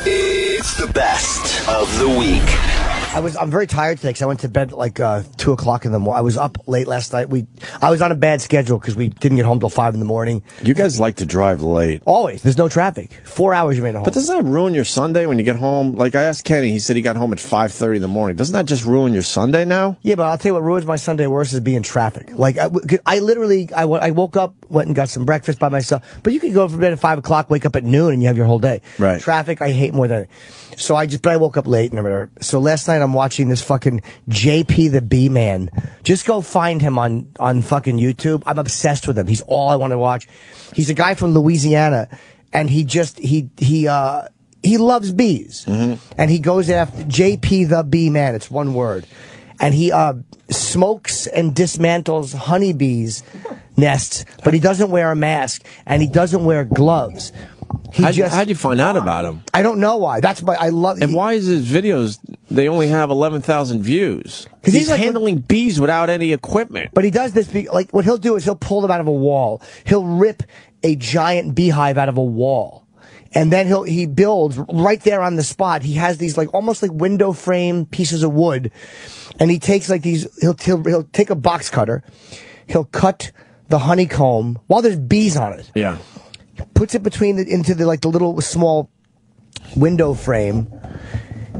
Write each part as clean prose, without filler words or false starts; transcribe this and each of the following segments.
It's the best of the week. I'm very tired today because I went to bed at like 2 o'clock in the morning. I was up late last night. I was on a bad schedule because we didn't get home till 5 in the morning. You guys like to drive late. Always. There's no traffic. 4 hours you made it home. But doesn't that ruin your Sunday when you get home? Like I asked Kenny, he said he got home at 5:30 in the morning. Doesn't that just ruin your Sunday now? Yeah, but I'll tell you what ruins my Sunday worse is being traffic. Like I literally woke up, went and got some breakfast by myself. But you could go from bed at 5 o'clock, wake up at noon, and you have your whole day. Right. Traffic I hate more than. So but I woke up late and whatever. So last night I'm watching this fucking JP the Bee Man. Just go find him on fucking YouTube. I'm obsessed with him. He's all I want to watch. He's a guy from Louisiana, and he loves bees. And he goes after JP the Bee Man. It's one word. And he smokes and dismantles honeybees nests, but he doesn't wear a mask and he doesn't wear gloves. How'd you find out about him? I don't know why. That's why I love. And why is his videos? They only have 11,000 views. Because he's like, handling bees without any equipment. But he does this. Like what he'll do is he'll pull them out of a wall. He'll rip a giant beehive out of a wall, and then he builds right there on the spot. He has these like almost like window frame pieces of wood, and he takes like these. He'll take a box cutter. He'll cut the honeycomb while there's bees on it. Yeah. Puts it into the little small window frame,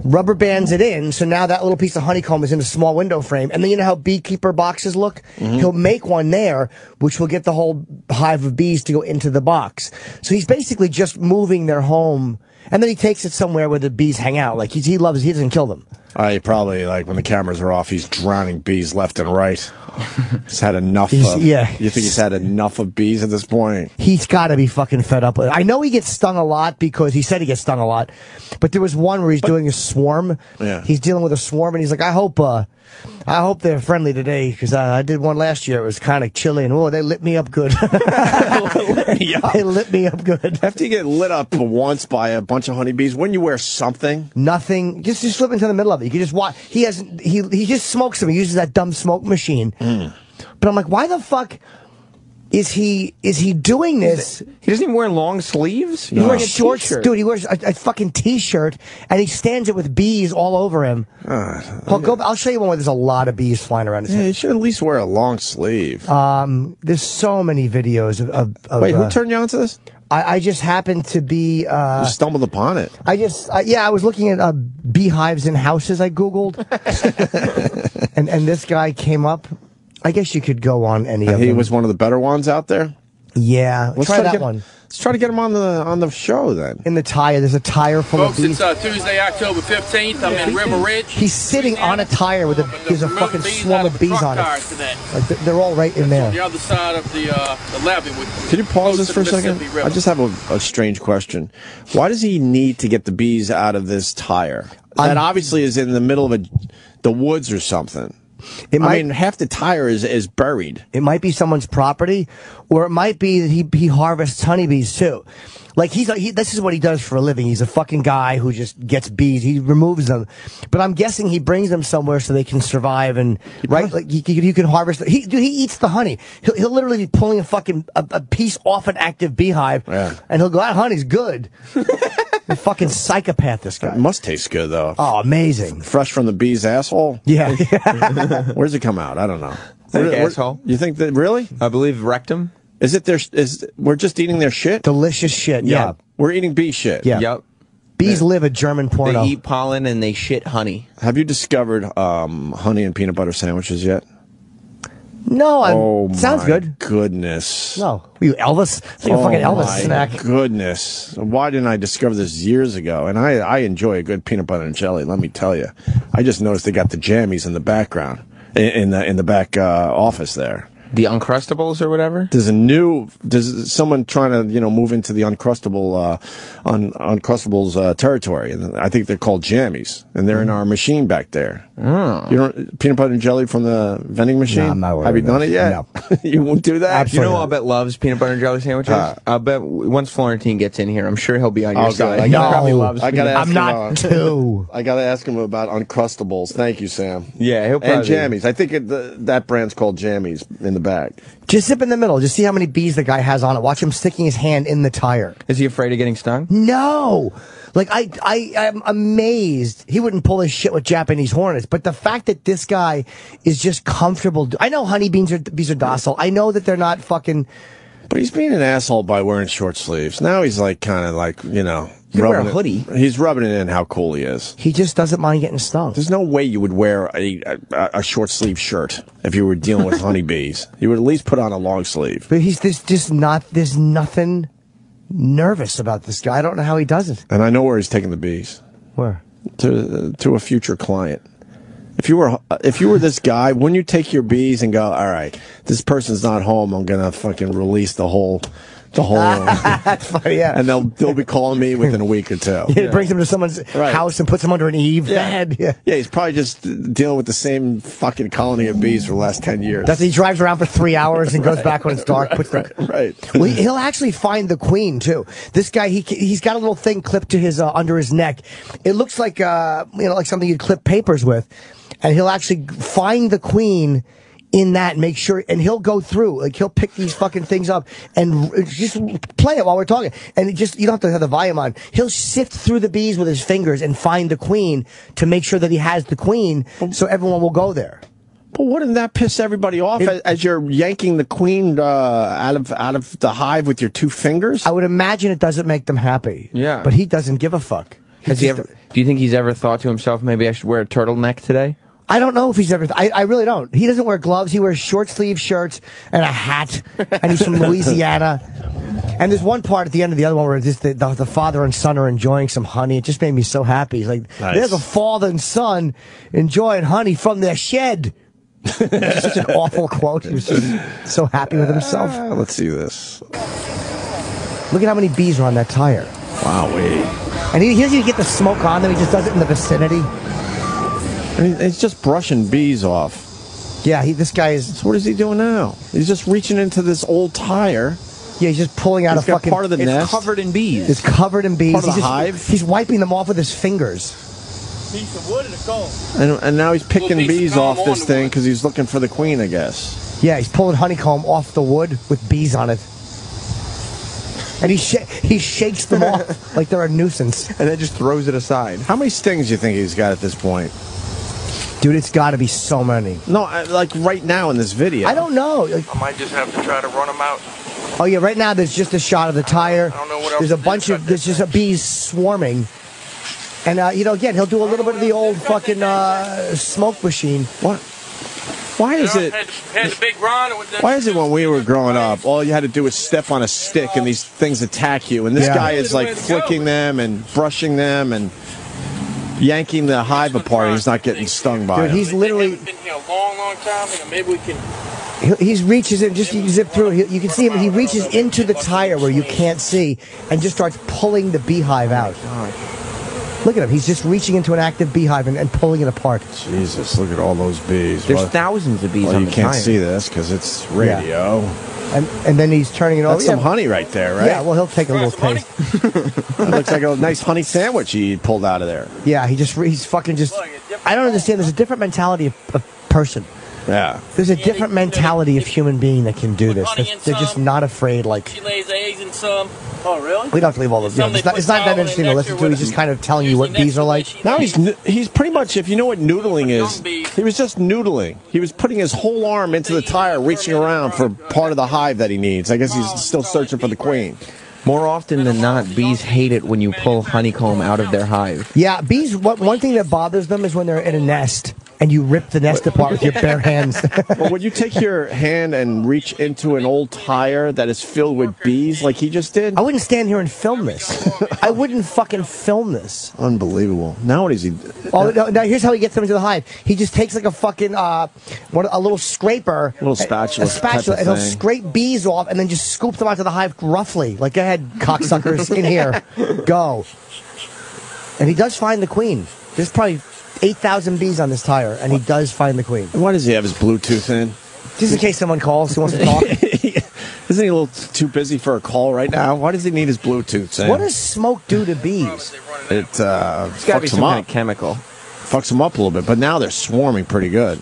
rubber bands it in, so now that little piece of honeycomb is in a small window frame. And then you know how beekeeper boxes look? He'll make one there, which will get the whole hive of bees to go into the box. So he's basically just moving their home, and then he takes it somewhere where the bees hang out. Like he doesn't kill them. He probably, like, when the cameras are off, he's drowning bees left and right. He's had enough Yeah. You think he's had enough of bees at this point? He's got to be fucking fed up with it. I know he gets stung a lot because he said he gets stung a lot. But there was one where he's doing a swarm. Yeah. He's dealing with a swarm, and he's like, I hope they're friendly today, because I did one last year. It was kind of chilly, and they lit me up good. They lit me up good. After you get lit up once by a bunch of honeybees, wouldn't you wear something? Nothing. Just slip into the middle of it. You can just watch. He just smokes them. He uses that dumb smoke machine. But I'm like, why the fuck is he doing this? He doesn't even wear long sleeves? He wears shorts. Dude, he wears a fucking t-shirt, and he stands it with bees all over him. I'll show you one where there's a lot of bees flying around his head. You should at least wear a long sleeve. There's so many videos of Wait, who turned you on to this? I just happened to be... you stumbled upon it. I was looking at beehives in houses I Googled. and this guy came up. I guess you could go on any of them. He was one of the better ones out there? Yeah. Let's try that one. Let's try to get him on the show then. In the tire. There's a tire full of bees. Folks, it's Tuesday, October 15th. I'm in River Ridge. He's sitting on a tire with there's a fucking swarm of bees on it. Like they're all right in there. On the other side of the levee. Can you pause this for a second? I just have a strange question. Why does he need to get the bees out of this tire? That obviously is in the middle of the woods or something. Half the tire is buried. It might be someone's property, or it might be that he harvests honeybees too. Like this is what he does for a living. He's a fucking guy who just gets bees. He removes them, but I'm guessing he brings them somewhere so they can survive. And like you can harvest. He eats the honey. He'll literally be pulling a piece off an active beehive, and he'll go, "That honey's good." A fucking psychopath, this guy. It must taste good, though. Oh, amazing. Fresh from the bee's asshole? Yeah. Where's it come out? I don't know. Asshole. You think that, really? I believe rectum. Is it we're just eating their shit? Delicious shit, yeah. We're eating bee shit. Yeah. Yep. Bees live a German porno. They eat pollen and they shit honey. Have you discovered honey and peanut butter sandwiches yet? No, sounds good. Oh, my goodness. No. Were you Elvis? It's like a fucking Elvis snack. Oh, my goodness. Why didn't I discover this years ago? And I enjoy a good peanut butter and jelly, let me tell you. I just noticed they got the jammies in the background, in the back office there. The Uncrustables or whatever? There's someone trying to, move into the Uncrustables territory, and I think they're called jammies, and they're in our machine back there. Oh. You don't peanut butter and jelly from the vending machine? No, I'm not Have you done it yet? No. You won't do that? Absolutely. You know, I'll bet loves peanut butter and jelly sandwiches. I'll bet once Florentine gets in here, I'm sure he'll be on your side. No, probably loves. I gotta ask I'm not too. I gotta ask him about Uncrustables. Thank you, Sam. Yeah, he'll probably. And jammies. I think that brand's called jammies in the bag. Just zip in the middle. Just see how many bees the guy has on it. Watch him sticking his hand in the tire. Is he afraid of getting stung? No. Like, I'm amazed. He wouldn't pull his shit with Japanese hornets, but the fact that this guy is just comfortable. I know honeybees are docile. I know that they're not fucking. But he's being an asshole by wearing short sleeves. Now he's like, kind of like, you know. You wear a hoodie. He's rubbing it in how cool he is. He just doesn't mind getting stung. There's no way you would wear a short sleeve shirt if you were dealing with honeybees. You would at least put on a long sleeve. But there's nothing nervous about this guy. I don't know how he does it. And I know where he's taking the bees. Where? To a future client. If you were this guy, wouldn't you take your bees and go, all right, this person's not home, I'm gonna fucking release the whole That's funny, yeah. And they'll be calling me within a week or two. Yeah, brings them to someone's house and puts them under an eave bed. Yeah, he's probably just dealing with the same fucking colony of bees for the last 10 years. He drives around for 3 hours and goes back when it's dark. Right. Well, he'll actually find the queen too. This guy, he's got a little thing clipped to his under his neck. It looks like like something you'd clip papers with, and he'll actually find the queen in that, make sure, and he'll go through, like, he'll pick these fucking things up and just play it while we're talking. And you don't have to have the volume on. He'll sift through the bees with his fingers and find the queen to make sure that he has the queen, so everyone will go there. But wouldn't that piss everybody off as you're yanking the queen out of the hive with your two fingers? I would imagine it doesn't make them happy. Yeah. But he doesn't give a fuck. Do you think he's ever thought to himself, maybe I should wear a turtleneck today? I don't know if he's ever. I really don't. He doesn't wear gloves. He wears short sleeve shirts and a hat. And he's from Louisiana. And there's one part at the end of the other one where just the father and son are enjoying some honey. It just made me so happy. He's like, nice. There's a father and son enjoying honey from their shed. Such an awful quote. He was just so happy with himself. Let's see this. Look at how many bees are on that tire. Wow-wee. And he doesn't even get the smoke on them. He just does it in the vicinity. And he's just brushing bees off. Yeah, this guy is. So what is he doing now? He's just reaching into this old tire. Yeah, he's just pulling out a fucking part of the nest. It's covered in bees. It's covered in bees. Part of the hive. He's wiping them off with his fingers. Piece of wood and a comb. And now he's picking bees off this thing because he's looking for the queen, I guess. Yeah, he's pulling honeycomb off the wood with bees on it. And he shakes them off like they're a nuisance. And then just throws it aside. How many stings do you think he's got at this point? Dude, it's got to be so many. No, like right now in this video. I don't know. I might just have to try to run them out. Oh, yeah, right now there's just a shot of the tire. I don't know what else there's a bunch of, there's just bees swarming. And, again, he'll do a little bit of the old fucking smoke machine. What? Why is it? Had the big run with the, why is it when we were growing up, all you had to do was step on a stick and these things attack you? And this guy is like flicking them and brushing them and yanking the hive apart. And he's not getting stung by it. He's literally been here a long time. Maybe we can. He reaches in, just you zip through. You can see him. He reaches into the tire where you can't see and just starts pulling the beehive out. Look at him. He's just reaching into an active beehive and pulling it apart. Jesus, look at all those bees. There's thousands of bees on the tire. You can't see this because it's radio. Yeah. And then he's turning it over. That's some honey right there, right? Yeah, well, he'll take a little taste. It looks like a nice honey sandwich he pulled out of there. Yeah, he's fucking just... I don't understand. There's a different mentality of person. Yeah. There's a different mentality of human being that can do this. They're just not afraid, like... She lays eggs in some. Oh, really? We don't have to leave all the... it's not that interesting to listen to. He's just kind of telling you what bees are like. Now he's pretty much, if you know what noodling is, he was just noodling. He was putting his whole arm into the tire, reaching around for part of the hive that he needs. I guess he's still searching for the queen. More often than not, bees hate it when you pull honeycomb out of their hive. Yeah, bees, one thing that bothers them is when they're in a nest and you rip the nest apart with your bare hands. Well, when you take your hand and reach into an old tire that is filled with bees like he just did... I wouldn't stand here and film this. I wouldn't fucking film this. Unbelievable. Now what is he... Oh, now here's how he gets them into the hive. He just takes like a fucking, a little scraper. A little spatula. A spatula, and he'll scrape bees off and then just scoop them out to the hive roughly. Like, go ahead, cocksuckers, in here. Go. And he does find the queen. There's probably 8,000 bees on this tire, and he does find the queen. Why does he have his Bluetooth in? Just in case someone calls who wants to talk. Isn't he a little too busy for a call right now? Why does he need his Bluetooth in? What does smoke do to bees? It It's got to be fucks some them kind up. of chemical. Fucks them up a little bit, but now they're swarming pretty good.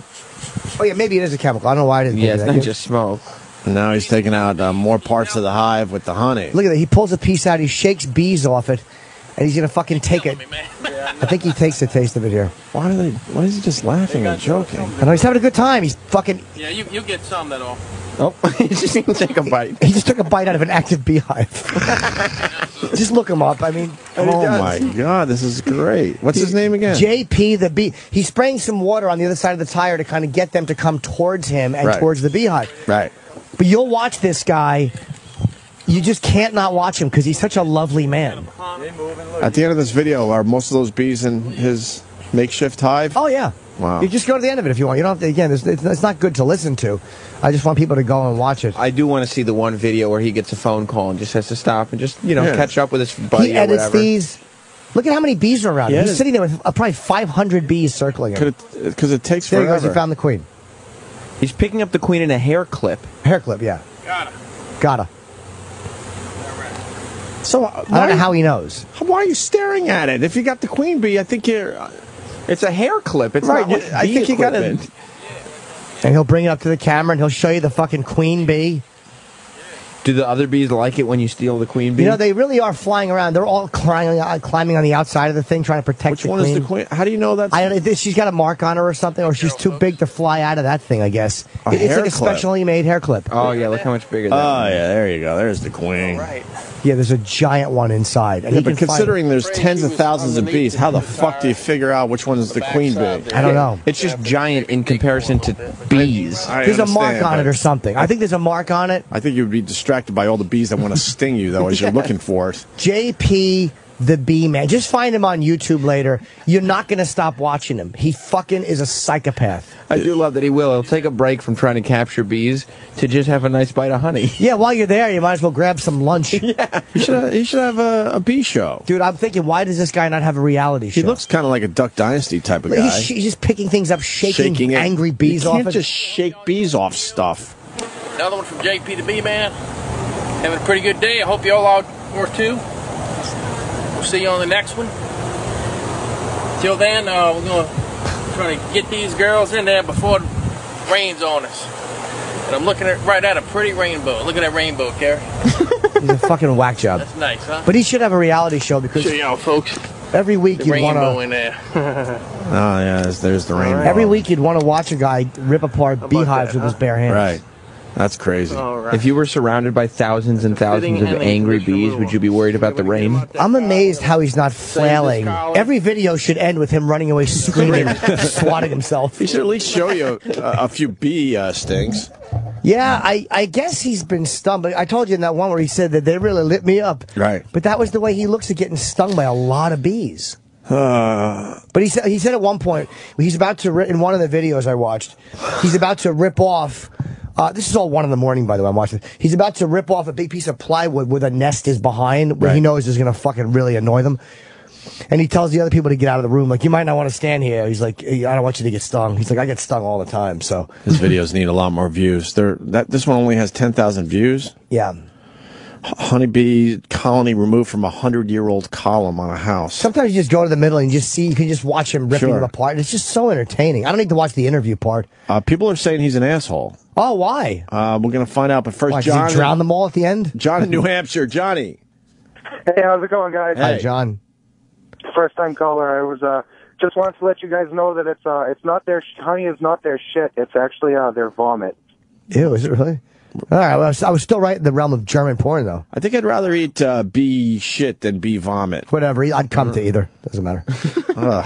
Oh, yeah, maybe it is a chemical. I don't know why I didn't think Yeah, of it's that. not just smoke. And now he's taking out more parts of the hive with the honey. Look at that. He pulls a piece out. He shakes bees off it. And he's gonna fucking take it. I think he takes a taste of it here. Why is he just laughing and joking? I know he's having a good time. He's fucking. Yeah, you get some that all. Oh, he just didn't take a bite. He just took a bite out of an active beehive. Just look him up. I mean, oh my God, this is great. What's his name again? JP the bee. He's spraying some water on the other side of the tire to kind of get them to come towards him and towards the beehive. Right. But you'll watch this guy. You just can't not watch him because he's such a lovely man. At the end of this video, are most of those bees in his makeshift hive? Oh, yeah. Wow. You just go to the end of it if you want. You don't have to, again, it's not good to listen to. I just want people to go and watch it. I do want to see the one video where he gets a phone call and just has to stop and just, catch up with his buddy He edits or whatever. these. Look at how many bees are around him. He's sitting there with probably 500 bees circling him. Because it takes There he forever. goes. He found the queen. He's picking up the queen in a hair clip. Hair clip, yeah. Gotta. So I don't know how he knows. Why are you staring at it? If you got the queen bee, I think you're... It's a hair clip. It's right. not like I think you got to... And he'll bring it up to the camera and he'll show you the fucking queen bee. Do the other bees like it when you steal the queen bee? You know, they really are flying around. They're all climbing on the outside of the thing, trying to protect the queen. Which one is the queen? How do you know that? I don't know. She's got a mark on her or something, or she's too big to fly out of that thing, I guess. It's hair like a clip. specially made hair clip. Oh, yeah, look how much bigger that Oh, is. yeah, there you go. There's the queen. Yeah, there's a giant one inside. And Yeah, he but can considering there's tens of thousands of bees, how the fuck do you figure out which one is the queen bee? I don't know. It's just giant in comparison to bees. There's a mark on it or something. I think there's a mark on it. I think you'd be distracted by all the bees that want to sting you, though, as you're looking for it. JP the Bee Man. Just find him on YouTube later. You're not going to stop watching him. He fucking is a psychopath. I do love that he will. He'll take a break from trying to capture bees to just have a nice bite of honey. Yeah, while you're there, you might as well grab some lunch. Yeah. He should have a bee show. Dude, I'm thinking, why does this guy not have a reality show? He looks kind of like a Duck Dynasty type of guy. He's just picking things up, shaking it. angry bees you off can't it. just shake bees off stuff. Another one from JP the Bee Man. Having a pretty good day. I hope you all out or too. We'll see you on the next one. Till then, we're going to try to get these girls in there before it rains on us. And I'm looking right at a pretty rainbow. Look at that rainbow, Gary. He's a fucking whack job. That's nice, huh? But he should have a reality show because Show y'all, folks. every week The you'd rainbow want in there. Oh, yeah, there's the rainbow. every week you'd want to watch a guy rip apart beehives with his bare hands. Right. That's crazy. If you were surrounded by thousands and thousands of angry bees, would you be worried about the rain? I'm amazed how he's not flailing. Every video should end with him running away screaming, swatting himself. He should at least show you a few bee stings. Yeah, I guess he's been stung. But I told you in that one where he said that they really lit me up. Right. But that was the way he looks at getting stung by a lot of bees. But he said at one point, he's about to, in one of the videos I watched, he's about to rip off, this is all 1 in the morning, by the way, I'm watching. He's about to rip off a big piece of plywood where the nest is behind, where he knows is going to fucking really annoy them. And he tells the other people to get out of the room. Like, you might not want to stand here. He's like, I don't want you to get stung. He's like, I get stung all the time, so. His videos need a lot more views. This one only has 10,000 views. Yeah. Honeybee colony removed from a 100-year-old column on a house. Sometimes you just go to the middle and you can just watch him ripping them apart. It's just so entertaining. I don't need to watch the interview part. People are saying he's an asshole. Oh, why? We're going to find out, but first, Why, John. does he drown them all at the end? John in New Hampshire. Johnny. Hey, how's it going, guys? Hi, John. First time caller. I was just wanted to let you guys know that it's not their honey is not their shit. It's actually their vomit. Ew, is it really? All right, well, I was still right in the realm of German porn, though. I think I'd rather eat bee shit than bee vomit. Whatever, I'd come to either. Doesn't matter. All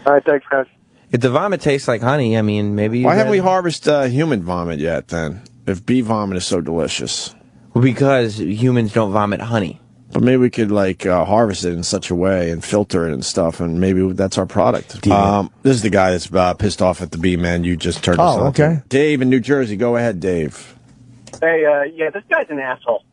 right, thanks, guys. If the vomit tastes like honey, I mean, maybe... Why haven't we harvested human vomit yet, then? If bee vomit is so delicious. Well, because humans don't vomit honey. But maybe we could, like, harvest it in such a way and filter it and stuff, and maybe that's our product. This is the guy that's pissed off at the bee man you just turned us on. Oh, okay. Dave in New Jersey. Go ahead, Dave. Hey, yeah, this guy's an asshole.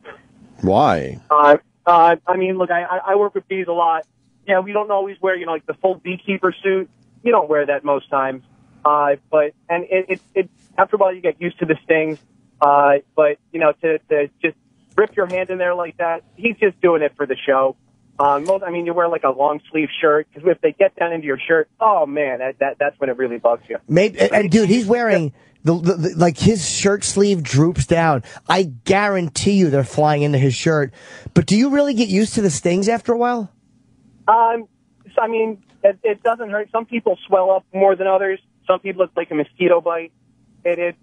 Why? I mean, look, I work with bees a lot. Yeah, we don't always wear, like the full beekeeper suit. You don't wear that most times. But it after a while you get used to the stings. But to just rip your hand in there like that, he's just doing it for the show. You wear like a long sleeve shirt because if they get down into your shirt, oh man, that's when it really bugs you. Maybe, and dude, he's wearing like his shirt sleeve droops down. I guarantee you they're flying into his shirt. But do you really get used to the stings after a while? I mean, it doesn't hurt. Some people swell up more than others. Some people it's like a mosquito bite. It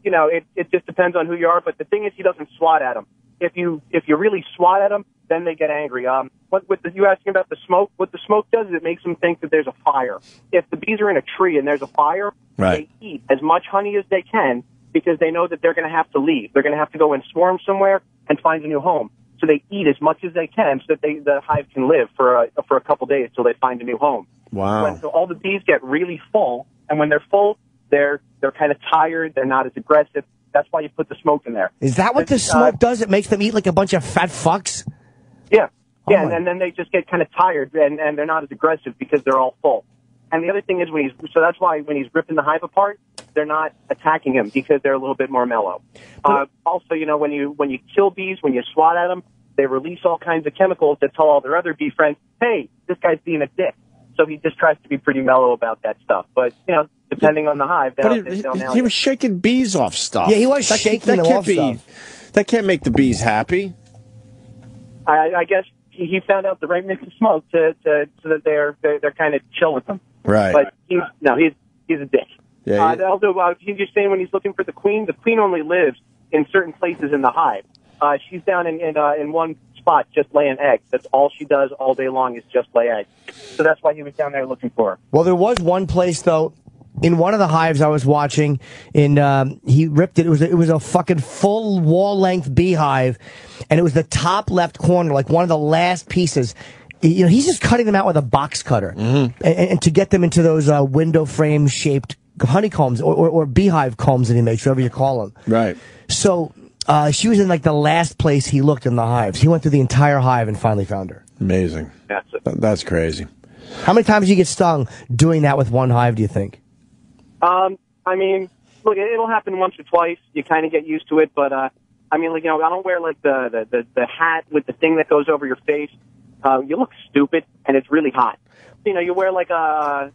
just depends on who you are. But the thing is, he doesn't swat at them. If you really swat at them, then they get angry. You asking about the smoke? What the smoke does is it makes them think that there's a fire. If the bees are in a tree and there's a fire, right, they eat as much honey as they can because they know that they're going to have to leave. They're going to have to go and swarm somewhere and find a new home. So they eat as much as they can so that the hive can live for a couple days till they find a new home. Wow. So all the bees get really full, and when they're full, they're kind of tired. They're not as aggressive. That's why you put the smoke in there. Is that what the smoke does? It makes them eat like a bunch of fat fucks? Yeah. Yeah, and then they just get kind of tired, and they're not as aggressive because they're all full. And the other thing is so that's why when he's ripping the hive apart, they're not attacking him because they're a little bit more mellow. Also, when you kill bees, when you swat at them, they release all kinds of chemicals that tell all their other bee friends, hey, this guy's being a dick. So he just tries to be pretty mellow about that stuff. But, depending on the hive, he was shaking bees off stuff. Yeah, he was shaking them off stuff. That can't make the bees happy. I guess he found out the right mix of smoke so that they're kind of chill with them. Right. But he's a dick. Yeah. Although he's just saying when he's looking for the queen only lives in certain places in the hive. She's down in one spot just laying eggs. That's all she does all day long is just lay eggs. So that's why he was down there looking for her. Well, there was one place though. In one of the hives I was watching, he ripped it. It was a fucking full wall-length beehive, and it was the top left corner, like one of the last pieces. He's just cutting them out with a box cutter, and to get them into those window frame shaped honeycombs or beehive combs that he makes, whatever you call them. Right. So she was in like the last place he looked in the hives. He went through the entire hive and finally found her. Amazing. That's crazy. How many times do you get stung doing that with one hive, do you think? I mean, look, it'll happen once or twice. You kind of get used to it, but I don't wear like the hat with the thing that goes over your face. You look stupid, and it's really hot. You wear like a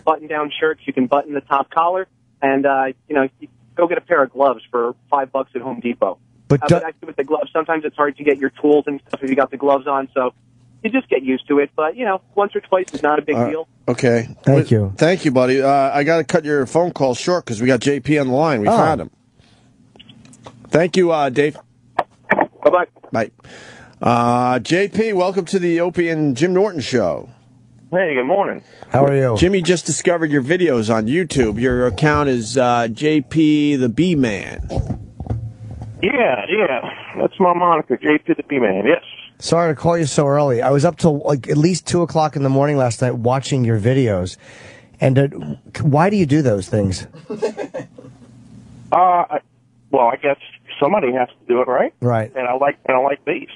button-down shirt. You can button the top collar, and you go get a pair of gloves for $5 at Home Depot. But actually, with the gloves, sometimes it's hard to get your tools and stuff if you got the gloves on. So you just get used to it. But once or twice is not a big deal. Okay. Thank you. Thank you, buddy. I got to cut your phone call short because we got JP on the line. We found him. Thank you, Dave. Bye-bye. Bye. JP, welcome to the Opie and Jim Norton show. Hey, good morning. How are you? Jimmy just discovered your videos on YouTube. Your account is JP the Bee Man. Yeah. That's my moniker, JP the Bee Man, yes. Sorry to call you so early. I was up till like at least 2 o'clock in the morning last night watching your videos. And why do you do those things? Well, I guess somebody has to do it, right? Right. And I like bees.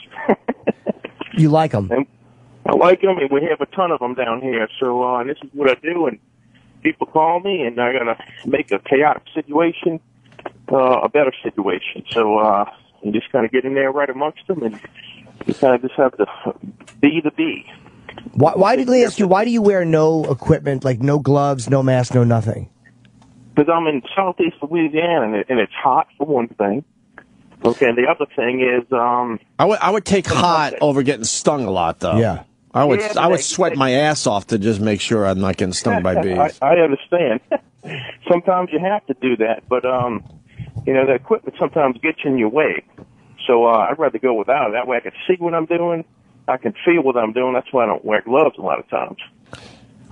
You like them? And I like them, and we have a ton of them down here. So this is what I do, and people call me, and I gotta make a chaotic situation a better situation. So you just kind of get in there right amongst them, and you kind of just have to be the bee. Why did they ask you? Why do you wear no equipment, like no gloves, no mask, no nothing? Because I'm in southeast Louisiana, and it's hot for one thing. Okay, and the other thing is, I would take hot over getting stung a lot, though. Yeah. I would sweat my ass off to just make sure I'm not getting stung by bees. I understand. Sometimes you have to do that, but the equipment sometimes gets in your way. So I'd rather go without it. That way I can see what I'm doing. I can feel what I'm doing. That's why I don't wear gloves a lot of times.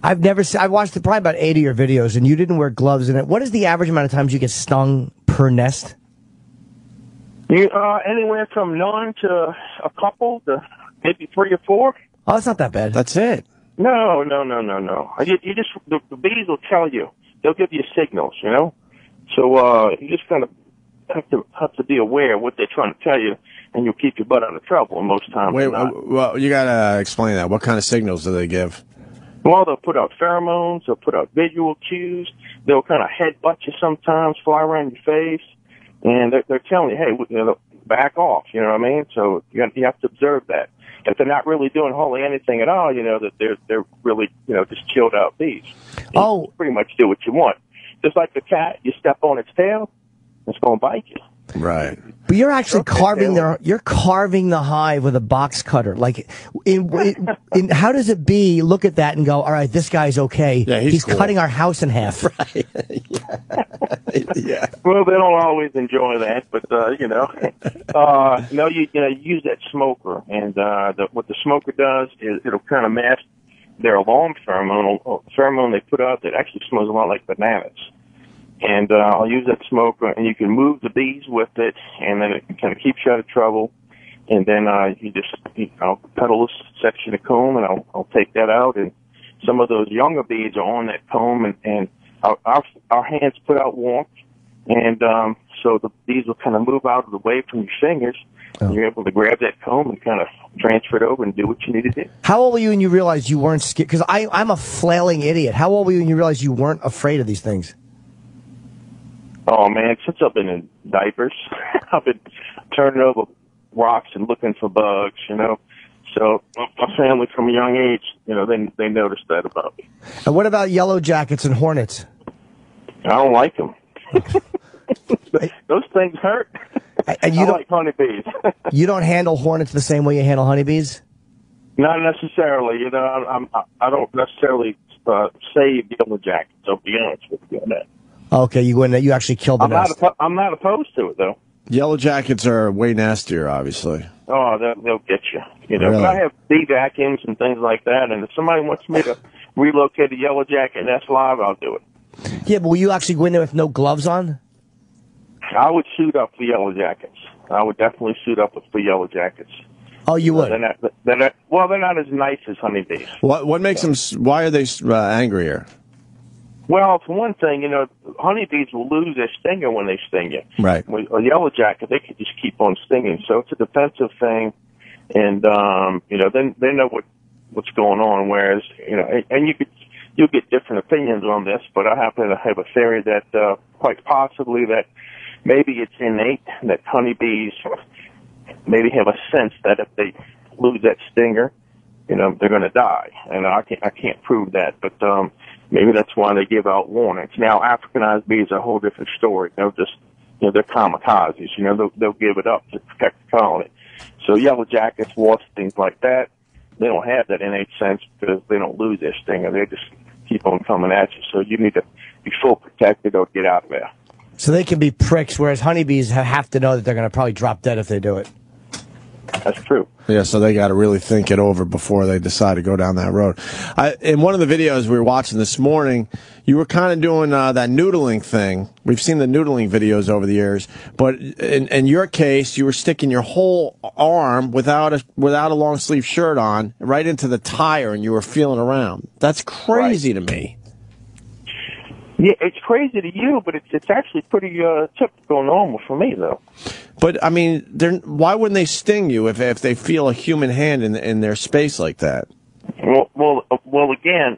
I've watched probably about 8 of your videos, and you didn't wear gloves in it. What is the average amount of times you get stung per nest? Anywhere from none to a couple to maybe 3 or 4. Oh, that's not that bad. That's it. No. You just the bees will tell you. They'll give you signals, So you just kind of have to be aware of what they're trying to tell you, and you'll keep your butt out of trouble most times. Wait, well, you gotta explain that. What kind of signals do they give? Well, they'll put out pheromones. They'll put out visual cues. They'll kind of headbutt you sometimes, fly around your face, and they're telling you, hey, back off. You know what I mean? So you have to observe that. If they're not really doing hardly anything at all, that they're really just chilled out bees. You pretty much do what you want. Just like the cat, you step on its tail, it's going to bite you. Right. But you're actually carving you're carving the hive with a box cutter. Like, how does it be? Look at that and go, all right, this guy's okay. Yeah, he's cool. Cutting our house in half. Right. Yeah. Well, they don't always enjoy that, but no, you use that smoker, and what the smoker does is it'll kind of mask their alarm pheromone they put out that actually smells a lot like bananas. And I'll use that smoker, and you can move the bees with it, and then it kind of keeps you out of trouble. And then I'll cut a little section of comb, and I'll take that out, and some of those younger bees are on that comb, and our hands put out warmth, and so the bees will kind of move out of the way from your fingers, and you're able to grab that comb and kind of transfer it over and do what you need to do. How old were you when you realized you weren't scared? Because I'm a flailing idiot. How old were you when you realized you weren't afraid of these things? Oh, man, since I've been in diapers, I've been turning over rocks and looking for bugs, So my family from a young age, they noticed that about me. And what about yellow jackets and hornets? I don't like them. Those things hurt. And you I like honeybees. You don't handle hornets the same way you handle honeybees? Not necessarily. I don't necessarily save yellow jackets. I'll be honest with you on that. Okay, you actually killed the nest. I'm not opposed to it, though. Yellow jackets are way nastier, obviously. Oh, they'll get you. Really? But I have bee vacuums and things like that, and if somebody wants me to relocate a yellow jacket nest live, I'll do it. Yeah, but will you actually go in there with no gloves on? I would suit up for yellow jackets. I would definitely suit up for yellow jackets. Oh, you would? They're not as nice as honeybees. What makes them? Why are they angrier? Well, for one thing, honeybees will lose their stinger when they sting you. Right. With a yellow jacket, they can just keep on stinging. So it's a defensive thing, and then they know what's going on. Whereas, and you'll get different opinions on this, but I happen to have a theory that quite possibly that maybe it's innate that honeybees maybe have a sense that if they lose that stinger, they're going to die. And I can't prove that, but maybe that's why they give out warnings. Now, Africanized bees are a whole different story. They're they're kamikazes. They'll give it up to protect the colony. So yellow jackets, wasps, things like that, they don't have that innate sense because they don't lose their stinger. They just keep on coming at you. So you need to be full protected or get out of there. So they can be pricks, whereas honeybees have to know that they're going to probably drop dead if they do it. That's true. Yeah, so they got to really think it over before they decide to go down that road. In one of the videos we were watching this morning, you were kind of doing that noodling thing. We've seen the noodling videos over the years, but in your case, you were sticking your whole arm without a long sleeve shirt on right into the tire, and you were feeling around. That's crazy to me. Yeah, it's crazy to you, but it's actually pretty typical, normal for me, though. But I mean, why wouldn't they sting you if they feel a human hand in their space like that? Well, again,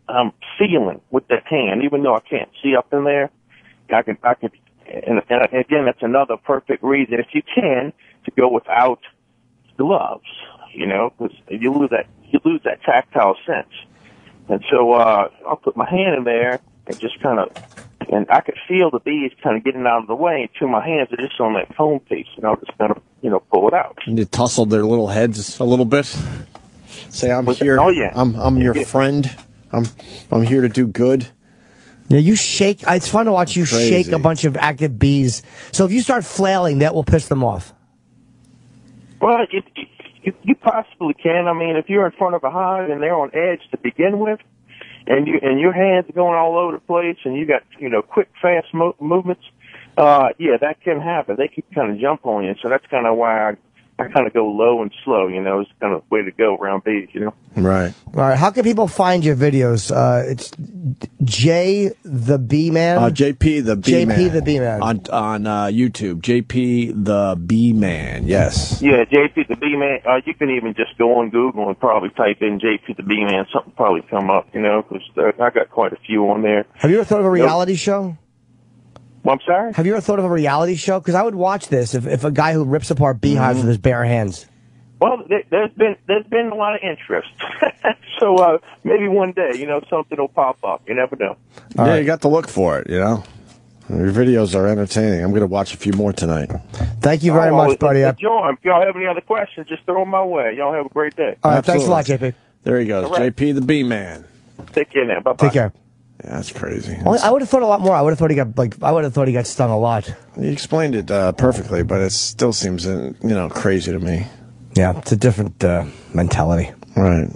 I'm feeling with that hand, even though I can't see up in there. I could, and again, that's another perfect reason, if you can, to go without gloves. Because you lose that tactile sense. And so I'll put my hand in there and just kind of. And I could feel the bees kind of getting out of the way, and my hands are just on that comb piece, just kind of, pull it out. And you tussled their little heads a little bit. Say, I'm here. Oh yeah, I'm your friend. I'm here to do good. Yeah, you shake. It's fun to watch you shake a bunch of active bees. So if you start flailing, that will piss them off. Well, you possibly can. I mean, if you're in front of a hive and they're on edge to begin with, and your hands are going all over the place, and you got quick, fast movements. Yeah, that can happen. They can kind of jump on you, so that's kind of why I kind of go low and slow. It's kind of the way to go around bees. Right. All right. How can people find your videos? It's J the Bee Man. JP the Bee Man. JP the Bee Man on YouTube. JP the Bee Man. Yes. Yeah, JP the Bee Man. You can even just go on Google and probably type in JP the Bee Man. Something probably come up. Because I got quite a few on there. Have you ever thought of a reality show? Well, I'm sorry? Have you ever thought of a reality show? Because I would watch this if a guy who rips apart beehives with his bare hands. Well, there's been a lot of interest. So maybe one day, something will pop up. You never know. Yeah, you got to look for it, Your videos are entertaining. I'm going to watch a few more tonight. Thank you very much, buddy. John, if y'all have any other questions, just throw them my way. Y'all have a great day. All right, thanks a lot, JP. There he goes, right. JP the B-Man. Take care now. Bye-bye. Take care. Yeah, that's crazy. Well, I would have thought a lot more. I would have thought he got stung a lot. You explained it perfectly, but it still seems crazy to me. Yeah, it's a different mentality. Right.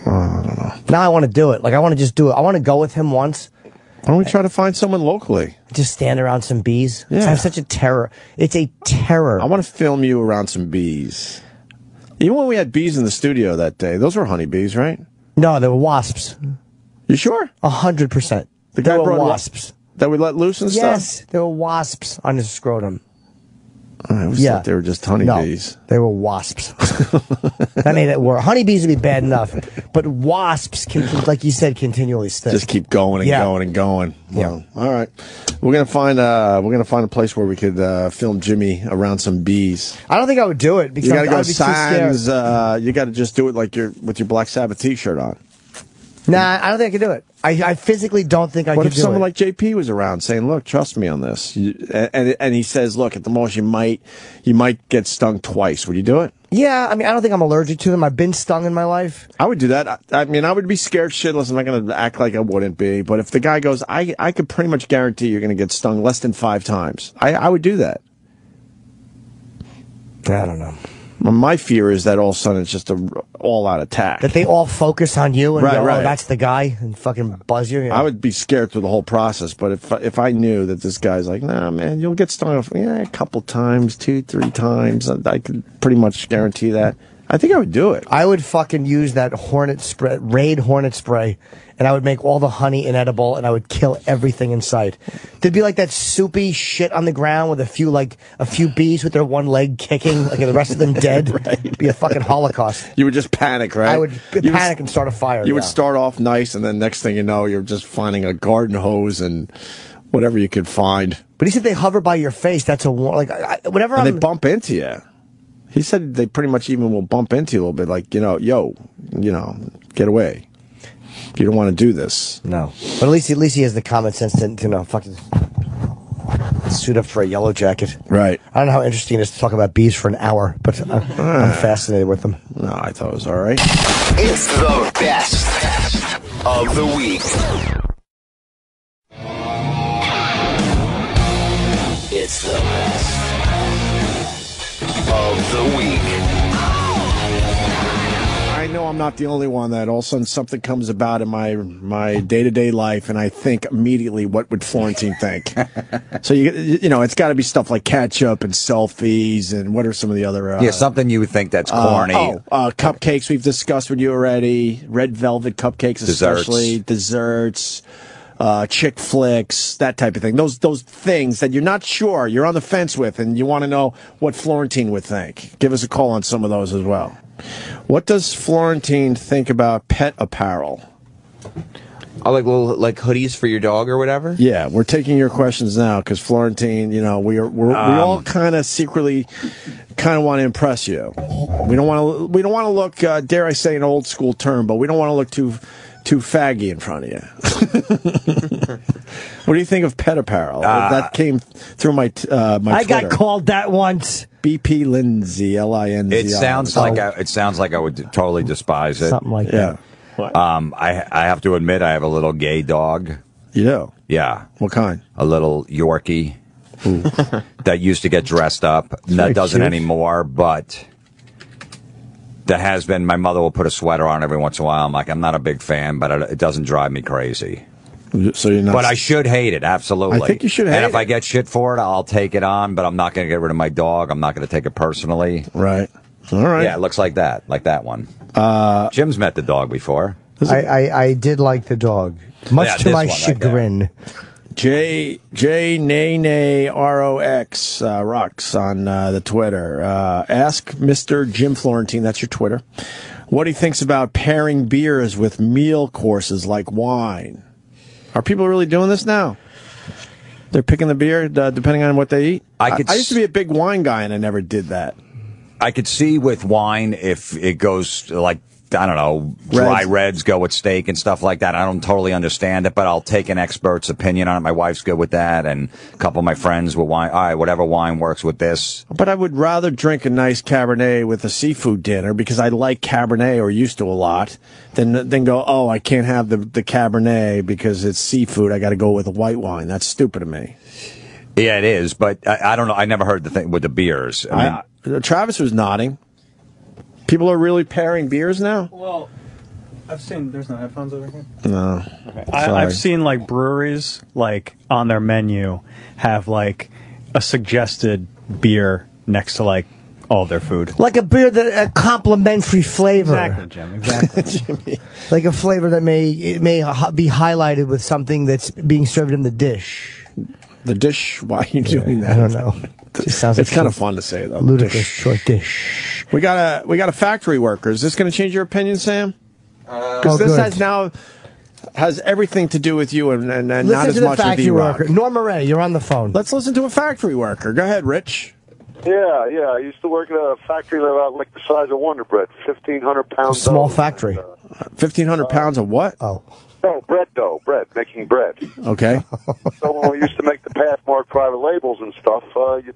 I don't know. Now I want to do it. Like, I want to just do it. I want to go with him once. Why don't we try to find someone locally? Just stand around some bees. Yeah. I have such a terror. It's a terror. I want to film you around some bees. Even when we had bees in the studio that day, those were honeybees, right? No, they were wasps. You sure? 100%. The guy They were brought wasps. That we let loose and stuff? Yes, there were wasps on his scrotum. I always thought they were just honeybees. No, they were wasps. That made it worse. Honeybees would be bad enough, but wasps can, like you said, continually stick. Just keep going and going and going. Well, all right. We're gonna find a place where we could film Jimmy around some bees. I don't think I would do it because you gotta I'd be too scared. You gotta just do it like with your Black Sabbath T-shirt on. Nah, I don't think I could do it. I physically don't think I could do it. What if someone like JP was around saying, "Look, trust me on this," and he says, "Look, at the most you might get stung twice." Would you do it? Yeah, I mean, I don't think I'm allergic to them. I've been stung in my life. I would do that. I mean, I would be scared shitless. I'm not going to act like I wouldn't be. But if the guy goes, I could pretty much guarantee you're going to get stung less than 5 times. I would do that. I don't know. My fear is that all of a sudden it's just an all-out attack. That they all focus on you and go, right. oh, that's the guy, and fucking buzz you. I would be scared through the whole process, but if I knew that this guy's like, nah, man, you'll get stung a couple times, 2-3 times, I could pretty much guarantee that. I think I would do it. I would fucking use that Raid Hornet spray, and I would make all the honey inedible, and I would kill everything in sight. There'd be like that soupy shit on the ground with a few bees with their one leg kicking, like the rest of them dead. Right. It'd be a fucking holocaust. You would just panic, right? I would panic and start a fire. You would start off nice, and then next thing you know, you're just finding a garden hose and whatever you could find. But he said they hover by your face. That's a whatever. And they bump into you. He said they pretty much even will bump into you a little bit, like, get away. You don't want to do this. No. But at least he has the common sense to fucking suit up for a yellow jacket. Right. I don't know how interesting it is to talk about bees for an hour, but I'm fascinated with them. No, I thought it was all right. It's the best of the week. It's the best of the week. I know I'm not the only one that all of a sudden something comes about in my day-to-day life, and I think immediately, what would Florentine think? So, it's got to be stuff like ketchup and selfies, and what are some of the other... something you would think that's corny. Cupcakes we've discussed with you already. Red velvet cupcakes especially. Desserts. Chick flicks, that type of thing. Those things that you're not sure, you're on the fence with, and you want to know what Florentine would think. Give us a call on some of those as well. What does Florentine think about pet apparel? Oh, like little hoodies for your dog or whatever? Yeah, we're taking your questions now because Florentine, we all kind of secretly want to impress you. We don't want to look, dare I say an old school term, but we don't want to look too faggy in front of you. What do you think of pet apparel? That came through my my I Twitter. got called that once. BP Lindsay, Lindsay. It sounds like I would totally despise it. Something like that. I have to admit I have a little gay dog. You do? Yeah. What kind? A little Yorkie that used to get dressed up. That doesn't anymore, but that has been. My mother will put a sweater on every once in a while. I'm like, I'm not a big fan, but it doesn't drive me crazy. So you're not. But I should hate it, absolutely. I think you should hate it. And if I get shit for it, I'll take it on, but I'm not going to get rid of my dog. I'm not going to take it personally. Right. All right. Yeah, it looks like that one. Jim's met the dog before. I did like the dog, much to my chagrin. J Nene ROX rocks on the Twitter. Ask Mr. Jim Florentine, that's your Twitter, what he thinks about pairing beers with meal courses like wine. Are people really doing this now? They're picking the beer depending on what they eat? I used to be a big wine guy, and I never did that. I could see with wine if it goes like I don't know, dry reds go with steak and stuff like that. I don't totally understand it, but I'll take an expert's opinion on it. My wife's good with that, and a couple of my friends with wine. All right, whatever wine works with this. But I would rather drink a nice Cabernet with a seafood dinner because I like Cabernet or used to a lot than go, oh, I can't have the Cabernet because it's seafood. I got to go with a white wine. That's stupid of me. Yeah, it is, but I don't know. I never heard the thing with the beers. I mean, Travis was nodding. People are really pairing beers now? Well, I've seen, there's no headphones over here? No. Okay. I've seen, like, breweries, like, on their menu have, like, a suggested beer next to, like, all their food. Like a beer that a complimentary flavor. Exactly, Jim. Exactly. Jimmy. Like a flavor that may be highlighted with something that's being served in the dish. The dish? Why are you doing that? I don't know. It just sounds it's like kind of fun to say, though. Ludicrous short dish. We got a factory worker. Is this going to change your opinion, Sam? Because this has everything to do with you and not as much with E-Rock. Norma Ray, you're on the phone. Let's listen to a factory worker. Go ahead, Rich. Yeah. I used to work at a factory like the size of Wonder Bread, 1,500 pounds. Small factory. 1,500 pounds of what? Oh. No, making bread. Okay. So when we used to make the Pathmark private labels and stuff,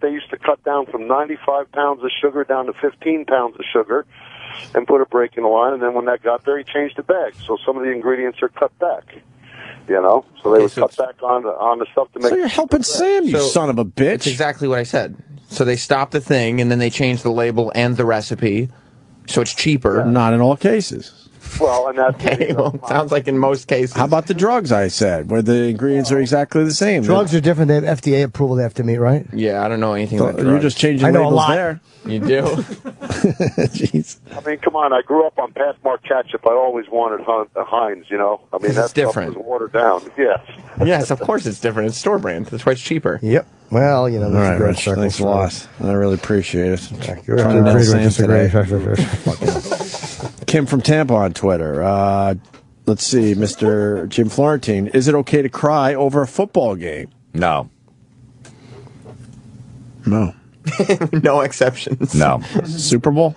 they used to cut down from 95 pounds of sugar down to 15 pounds of sugar and put a break in the line, and then when that got there, he changed the bag. So some of the ingredients are cut back. You know? So they would cut back on the stuff to make... So you're helping Sam, you son of a bitch. That's exactly what I said. So they stopped the thing, and then they changed the label and the recipe, so it's cheaper. Yeah. Not in all cases. Well, and that's... Okay, well, it sounds like in most cases. How about the drugs, I said, where the ingredients are exactly the same? Drugs are different. They have FDA approval they have to meet, right? Yeah, I don't know anything about drugs. You're just changing labels there. You do? Jeez. I mean, come on. I grew up on Pathmark ketchup. I always wanted Heinz, you know? I mean, that's different. Was watered down. Yes. Yes, of course it's different. It's store brand. That's why it's cheaper. Yep. Well, you know, all right, Rich. Thanks a lot. I really appreciate it. You're disagree. Kim from Tampa on Twitter. Let's see, Mr. Jim Florentine. Is it okay to cry over a football game? No. No. No exceptions. No. Super Bowl?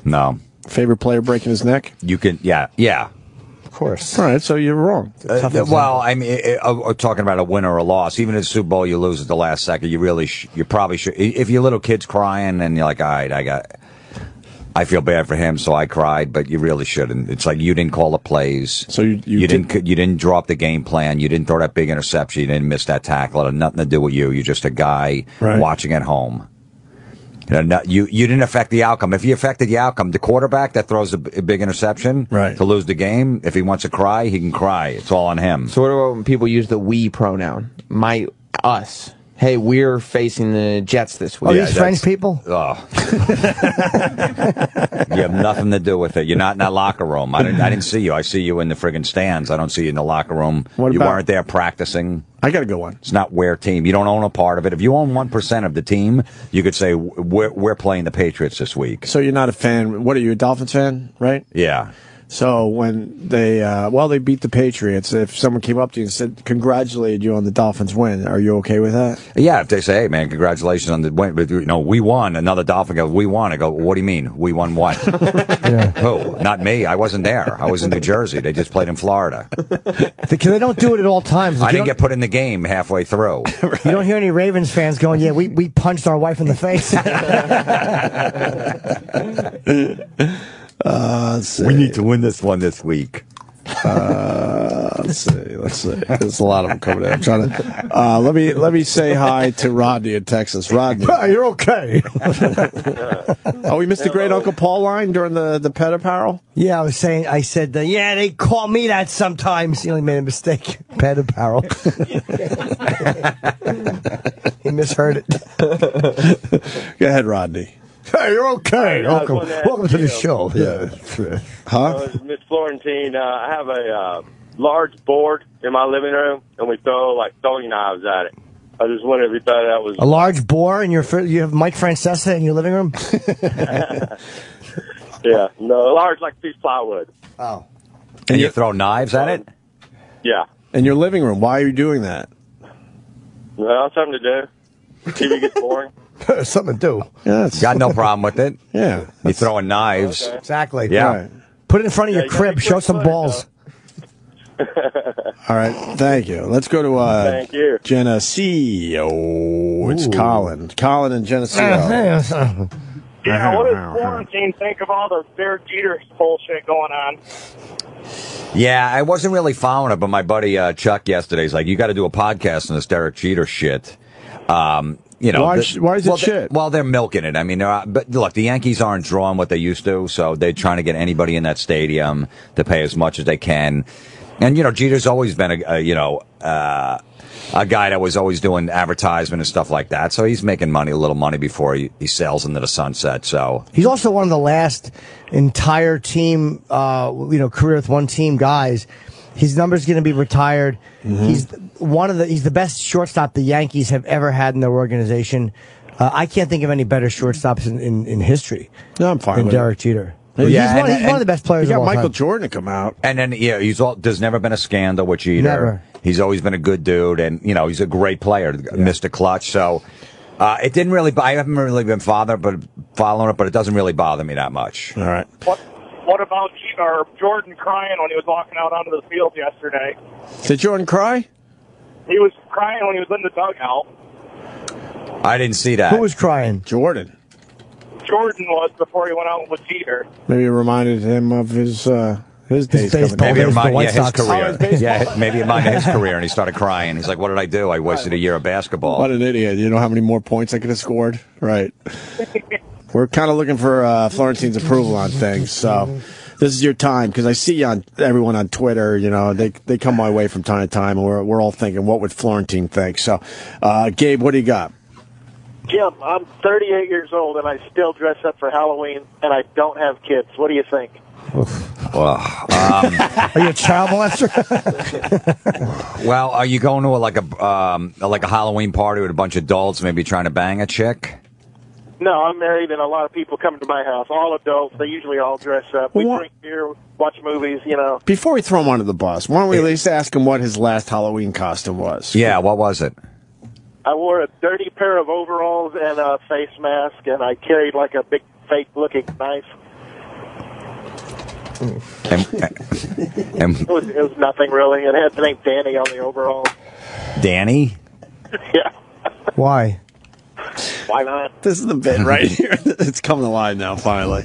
No. Favorite player breaking his neck? You can, yeah. Of course. All right, so you're wrong. Well, I mean, talking about a win or a loss, even in the Super Bowl, you lose at the last second. You probably should. If your little kid's crying and you're like, all right, I feel bad for him, so I cried, but you really shouldn't. It's like you didn't call the plays. So you didn't draw up the game plan. You didn't throw that big interception. You didn't miss that tackle. It had nothing to do with you. You're just a guy watching at home. You didn't affect the outcome. If you affected the outcome, the quarterback that throws a big interception to lose the game, if he wants to cry, he can cry. It's all on him. So what about when people use the we pronoun? Us. Hey, we're facing the Jets this week. Oh, these French people? Oh. You have nothing to do with it. You're not in that locker room. I didn't see you. I see you in the friggin' stands. I don't see you in the locker room. You weren't there practicing. I got a good one. It's not we're team. You don't own a part of it. If you own 1% of the team, you could say we're playing the Patriots this week. So you're not a fan. What are you, a Dolphins fan, right? Yeah. So when they beat the Patriots, if someone came up to you and said, congratulated you on the Dolphins win, are you okay with that? Yeah, if they say, hey, man, congratulations on the win. But, we won. Another Dolphin goes, we won. I go, what do you mean? We won what? Who? Not me. I wasn't there. I was in New Jersey. They just played in Florida. They don't do it at all times. I didn't get put in the game halfway through. You don't hear any Ravens fans going, yeah, we punched our wife in the face. Let's see. We need to win this one this week. Let's see. There's a lot of them coming in. I'm trying to. Let me say hi to Rodney in Texas. Rodney, you're okay. We missed the great Uncle Paul line during the pet apparel. Yeah, I said, yeah, they call me that sometimes. He only made a mistake. Pet apparel. He misheard it. Go ahead, Rodney. Hey, you're okay. Welcome to the show. Yeah. Huh? Miss Florentine, I have a large board in my living room, and we throw like throwing knives at it. I just wondered if you thought that was a large boar, and you have Mike Francesa in your living room. Yeah, no, large like piece of plywood. Oh, and you throw knives at it? Yeah. In your living room? Why are you doing that? Well, something to do. TV gets boring. Something to do. Yeah, got no problem with it. Yeah, you throwing knives. Okay. Exactly. Yeah. Right. Put it in front of your crib. Show some balls. All right, thank you. Let's go to Thank you. Geneseo. It's Colin. Colin and Geneseo. Yeah, what does Florentine think of all the Derek Jeter bullshit going on? Yeah, I wasn't really following it, but my buddy Chuck yesterday's like, you got to do a podcast on this Derek Jeter shit. You know, why is it shit? Well, they're milking it. I mean, but look, the Yankees aren't drawing what they used to, so they're trying to get anybody in that stadium to pay as much as they can. And, you know, Jeter's always been a guy that was always doing advertisement and stuff like that. So he's making money, a little money before he sails into the sunset. So he's also one of the last entire team, career with one team guys. His number's going to be retired. Mm-hmm. He's the best shortstop the Yankees have ever had in their organization. I can't think of any better shortstops in history. No, I'm fine than with Derek Jeter. Yeah, he's one of the best players. You got of all Michael time. Jordan to come out, and then there's never been a scandal with Jeter. Never. He's always been a good dude, and you know he's a great player, Mr. Clutch. So it didn't really. I haven't really been following it, but it doesn't really bother me that much. All right. What about Jordan crying when he was walking out onto the field yesterday? Did Jordan cry? He was crying when he was in the dugout. I didn't see that. Who was crying? Jordan. Jordan was before he went out with Jeter. Maybe it reminded him of his days coming. Maybe it reminded his Oh, career. his Yeah, maybe it reminded his career, and he started crying. He's like, "What did I do? I wasted a year of basketball." What an idiot! You know how many more points I could have scored? Right. We're kind of looking for Florentine's approval on things, so this is your time, because I see everyone on Twitter. You know, they come my way from time to time, and we're all thinking, what would Florentine think? So, Gabe, what do you got? Jim, I'm 38 years old, and I still dress up for Halloween, and I don't have kids. What do you think? Well, are you a child molester? Well, are you going to like a Halloween party with a bunch of adults, maybe trying to bang a chick? No, I'm married, and a lot of people come to my house. All adults. They usually all dress up. We drink beer, watch movies, you know. Before we throw him under the bus, why don't we at least ask him what his last Halloween costume was? Yeah, what was it? I wore a dirty pair of overalls and a face mask, and I carried like a big fake-looking knife. It was nothing really. It had the name Danny on the overall. Danny? Yeah. Why? Why not? This is the bit right here. It's coming alive now, finally.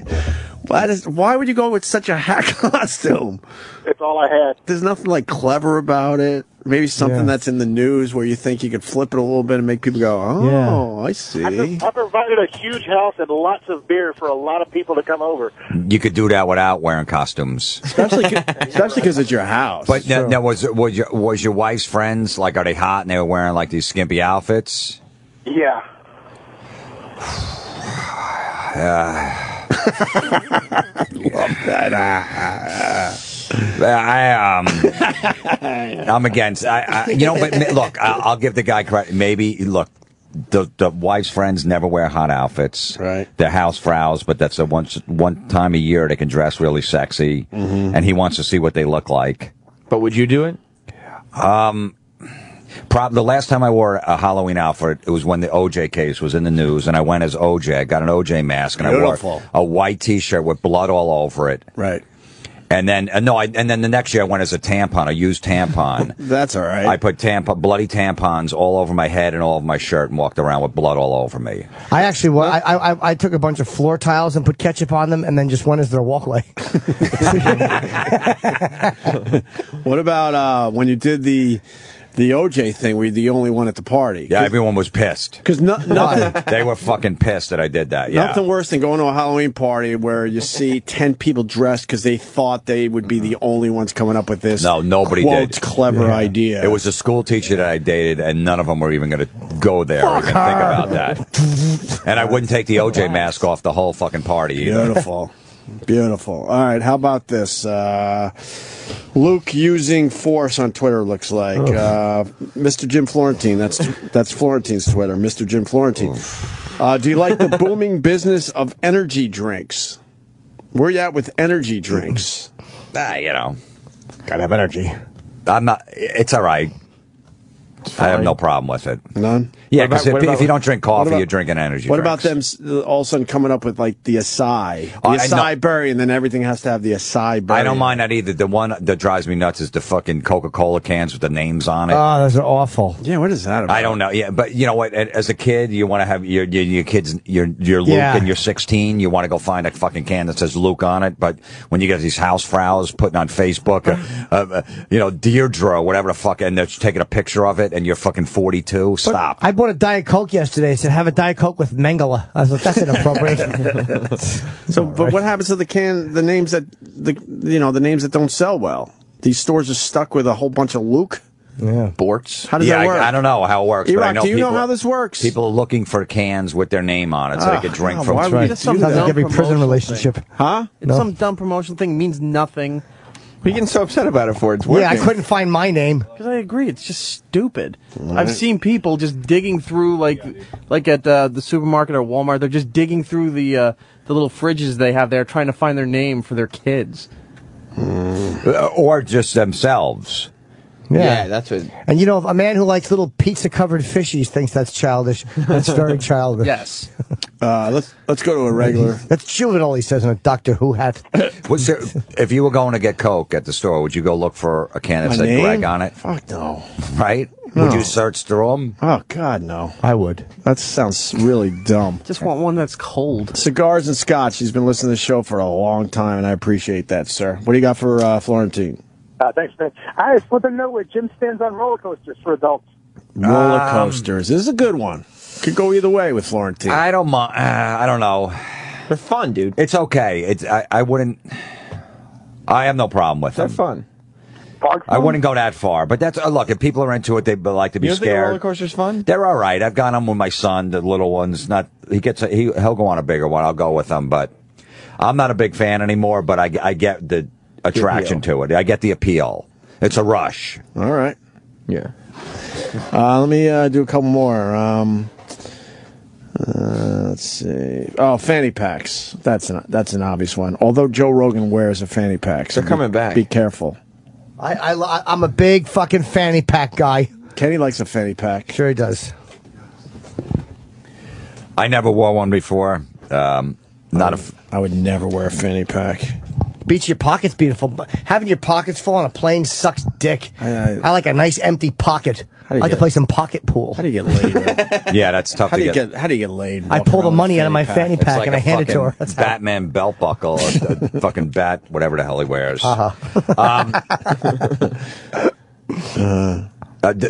Why would you go with such a hack costume? It's all I had. There's nothing like clever about it. Maybe something that's in the news where you think you could flip it a little bit and make people go, oh, I see. I provided a huge house and lots of beer for a lot of people to come over. You could do that without wearing costumes. Especially because it's your house. But now, was your wife's friends, like, are they hot and they were wearing, like, these skimpy outfits? Yeah. Love that. I'm against. But look, I'll give the guy credit. Maybe look, the wife's friends never wear hot outfits. Right. They're housefrows, but that's one time a year they can dress really sexy, and he wants to see what they look like. But would you do it? The last time I wore a Halloween outfit, it was when the OJ case was in the news, and I went as OJ. I got an OJ mask, and Beautiful. I wore a white T-shirt with blood all over it. Right. And then, and then the next year I went as a used tampon. That's all right. I put bloody tampons all over my head and all over my shirt and walked around with blood all over me. I actually, I took a bunch of floor tiles and put ketchup on them, and then just went as their walkway. What about when you did the OJ thing, were you the only one at the party? Yeah, everyone was pissed. Because nothing... They were fucking pissed that I did that, yeah. Nothing worse than going to a Halloween party where you see 10 people dressed because they thought they would be the only ones coming up with this nobody did. Clever idea. It was a school teacher that I dated, and none of them were even going to go there or even think about that. And I wouldn't take the OJ mask off the whole fucking party either. Beautiful. Beautiful. All right, how about this? Luke using force on Twitter looks like. Mr. Jim Florentine. That's Florentine's Twitter. Mr. Jim Florentine. Do you like the booming business of energy drinks? Where you at with energy drinks? Gotta have energy. I'm not. It's all right. I have no problem with it. None? Yeah, because if you don't drink coffee, you're drinking energy What drinks. about them all of a sudden coming up with like the acai? The acai berry, and then everything has to have the acai berry. I don't mind that either. The one that drives me nuts is the fucking Coca-Cola cans with the names on it. Oh, those are awful. Yeah, what is that about? I don't know. Yeah, but you know what? As a kid, you want to have your kids, your Luke, and you're 16. You want to go find a fucking can that says Luke on it. But when you get these housefraus putting on Facebook, Deirdre, whatever the fuck, and they're taking a picture of it, and you're fucking 42. Stop. I bought a Diet Coke yesterday. It said, have a Diet Coke with Mengele. I was like, that's inappropriate. But what happens to the names that don't sell well? These stores are stuck with a whole bunch of Luke. Yeah. Borts. How does that work? I don't know how it works. But I know do you know how this works? People are looking for cans with their name on it so they can drink from. That's right. Sounds like every prison relationship. Huh? It's some dumb promotional thing. Means nothing. What are you getting so upset about it for? It's working. Yeah, I couldn't find my name. Because I agree, it's just stupid. I've seen people just digging through, like at the supermarket or Walmart. They're just digging through the little fridges they have there, trying to find their name for their kids, or just themselves. Yeah, that's what. And you know, a man who likes little pizza-covered fishies thinks that's childish. That's very childish. Yes. Let's go to a regular. That's juvenile, he says in a Doctor Who hat. If you were going to get Coke at the store, would you go look for a can that My said name? Greg on it? Fuck no. Right? No. Would you search through them? Oh God, no. I would. That sounds really dumb. Just want one that's cold. Cigars and scotch. He's been listening to the show for a long time, and I appreciate that, sir. What do you got for Florentine? Thanks, man. I just want to know where Jim stands on roller coasters for adults. Roller coasters. This is a good one. Could go either way with Florentine. I don't mind. I don't know. They're fun, dude. It's okay. I wouldn't. I have no problem with them. They're fun. I wouldn't go that far, but that's look. If people are into it, they like to be You don't think a scared. roller coaster's fun? They're all right. I've gone on with my son, the little ones. Not he'll go on a bigger one. I'll go with him, but I'm not a big fan anymore. But I get the attraction to it. I get the appeal. It's a rush. All right. Yeah. Let me do a couple more. Let's see. Oh, fanny packs. That's an obvious one. Although Joe Rogan wears a fanny pack, so they're coming back. Be careful. I'm a big fucking fanny pack guy. Kenny likes a fanny pack. Sure he does. I never wore one before. I would never wear a fanny pack. Beats your pockets beautiful. But having your pockets full on a plane sucks dick. I like a nice empty pocket. I like to play some pocket pool. How do you get laid? Yeah, that's tough How to do you get. How do you get laid? I pull the money out of my fanny pack Like and I a hand it to her. fucking That's Batman belt buckle, a fucking bat, whatever the hell he wears.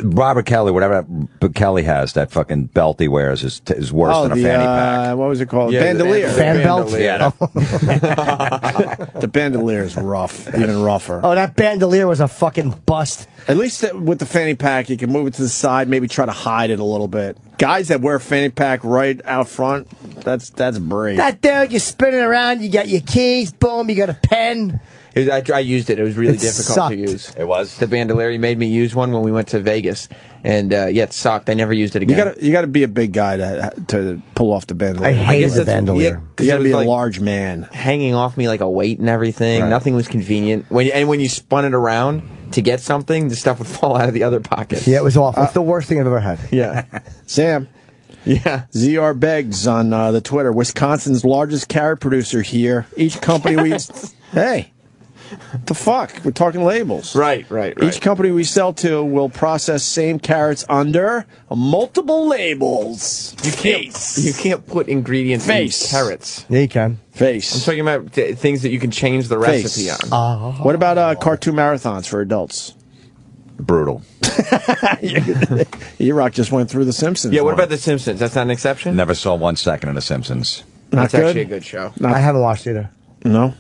Robert Kelly, whatever Kelly has, that fucking belt he wears is worse than a fanny pack. What was it called? Yeah, bandolier. Fan belt? Yeah. The bandolier is rough, even rougher. Oh, that bandolier was a fucking bust. At least with the fanny pack, you can move it to the side, maybe try to hide it a little bit. Guys that wear a fanny pack right out front, that's brave. That dude, you spin it around, you got your keys, boom, you got a pen. I used it. It was really It difficult sucked. to use. It was. The bandolier, he made me use one when we went to Vegas. And, it sucked. I never used it again. You gotta be a big guy to pull off the bandolier. I hate guess the that's- bandolier. You gotta be a like large man. hanging off me like a weight and everything. Right. Nothing was convenient. When you spun it around to get something, the stuff would fall out of the other pocket. Yeah, it was awful. It's the worst thing I've ever had. Yeah. Sam. Yeah. ZR Beggs on the Twitter. Wisconsin's largest carrot producer here. Each company we... Hey. What the fuck? We're talking labels. Right. Each company we sell to will process same carrots under multiple labels. You can't put ingredients in carrots. Yeah, you can. Face. I'm talking about things that you can change the recipe on. What about cartoon marathons for adults? Brutal. E-Rock just went through The Simpsons. Yeah, what about The Simpsons? That's not an exception? Never saw 1 second of The Simpsons. Not That's good? actually a good show. I haven't watched either. No?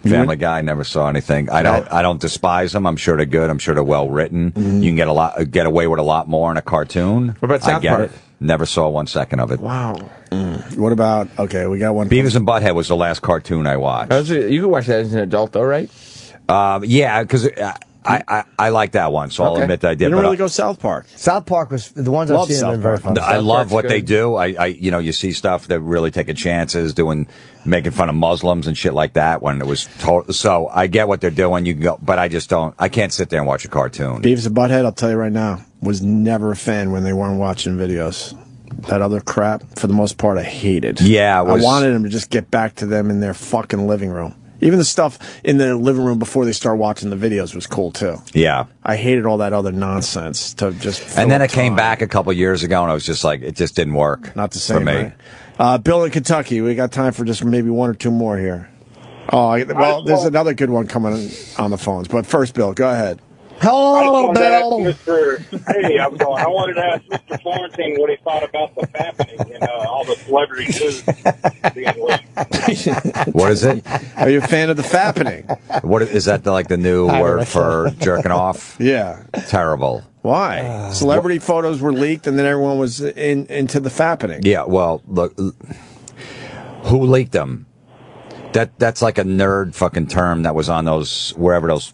Family Guy, never saw anything. I don't despise them. I'm sure they're good. I'm sure they're well written. You can get away with a lot more in a cartoon. What about South I get Park? it. Never saw 1 second of it. Wow. What about... Okay, we got one. Beavis and Butthead was the last cartoon I watched. You can watch that as an adult, though, right? Yeah, because I like that one, so I'll admit that I did. You don't really go South Park. South Park was the ones I've seen have been very fun. I love what they do. You know, you see stuff that really taking chances, making fun of Muslims and shit like that. When it was so, I get what they're doing. You can go, but I just don't. I can't sit there and watch a cartoon. Beavis and Butthead, I'll tell you right now, was never a fan when they weren't watching videos. That other crap, for the most part, I hated. Yeah, I wanted them to just get back to them in their fucking living room. Even the stuff in the living room before they start watching the videos was cool too. Yeah, I hated all that other nonsense to just. And then it came back a couple years ago, and I was just like, it just didn't work. Not the same for me. Right? Bill in Kentucky, we got time for just maybe one or two more here. Oh, well, there's another good one coming on the phones, but first, Bill, go ahead. Hello, Bill. Hey, I wanted to ask Mr. Florentine what he thought about the fappening and all the celebrity news being leaked. What is it? Are you a fan of the fappening? What is that? Like the new word for jerking off? Yeah, terrible. Why? Celebrity photos were leaked, and then everyone was into the fappening. Yeah, well, look, who leaked them? That's like a nerd fucking term that was on those wherever those.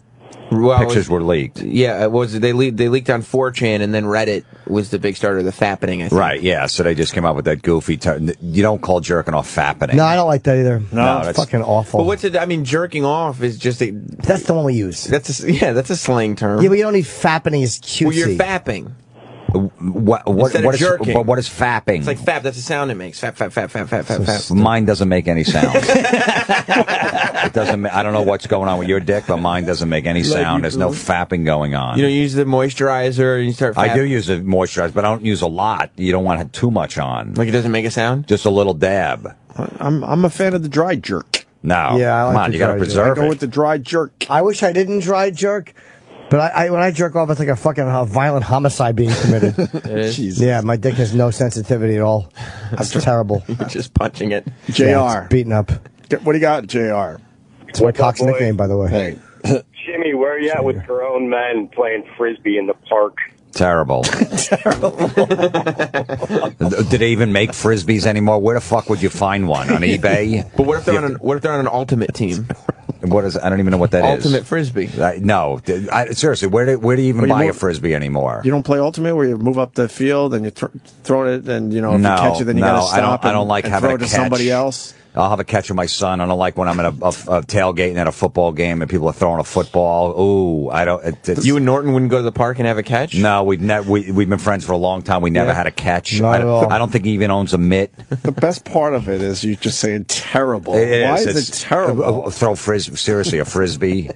Pictures were leaked. Yeah, it was. They leaked on 4chan, and then Reddit was the big starter of the fappening. I think. Right. Yeah. So they just came up with that goofy term. You don't call jerking off fappening. No, I don't like that either. No, it's fucking awful. But what's it? I mean, jerking off is just a. That's the one we use. That's a slang term. Yeah, but you don't need fappening is cutesy. Well, you're fapping. What Instead of is jerking. what is fapping? It's like fap. That's the sound it makes. Fap, fap, fap, fap, fap, fap, fap. Mine doesn't make any sound. It doesn't. I don't know what's going on with your dick, but mine doesn't make any sound. There's no fapping going on. You know, you use the moisturizer and you start. I do use the moisturizer, but I don't use a lot. You don't want too much on. Like it doesn't make a sound. Just a little dab. I'm a fan of the dry jerk. No. Yeah, I like come on, the you got to dry preserve I it. go with the dry jerk. I wish I didn't dry jerk. But when I jerk off, it's like a fucking violent homicide being committed. Jesus. Yeah, my dick has no sensitivity at all. It's terrible. You're just punching it. JR. Yeah, it's beaten up. What do you got, JR? It's my cock's nickname, by the way. Hey. Jimmy, where are you at with grown men playing frisbee in the park? Terrible. Do they even make frisbees anymore? Where the fuck would you find one? On eBay? But what if they're on an ultimate team? What is? I don't even know what that is. Ultimate frisbee. No, seriously, where do you even buy a frisbee anymore? You don't play ultimate where you move up the field and you throw it, and if no, you catch it, then you got to stop. I don't like and having throw a it to catch. somebody else. I'll have a catch with my son. I don't like when I'm at a tailgating at a football game and people are throwing a football. Ooh, I don't. You and Norton wouldn't go to the park and have a catch? No, we've been friends for a long time. We never had a catch. Not at all. I don't think he even owns a mitt. The best part of it is you just saying terrible. Why is it terrible? Throw frisbee. Seriously, a frisbee.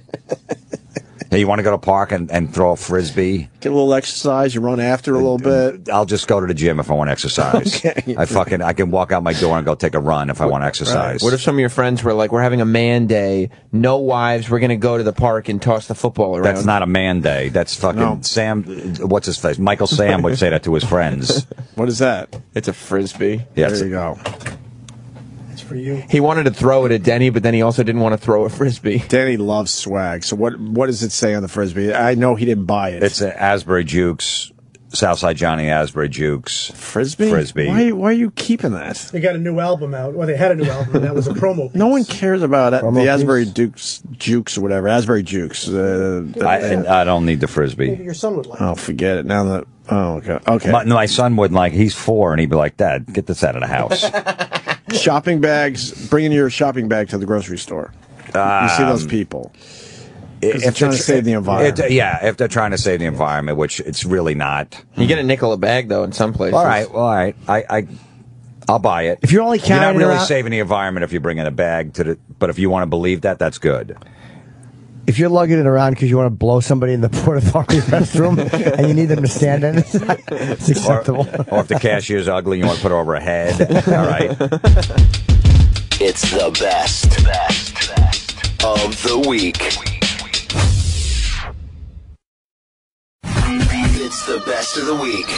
Hey, you want to go to a park and throw a frisbee? Get a little exercise. You run after a little bit. I'll just go to the gym if I want to exercise. Okay. I can walk out my door and go take a run if I want to exercise. What if some of your friends were like, we're having a man day, no wives, we're going to go to the park and toss the football around? That's not a man day. That's fucking Sam. What's his face? Michael Sam would say that to his friends. What is that? It's a frisbee. Yes. There you go. For you. He wanted to throw it at Denny, but then he also didn't want to throw a frisbee. Danny loves swag. So what does it say on the frisbee? I know he didn't buy it. It's a Asbury Jukes, Southside Johnny Asbury Jukes frisbee. Frisbee. Why are you keeping that? They got a new album out. Well, they had a new album, and that was a promo piece. No one cares about it. Promo The Asbury Jukes or whatever. Asbury Jukes. I don't need the frisbee. Maybe your son would like Oh, forget it. Now that okay. My son would he's 4 and he'd be like, Dad, get this out of the house. Shopping bags. Bringing your shopping bag to the grocery store. You see those people. If they're trying to save the environment. If they're trying to save the environment, which it's really not. You get a nickel a bag, though, in some places. All right. I'll buy it. If you're only You're not carrying really around, saving the environment if you bring in a bag but if you want to believe that, that's good. if you're lugging it around because you want to blow somebody in the Port Authority restroom and you need them to stand in it, it's acceptable. Or if the cashier's ugly, you want to put her over her head. All right. It's the best of the week. It's the best of the week.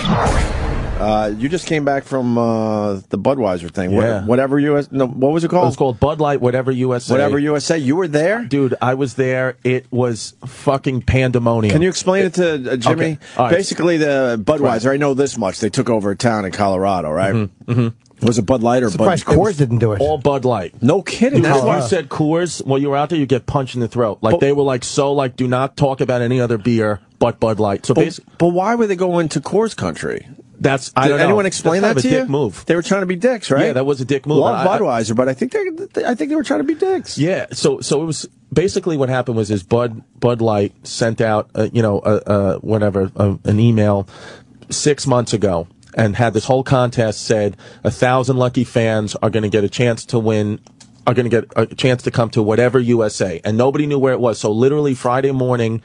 You just came back from the Budweiser thing. Yeah. Whatever US. No, what was it called? It was called Bud Light, Whatever USA. Whatever USA. You were there? Dude, I was there. It was fucking pandemonium. Can you explain it to Jimmy? Okay. All right. Basically, the Budweiser, I know this much. They took over a town in Colorado, right? Mm-hmm. Was it Bud Light or Surprised Bud? Coors didn't do it. All Bud Light. No kidding. That's why you said Coors. While you were out there, you get punched in the throat. Like they were like do not talk about any other beer but Bud Light. So but why would they go into Coors country? Did anyone explain that to you? Dick move. They were trying to be dicks, right? Yeah, that was a dick move. Love Budweiser, but I think they were trying to be dicks. Yeah, so it was basically what happened was Bud Light sent out an email 6 months ago and had this whole contest, said 1,000 lucky fans are going to get a chance to win, are going to get a chance to come to whatever USA, and nobody knew where it was. So literally Friday morning,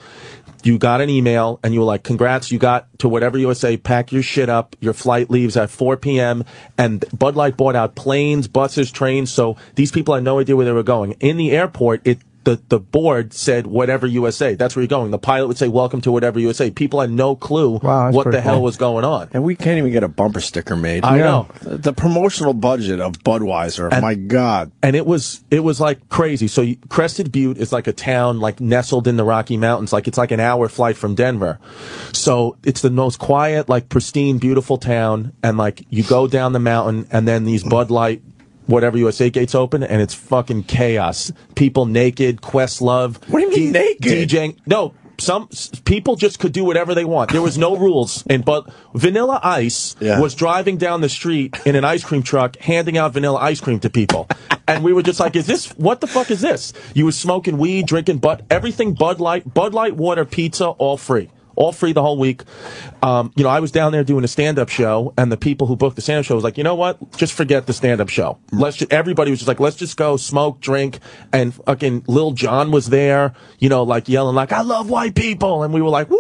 you got an email and you were like, congrats, you got to whatever USA, pack your shit up, your flight leaves at 4 p.m. And Bud Light bought out planes, buses, trains, so these people had no idea where they were going. In the airport, the board said whatever USA. That's where you're going. The pilot would say welcome to whatever USA. People had no clue what the hell was going on. And we can't even get a bumper sticker made. I know. The promotional budget of Budweiser, my God. And it was like crazy. So Crested Butte is like a town like nestled in the Rocky Mountains. Like it's like an hour flight from Denver. So it's the most quiet, like pristine, beautiful town. And like you go down the mountain and then these Bud Light whatever USA gates open, and it's fucking chaos. People naked, Questlove. What do you mean naked? DJing. No, some people just could do whatever they want. There was no rules. But Vanilla Ice was driving down the street in an ice cream truck, handing out vanilla ice cream to people. And we were just like, what the fuck is this? You were smoking weed, drinking everything Bud Light, water, pizza, all free. All free the whole week. I was down there doing a stand-up show, and the people who booked the stand-up show was like, you know what? Just forget the stand-up show. Everybody was just like, let's just go smoke, drink, and fucking Lil Jon was there, like yelling like, I love white people, and we were like, woo!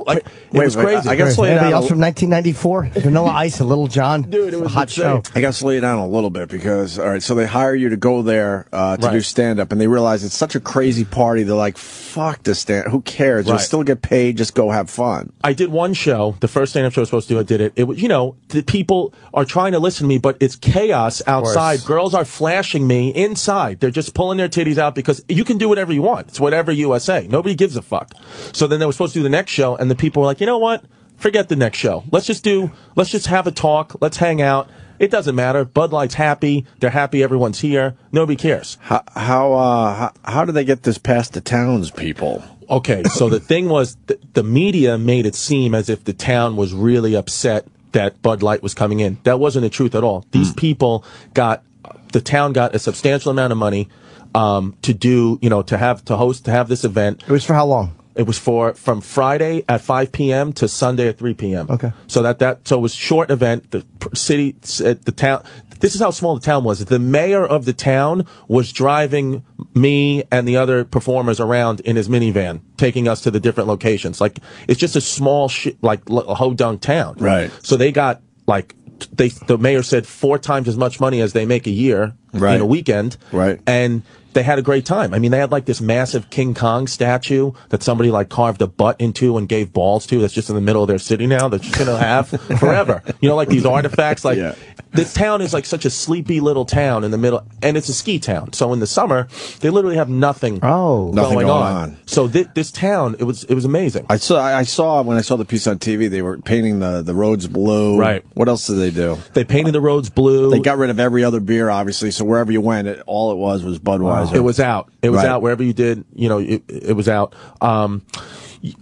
Like, it was crazy. I got to slow you down. Anybody else from 1994? Vanilla Ice and Little John. Dude, it was a hot show. I got to slow you down a little bit because, all right, so they hire you to go there to do stand-up, and they realize it's such a crazy party. They're like, fuck this stand. Who cares? You'll still get paid. Just go have fun. I did one show. The first stand-up show I was supposed to do, I did it. It was, the people are trying to listen to me, but it's chaos outside. Girls are flashing me inside. They're just pulling their titties out because you can do whatever you want. It's whatever USA. Nobody gives a fuck. So then they were supposed to do the next show, and the people were like, you know what? Forget the next show. Let's just have a talk. Let's hang out. It doesn't matter. Bud Light's happy. They're happy. Everyone's here. Nobody cares. How do they get this past the townspeople? Okay, so the thing was, the media made it seem as if the town was really upset that Bud Light was coming in. That wasn't the truth at all. These people the town got a substantial amount of money to have this event. It was for how long? It was from Friday at 5 p.m. to Sunday at 3 p.m. Okay. So so it was a short event. The city, the town. This is how small the town was. The mayor of the town was driving me and the other performers around in his minivan, taking us to the different locations. Like, it's just a small a ho-dunk town. Right. So they got the mayor said 4 times as much money as they make a year in a weekend. Right. And they had a great time. I mean, they had like this massive King Kong statue that somebody like carved a butt into and gave balls to. That's just in the middle of their city now. They're just going to have forever. Like these artifacts. Like, this town is like such a sleepy little town in the middle, and it's a ski town. So in the summer, they literally have nothing going on. So this town, it was amazing. I saw when I saw the piece on TV, they were painting the roads blue. Right. What else did they do? They painted the roads blue. They got rid of every other beer, obviously. So wherever you went, all it was Budweiser. It was out. It was out wherever you did. It was out.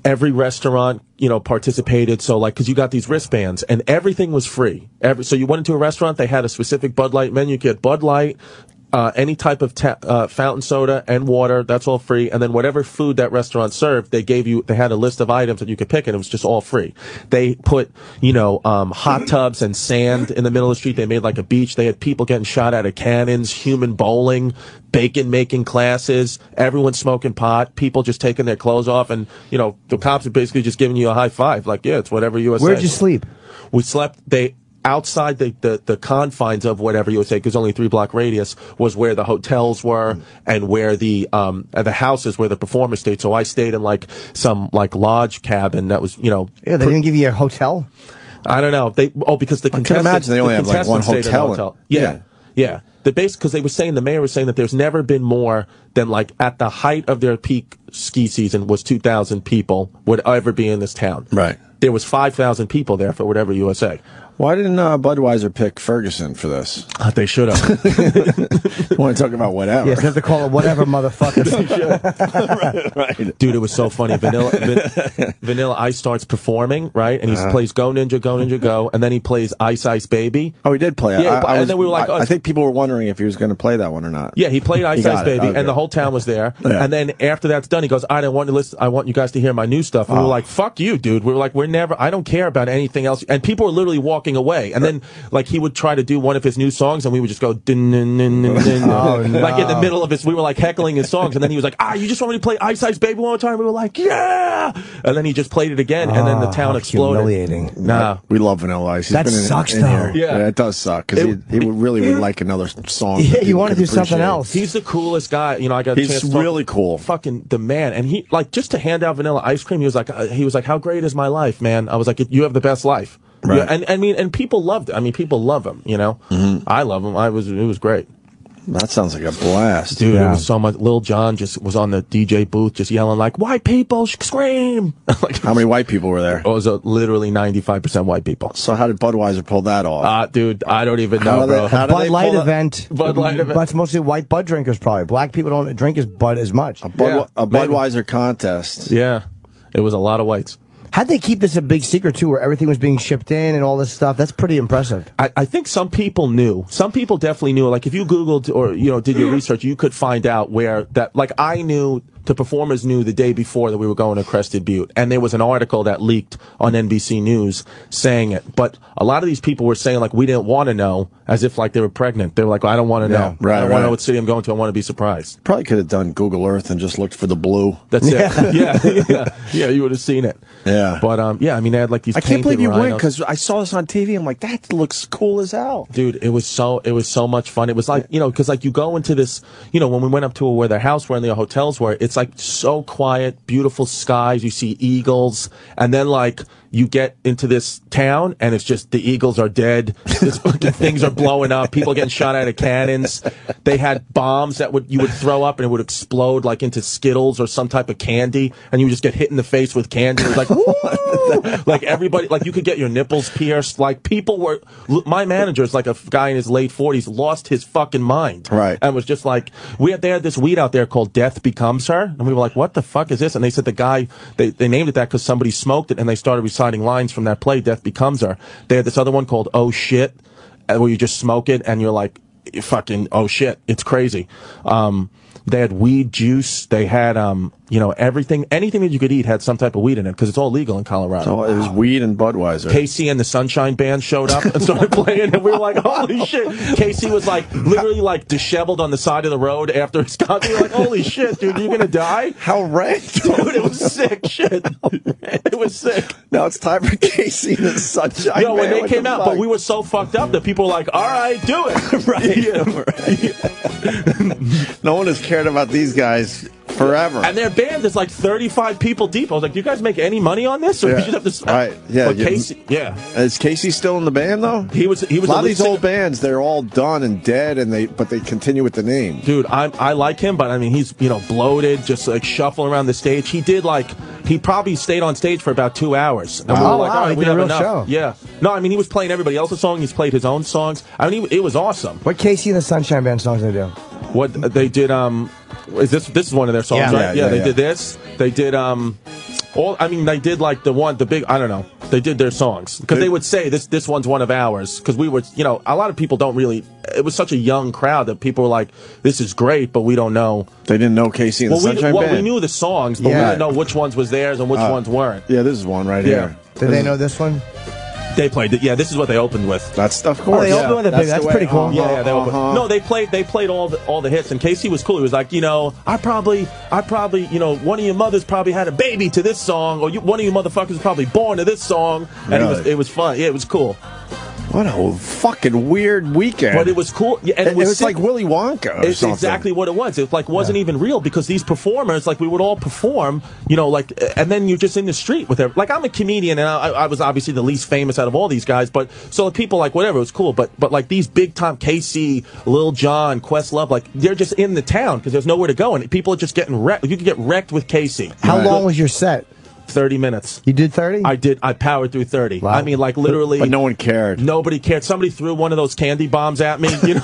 Every restaurant, participated. So because you got these wristbands and everything was free. So you went into a restaurant, they had a specific Bud Light menu. You get Bud Light, any type of fountain soda and water, that's all free. And then whatever food that restaurant served, they had a list of items that you could pick, and it was just all free. They put, hot tubs and sand in the middle of the street. They made like a beach. They had people getting shot out of cannons, human bowling, bacon making classes, everyone smoking pot, people just taking their clothes off, and, the cops are basically just giving you a high five. Like, yeah, it's whatever USA. Where'd you sleep? We slept, outside the confines of whatever you would say, because only 3-block radius was where the hotels were and where the houses where the performers stayed. So I stayed in some lodge cabin that was, Yeah, they didn't give you a hotel? I don't know. Because the contestants, I can imagine they only have one hotel. Yeah. Because they were saying, the mayor was saying that there's never been more than like at the height of their peak ski season was 2,000 people would ever be in this town. Right. There was 5,000 people there for whatever USA. Why didn't Budweiser pick Ferguson for this? They should have. Want to talk about whatever? Yes, they have to call it whatever, motherfucker. Right. Dude, it was so funny. Vanilla Ice starts performing, right? And he plays Go Ninja, Go Ninja, Go. And then he plays Ice Ice Baby. Oh, he did play it. Yeah, and then we were like, I think people were wondering if he was going to play that one or not. Yeah, he played Ice Ice Baby, okay. and the whole town was there. Yeah. And then after that's done, he goes, I want you guys to hear my new stuff. And we were like, fuck you, dude. We were like, I don't care about anything else. And people were literally walking away. And then, like, he would try to do one of his new songs, and we would just go, din, din, din, din, din. Oh, no. Like, in the middle of his, we were like heckling his songs. And then he was like, you just want me to play Ice Ice Baby one more time? We were like, yeah. And then he just played it again, and then the town exploded. Humiliating. Nah. We love Vanilla Ice. He's That been sucks, in though. here. Yeah. It does suck, because he would like another song. Yeah, that you people want to could do something appreciate. else. He's the coolest guy. You know, I got a chance He's to talk- really cool. Fucking the man. And he, like, just to hand out vanilla ice cream, he was like, how great is my life, man? I was like, you have the best life. Right. Yeah, and I mean, and people loved it. I mean, people love him, you know? I love him. It was great. That sounds like a blast. Dude, it was so much. Lil Jon just was on the DJ booth just yelling like, white people scream. Like, how many white people were there? It was literally 95% white people. So how did Budweiser pull that off? Dude, I don't even know, bro. Bud Light event. Bud Light event. That's mostly white Bud drinkers, probably. Black people don't drink as Bud as much. A Budweiser contest. Yeah. It was a lot of whites. How'd they keep this a big secret, too, where everything was being shipped in and all this stuff? That's pretty impressive. I think some people knew. Some people definitely knew. Like, if you Googled or, did your research, you could find out where that, like, I knew, the performers knew the day before that we were going to Crested Butte. And there was an article that leaked on NBC News saying it. But a lot of these people were saying, like, we didn't want to know, as if, like, they were pregnant. They were like, I don't want to know. Right, I don't want to know what city I'm going to. I want to be surprised. Probably could have done Google Earth and just looked for the blue. That's it. Yeah, you would have seen it. Yeah. But, yeah, I mean, they had, like, these I can't believe you went, rhinos. because I saw this on TV. I'm like, that looks cool as hell. Dude, it was so much fun. It was like, because like you go into this, when we went up to where their house were and their hotels were, it's like so quiet, beautiful skies. You see eagles, and then like you get into this town and it's just the eagles are dead. This fucking things are blowing up. People getting shot out of cannons. They had bombs that you would throw up and it would explode like into Skittles or some type of candy, and you would just get hit in the face with candy. It was like, woo! Like everybody, like you could get your nipples pierced. Like people were. My manager is like a guy in his late 40s, lost his fucking mind. Right. And was just like, they had this weed out there called Death Becomes Her, and we were like, what the fuck is this? And they said the guy, they named it that because somebody smoked it, and they started reciting lines from that play, Death Becomes Her. They had this other one called Oh Shit, where you just smoke it and you're like, fucking oh shit, it's crazy. They had weed juice. They had, everything, anything that you could eat had some type of weed in it because it's all legal in Colorado. So it was weed and Budweiser. Casey and the Sunshine Band showed up and started playing, and we were like, holy shit. Casey was like, literally like disheveled on the side of the road after his concert. We were like, holy shit, dude, you're gonna die? How rank? Dude, it was sick shit. It was sick. Now it's time for Casey and the Sunshine Band. When they What came the out, fuck? but we were so fucked up that people were like, all right, do it. Right. No one has cared about these guys forever. And their band is like 35 people deep. I was like, do you guys make any money on this? Or you just have to... Right. Yeah. But Casey, Is Casey still in the band though? He was a lot of these old bands, they're all done and dead, but they continue with the name. Dude, I like him, but I mean, he's bloated, just like shuffling around the stage. He probably stayed on stage for about 2 hours. And we were like, all right, we have enough. Show. Yeah. No, I mean, he was playing everybody else's song. He's played his own songs. I mean, it was awesome. What Casey and the Sunshine Band songs they do? What they did, is this is one of their songs, right? Yeah, they did this. They did, they did like the big, I don't know. They did their songs. Because they would say, this one's one of ours. Because we were, a lot of people don't really, it was such a young crowd that people were like, this is great, but we don't know. They didn't know Casey and the Sunshine Band? We knew the songs, but we didn't know which ones was theirs and which ones weren't. Yeah, this is one right here. Did they know this one? They played it. Yeah, this is what they opened with. That's of course. Oh, they opened with it. That's pretty cool. Yeah, they opened. No, they played all the hits, and Casey was cool. He was like, I probably, one of your mothers probably had a baby to this song, or one of you motherfuckers was probably born to this song, and it was fun. Yeah, it was cool. What a fucking weird weekend. But it was cool. Yeah, and it was like Willy Wonka or It's something. exactly what it was. It wasn't even real because these performers, we would all perform, and then you're just in the street with them. Like, I'm a comedian, and I was obviously the least famous out of all these guys, but so people whatever, it was cool. But these big time KC, Lil Jon, Questlove, they're just in the town because there's nowhere to go, and people are just getting wrecked. You could get wrecked with KC. How long was your set? 30 minutes. You did 30? I did. I powered through 30. Wow. I mean, literally. But no one cared. Nobody cared. Somebody threw one of those candy bombs at me. It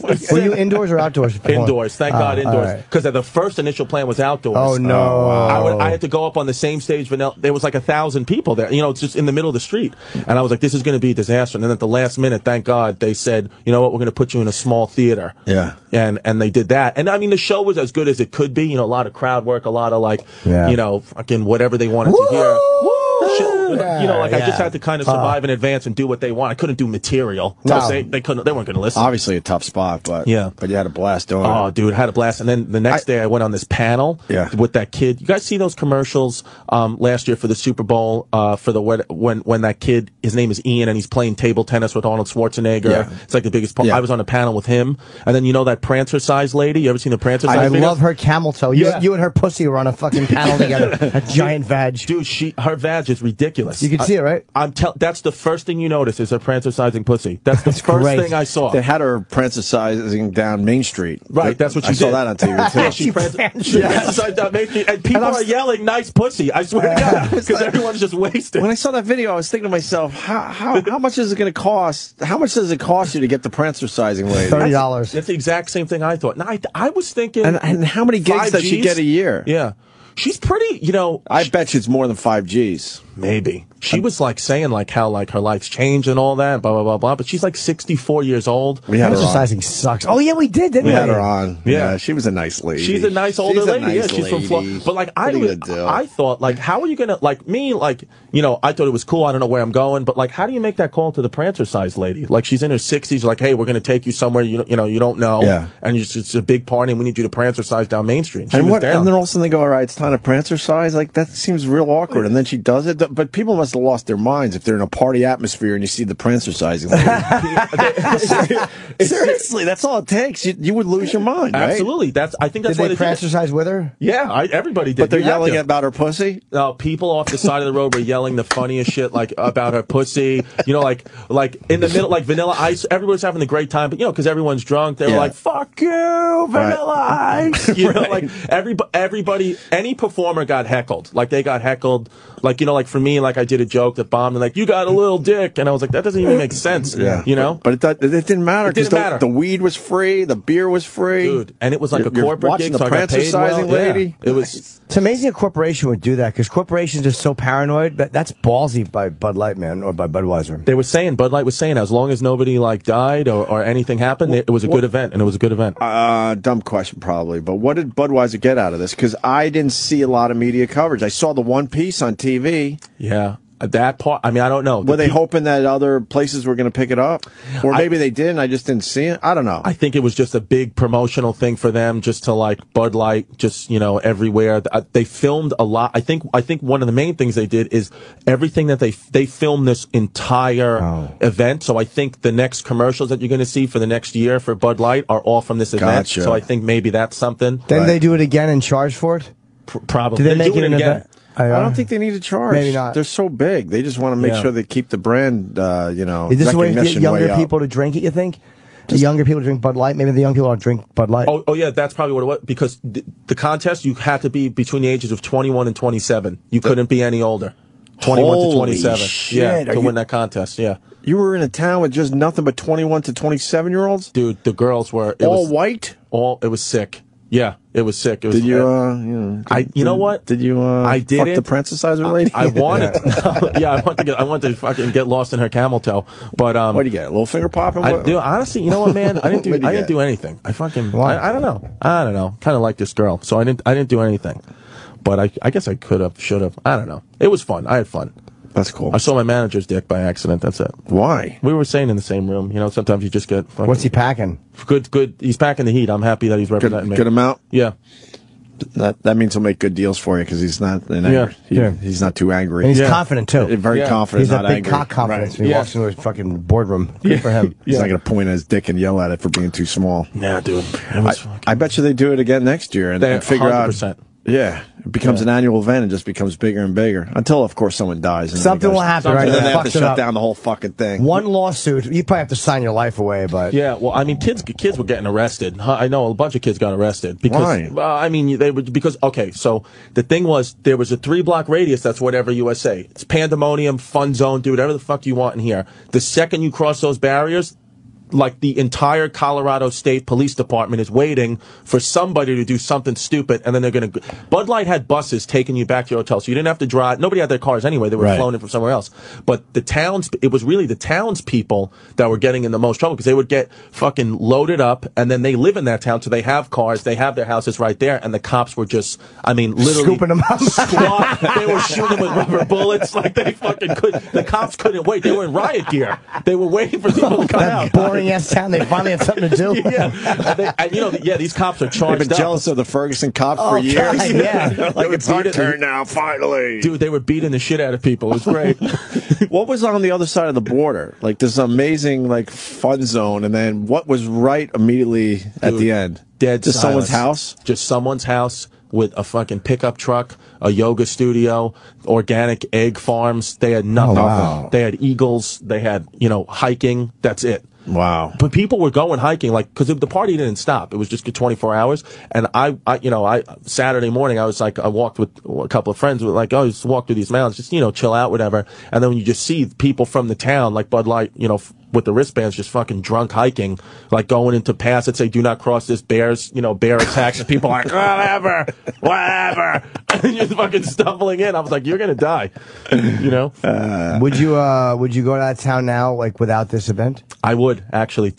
was Were you indoors or outdoors? Indoors. Thank God, indoors. Because the first initial plan was outdoors. Oh, no. I had to go up on the same stage. There was 1,000 people there. It's just in the middle of the street. And I was like, this is going to be a disaster. And then at the last minute, thank God, they said, you know what, we're going to put you in a small theater. Yeah. And they did that. And I mean, the show was as good as it could be. A lot of crowd work, a lot of fucking whatever they wanted to hear. I just had to kind of survive in advance and do what they want. I couldn't do material. No. They weren't going to listen. Obviously a tough spot, but you had a blast doing it. Oh, dude, I had a blast. And then the next day I went on this panel with that kid. You guys see those commercials last year for the Super Bowl for the when that kid, his name is Ian, and he's playing table tennis with Arnold Schwarzenegger. Yeah. It's like the biggest. I was on a panel with him, and then that Prancer-sized lady. You ever seen the Prancer-sized? I love her camel toe. You and her pussy were on a fucking panel together. A giant vag. Dude, her vag is ridiculous. You can see it, right? That's the first thing you notice is her prancer-sizing pussy. That's the first thing I saw. They had her prancer-sizing down Main Street. Right, that's what she did. I saw that on TV, too. Yeah, she prancer-sized down Main Street, and people are yelling, nice pussy. I swear to God, because everyone's just wasted. When I saw that video, I was thinking to myself, how much is it going to cost? How much does it cost you to get the prancer-sizing lady? $30. That's the exact same thing I thought. No, I was thinking... And how many gigs does she get a year? Yeah. She's pretty, I bet you it's more than 5 Gs. Maybe. She was saying how her life's changed and all that, blah, blah, blah, blah. But she's 64 years old. We had her on. Exercising sucks. Oh, yeah, we did, didn't we? We had her on. Yeah, she was a nice lady. She's a nice older lady. She's from Florida. But I thought, how are you going to, I thought it was cool. I don't know where I'm going. But how do you make that call to the prancer-sized lady? She's in her 60s. Hey, we're going to take you somewhere you don't know. Yeah. And it's a big party and we need you to prancer-size down Main Street. And then all of a sudden they go, all right, it's time to prancer-size. That seems real awkward. And then she does it. But people must have lost their minds if they're in a party atmosphere and you see the prancer-sizing lady. Seriously, that's all it takes. You would lose your mind, right? Absolutely. I think that's why they prancer-size with her? Yeah, everybody did. But they're yelling about her pussy? No, people off the side of the road were yelling the funniest shit about her pussy. Like in the middle, Vanilla Ice. Everybody's having a great time, but because everyone's drunk, they were like, "Fuck you, Vanilla Ice." Everybody, any performer got heckled. They got heckled. For me, I did a joke that bombed, and you got a little dick, and I was like, that doesn't even make sense. Yeah. But it didn't matter because the weed was free, the beer was free, dude, and it was a corporate gig, the so I got paid well. lady. Yeah. It was. It's amazing a corporation would do that because corporations are so paranoid. That's ballsy by Bud Light, man, or by Budweiser. They were saying, Bud Light was saying, as long as nobody died or anything happened, it was a good event, and it was a good event. Dumb question probably, but what did Budweiser get out of this? Because I didn't see a lot of media coverage. I saw the one piece on TV. Yeah. That part, I don't know. Were they hoping that other places were going to pick it up? Or maybe they did and I just didn't see it? I don't know. I think it was just a big promotional thing for them, just to Bud Light, just, everywhere. They filmed a lot. I think one of the main things they did is everything that they filmed this entire event. So I think the next commercials that you're going to see for the next year for Bud Light are all from this event. Gotcha. So I think maybe that's something. Then they do it again and charge for it? Probably. Do they make it an event? I don't think they need to charge. Maybe not. They're so big. They just want to make sure they keep the brand, Is this a way to get younger people to drink it, you think? The younger people drink Bud Light? Maybe the young people don't drink Bud Light. Oh yeah, that's probably what it was. Because the contest, you had to be between the ages of 21 and 27. You couldn't be any older. 21 to 27. Shit. To win that contest, yeah. You were in a town with just nothing but 21 to 27-year-olds? Dude, the girls were... white? It was sick. Yeah, it was sick. It was, did you, you know what? Did you, I did fuck the prancer-sizer lady? I wanted, I wanted to fucking get lost in her camel toe. But, what do you get? A little finger popping? Honestly, you know what, man? I didn't do anything. I don't know. Kind of like this girl. So I didn't do anything. But I guess I could have, should have. I don't know. It was fun. I had fun. That's cool. I saw my manager's dick by accident. That's it. Why? We were saying in the same room. Sometimes you just get... What's he packing? Good. He's packing the heat. I'm happy that he's representing me. Good amount? Yeah. That means he'll make good deals for you because he's not he's not too angry. And he's confident too. Very confident. He's not a big angry. cock confidence. Right. When he walks into a fucking boardroom. Good for him. He's not going to point at his dick and yell at it for being too small. Nah, dude. I bet you they do it again next year and figure 100%. out. Yeah, it becomes an annual event and just becomes bigger and bigger until, of course, someone dies. And Something will happen, right? And then they have Fucks to it shut up. down the whole fucking thing. One lawsuit, you probably have to sign your life away, but Yeah, well, I mean, kids were getting arrested. I know a bunch of kids got arrested because. Why? I mean, they were because okay. So the thing was, there was a 3-block radius. That's whatever USA. It's pandemonium, fun zone. Do whatever the fuck you want in here. The second you cross those barriers, like the entire Colorado State Police Department is waiting for somebody to do something stupid, and then they're going to. Bud Light had buses taking you back to your hotel, so you didn't have to drive. Nobody had their cars anyway; they were flown in from somewhere else. But the towns, it was really the townspeople that were getting in the most trouble because they would get fucking loaded up, and then they live in that town, so they have cars, they have their houses right there, and the cops were just, I mean, literally scooping them up. They were shooting with rubber bullets, like they fucking could. The cops couldn't wait; they were in riot gear. They were waiting for people to come out. boring ass town. They finally had something to do. These cops are charged They've been jealous of the Ferguson cops for years. God, yeah. Like it's our turn now, finally. Dude, they were beating the shit out of people. It was great. What was on the other side of the border? Like this amazing like fun zone, and then what was right immediately at the end? Dead Just silence. someone's house? Just someone's house with a fucking pickup truck, a yoga studio, organic egg farms. They had nothing. Oh, wow. They had eagles. They had, hiking. That's it. Wow. But people were going hiking, like, because the party didn't stop. It was just 24 hours. And I Saturday morning, I walked with a couple of friends, just walk through these mountains, just, chill out, whatever. And then when you just see people from the town, like Bud Light, with the wristbands, just fucking drunk hiking, like going into paths that say, do not cross this bear attacks. And people are like, whatever. And you're fucking stumbling in. I was like, you're going to die. Would you go to that town now, like, without this event? I would, actually.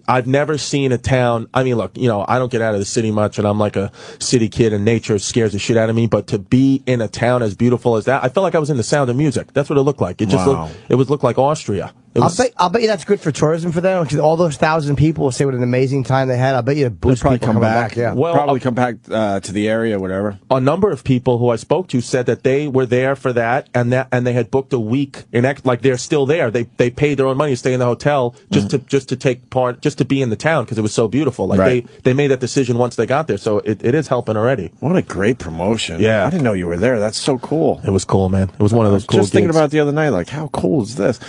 I've never seen a town. I mean, look, I don't get out of the city much, and I'm like a city kid, and nature scares the shit out of me. But to be in a town as beautiful as that, I felt like I was in The Sound of Music. That's what it looked like. It just looked like Austria. I'll bet you that's good for tourism for them, because all those 1,000 people will say what an amazing time they had. I'll bet you it boosts probably people come coming back. Yeah. Well, probably come back to the area, whatever. A number of people who I spoke to said that they were there for that, and they had booked a week like they're still there. They paid their own money to stay in the hotel just to take part, just to be in the town because it was so beautiful. Like they made that decision once they got there, so it is helping already. What a great promotion! Yeah, I didn't know you were there. That's so cool. It was cool, man. It was one of those cool. Just thinking about it the other night, like how cool is this?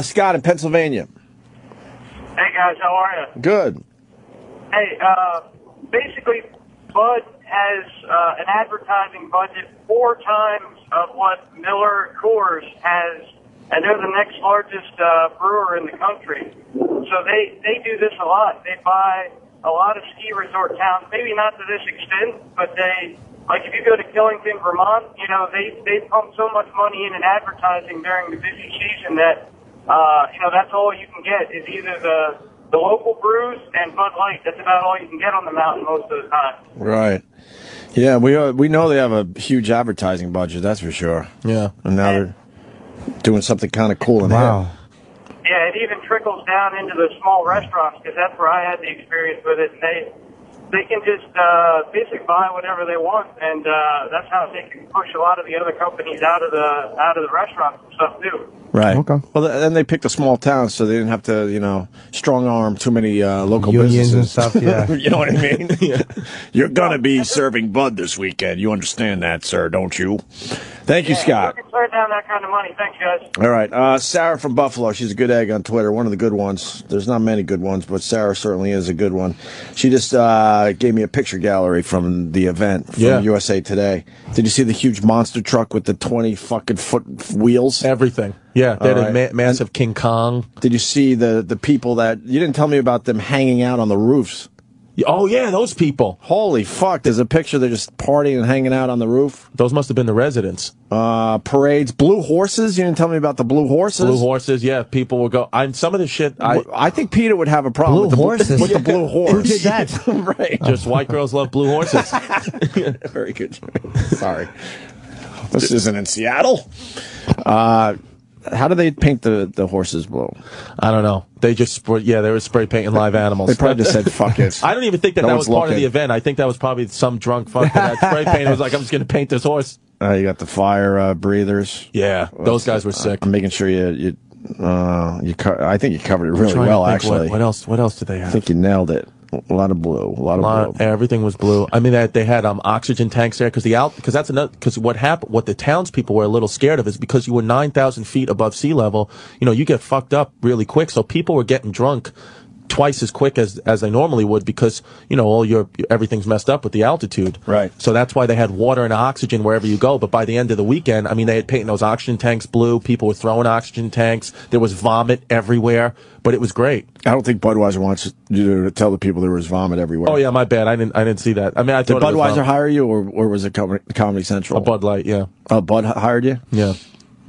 Scott in Pennsylvania. Hey guys, how are you? Good. Hey, basically, Bud has an advertising budget 4 times of what Miller Coors has, and they're the next largest brewer in the country. So they do this a lot. They buy a lot of ski resort towns, maybe not to this extent, but like if you go to Killington, Vermont, they pump so much money in advertising during the busy season that that's all you can get is either the local brews and Bud Light. That's about all you can get on the mountain most of the time. Right. Yeah, we know they have a huge advertising budget, that's for sure. Yeah. And now they're doing something kind of cool in here. Yeah, it even trickles down into the small restaurants because that's where I had the experience with it. And they can just basically buy whatever they want, and that's how they can push a lot of the other companies out of the restaurants and stuff too. Right. Okay. Well, then they picked a small town, so they didn't have to, strong arm too many local unions businesses and stuff. Yeah. You know what I mean? Yeah. You're gonna be serving Bud this weekend. You understand that, sir, don't you? Thank you, Scott. You can turn down that kind of money. Thanks, guys. All right. Sarah from Buffalo. She's a good egg on Twitter. One of the good ones. There's not many good ones, but Sarah certainly is a good one. She just gave me a picture gallery from the event from USA Today. Did you see the huge monster truck with the 20 fucking foot wheels? Everything. Yeah, they had a massive King Kong. Did you see the people that... You didn't tell me about them hanging out on the roofs. Oh, yeah, those people. Holy fuck. There's a picture. They're just partying and hanging out on the roof. Those must have been the residents. Parades. Blue horses. You didn't tell me about the blue horses. Blue horses, yeah. People would go... some of the shit... I think Peter would have a problem with the blue horse. Who did that? Right. Just white girls love blue horses. Very good. Sorry. This isn't in Seattle. How do they paint the horses blue? I don't know. They just they were spray painting live animals. They probably just said, fuck it. I don't even think that was part of the event. I think that was probably some drunk fuck that spray paint. It was like, I'm just going to paint this horse. You got the fire breathers. Yeah, those guys were sick. I'm making sure I think you covered it really well, actually. What else did they have? I think you nailed it. A lot of blue. A lot of blue. Everything was blue. I mean, they had oxygen tanks there because what happened, what the townspeople were a little scared of is because you were 9,000 feet above sea level, you get fucked up really quick. So people were getting drunk twice as quick as they normally would because, everything's messed up with the altitude. Right. So that's why they had water and oxygen wherever you go. But by the end of the weekend, I mean, they had painted those oxygen tanks blue. People were throwing oxygen tanks. There was vomit everywhere, but it was great. I don't think Budweiser wants you to tell the people there was vomit everywhere. Oh yeah, my bad. I didn't see that. I mean, I did thought Budweiser hire you or was it Comedy Central? A Bud Light, yeah. Bud hired you? Yeah.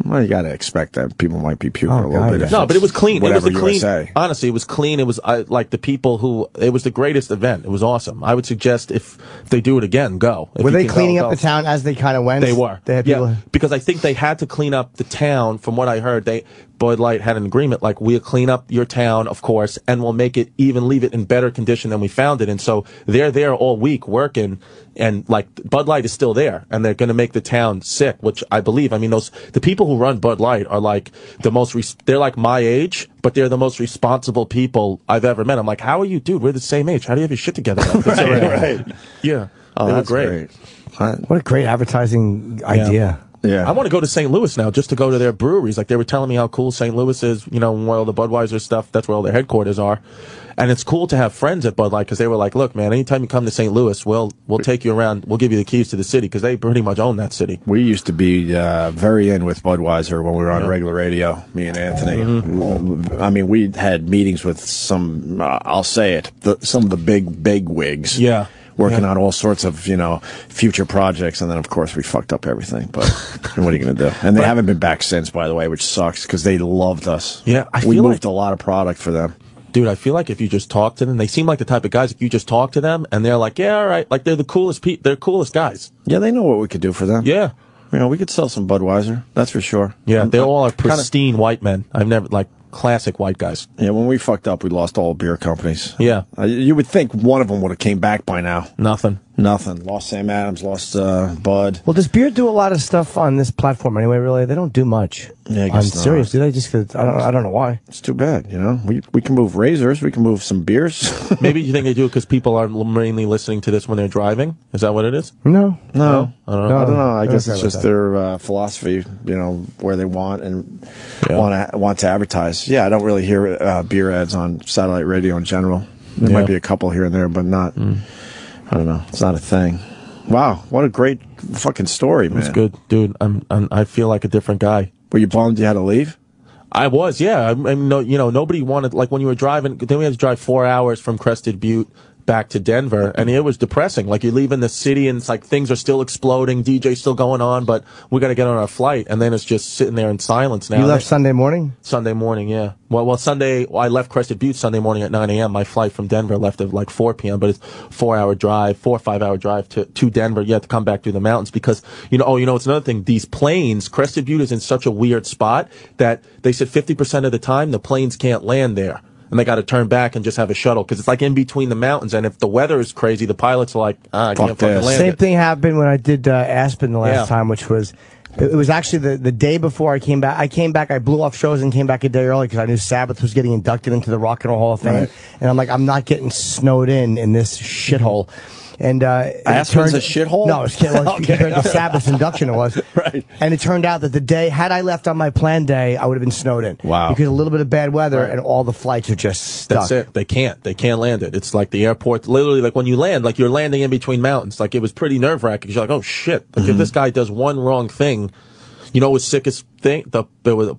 Well, you got to expect that people might be puking a little bit. No, but it was clean. Whatever it was clean. USA. Honestly, it was clean. It was like the people it was the greatest event. It was awesome. I would suggest if they do it again, go. Were they cleaning up the town as they kind of went? They were. They had people. Because I think they had to clean up the town. From what I heard, Bud Light had an agreement like we'll clean up your town, of course, and we'll leave it in better condition than we found it. And so they're there all week working, and like Bud Light is still there, and they're going to make the town sick, which I believe. I mean, the people who run Bud Light are like they're like my age, but they're the most responsible people I've ever met. I'm like, how are you, dude? We're the same age. How do you have your shit together? Right. Yeah. Oh, they were that's great. What a great advertising idea. Yeah. I want to go to St. Louis now just to go to their breweries. Like they were telling me how cool St. Louis is, where all the Budweiser stuff, that's where all their headquarters are. And it's cool to have friends at Bud Light because they were like, look, man, anytime you come to St. Louis, we'll take you around. We'll give you the keys to the city because they pretty much own that city. We used to be very in with Budweiser when we were on regular radio, me and Anthony. Mm-hmm. I mean, we had meetings with some, I'll say it, some of the big wigs. Yeah. Working on all sorts of, future projects. And then, of course, we fucked up everything. But what are you going to do? And they haven't been back since, by the way, which sucks because they loved us. Yeah. We moved a lot of product for them. Dude, I feel like if you just talk to them, they seem like the type of guys, if you just talk to them and they're like, yeah, all right. Like they're the coolest they're coolest guys. Yeah, they know what we could do for them. Yeah. We could sell some Budweiser. That's for sure. Yeah, they all are pristine white men. I've never, classic white guys. Yeah, when we fucked up, we lost all beer companies. Yeah. You would think one of them would have came back by now. Nothing. Lost Sam Adams, lost Bud. Well, does beer do a lot of stuff on this platform anyway, really? They don't do much. Yeah, I guess I'm serious. Do they? Just cause I don't know why. It's too bad, We can move razors. We can move some beers. Maybe you think they do it because people are mainly listening to this when they're driving? Is that what it is? No. I don't know. I guess Okay it's just their philosophy, where they want and want to advertise. Yeah, I don't really hear beer ads on satellite radio in general. There might be a couple here and there, but not. I don't know. It's not a thing. Wow, what a great fucking story, man. It's good, dude. I feel like a different guy. Were you bummed you had to leave? I was, yeah. I mean, nobody wanted, like when you were driving, then we had to drive 4 hours from Crested Butte back to Denver, and it was depressing. Like you're leaving the city and it's like things are still exploding, DJ's still going on, but we got to get on our flight, and then it's just sitting there in silence now. You left Sunday morning? Sunday morning, yeah. Well, Sunday, I left Crested Butte Sunday morning at 9 a.m. My flight from Denver left at like 4 p.m., but it's 4 or 5 hour drive to Denver. You have to come back through the mountains because, it's another thing. These planes, Crested Butte is in such a weird spot that they said 50% of the time the planes can't land there. And they got to turn back and just have a shuttle because it's like in between the mountains. And if the weather is crazy, the pilots are like, I can't fucking land Same it. thing happened when I did Aspen the last time, which was, it was actually the day before I came back. I blew off shows and came back a day early because I knew Sabbath was getting inducted into the Rock and Roll Hall of Fame. Right. And I'm like, I'm not getting snowed in this shithole. And Aspen's a shithole? No, it's compared to Sabbath's induction it was. Right. And it turned out that the day, had I left on my planned day, I would have been snowed in. Wow. Because a little bit of bad weather and all the flights are just stuck. That's it. They can't land it. It's like the airport, literally like when you land, like you're landing in between mountains. Like it was pretty nerve-wracking because you're like, oh shit. Like if this guy does one wrong thing, what was sickest thing? The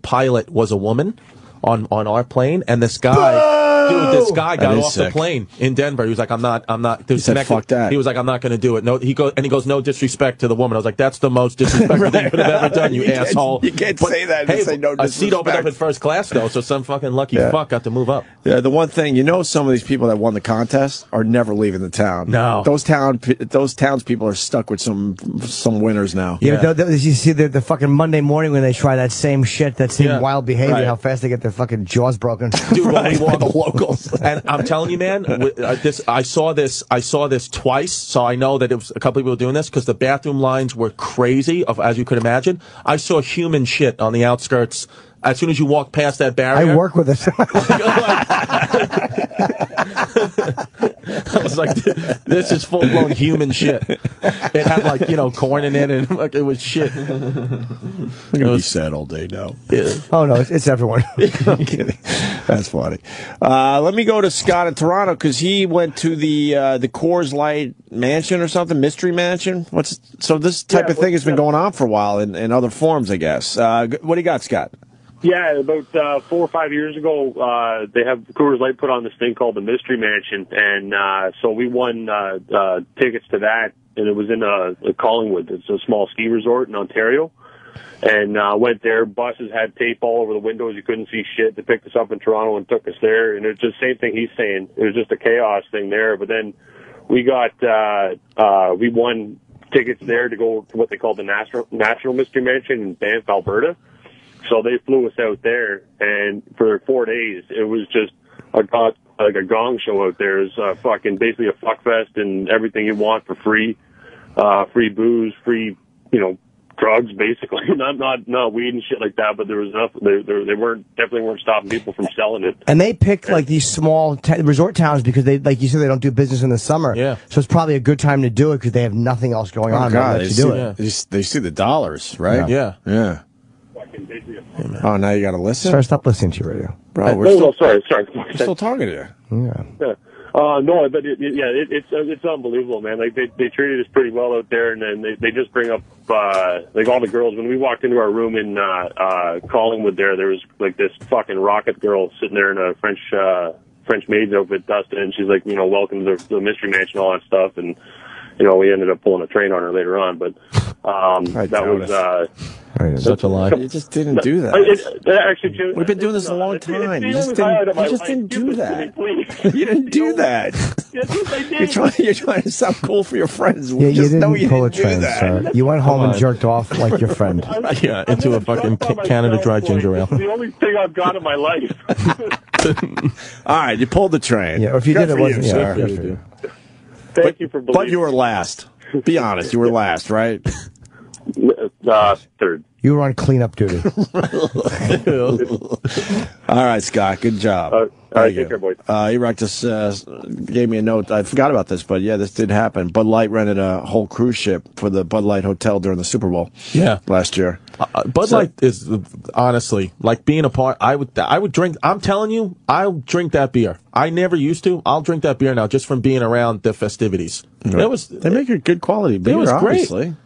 pilot was a woman on our plane, and this guy Dude, this guy got off the sick. plane in Denver. He was like, I'm not. He said, fuck that. He was like, I'm not going to do it. No, he goes, no disrespect to the woman. I was like, that's the most disrespectful thing you could have ever done, you asshole. You can't say that and say no A seat opened up disrespect. in first class, though, so some fucking lucky fuck got to move up. Yeah, the one thing, some of these people that won the contest are never leaving the town. No. Those townspeople are stuck with some winners now. Yeah, you see the fucking Monday morning when they try that same shit, that same wild behavior, Right. how fast they get their fucking jaws broken. Dude, when we walked the locals. And I'm telling you, man, I saw this twice, so I know that it was a couple people doing this because the bathroom lines were crazy, as you could imagine. I saw human shit on the outskirts. As soon as you walk past that barrier, I work with it. I was like, this is full blown human shit. It had corn in it, and it was shit. I'm gonna be sad all day now. Yeah. Oh no, it's everyone. I'm kidding. That's funny. Let me go to Scott in Toronto because he went to the Coors Light Mansion or something, Mystery Mansion. So this type of thing has been going on for a while in other forms, I guess. What do you got, Scott? Yeah, about 4 or 5 years ago, they have Coors Light put on this thing called the Mystery Mansion, and so we won tickets to that, and it was in Collingwood. It's a small ski resort in Ontario, and went there. Buses had tape all over the windows; you couldn't see shit. They picked us up in Toronto and took us there, and it's just the same thing he's saying. It was just a chaos thing there, but then we got we won tickets there to go to what they call the National Mystery Mansion in Banff, Alberta. So they flew us out there, and for 4 days, it was just a gong show out there. It was basically a fuck fest and everything you want for free, free booze, free, drugs, basically. not weed and shit like that, but there was enough. They definitely weren't stopping people from selling it. And they pick these small resort towns because they, like you said, they don't do business in the summer. Yeah. So it's probably a good time to do it because they have nothing else going on. God, They do it. They see the dollars, right? Yeah. Oh, now you got to listen? Sorry, stop listening to your radio. Bro, sorry. we're still talking to you. Yeah. No, but it's unbelievable, man. Like they treated us pretty well out there, and then they just bring up like all the girls. When we walked into our room in Collingwood, there was like this fucking rocket girl sitting there in a French maid's outfit, dusting, and she's like, welcome to the Mystery Mansion, all that stuff, and we ended up pulling a train on her later on, but that was. Such a lie. You just didn't do that. Actually, we've been doing this a long time. You just didn't do that. You didn't do that. You're trying to sound cool for your friends. Yeah, you didn't you pull a didn't do train, that. sir. You went home and jerked off like your friend. Yeah, into a fucking Canada Dry ginger ale. The only thing I've got in my life. All right, you pulled the train. Yeah, or if you Good did, it for wasn't. you, Yeah, sir. good for you. Thank you for believing. But you were last. Be honest, you were last, right? Third. You were on cleanup duty. All right, Scott. Good job. All right, take care, boys. Iraq just gave me a note. I forgot about this, but yeah, this did happen. Bud Light rented a whole cruise ship for the Bud Light Hotel during the Super Bowl. Yeah, last year. Bud Light is honestly like being a part. I would drink. I'm telling you, I'll drink that beer. I never used to. I'll drink that beer now just from being around the festivities. Right. They make a good quality beer. It was great. Obviously.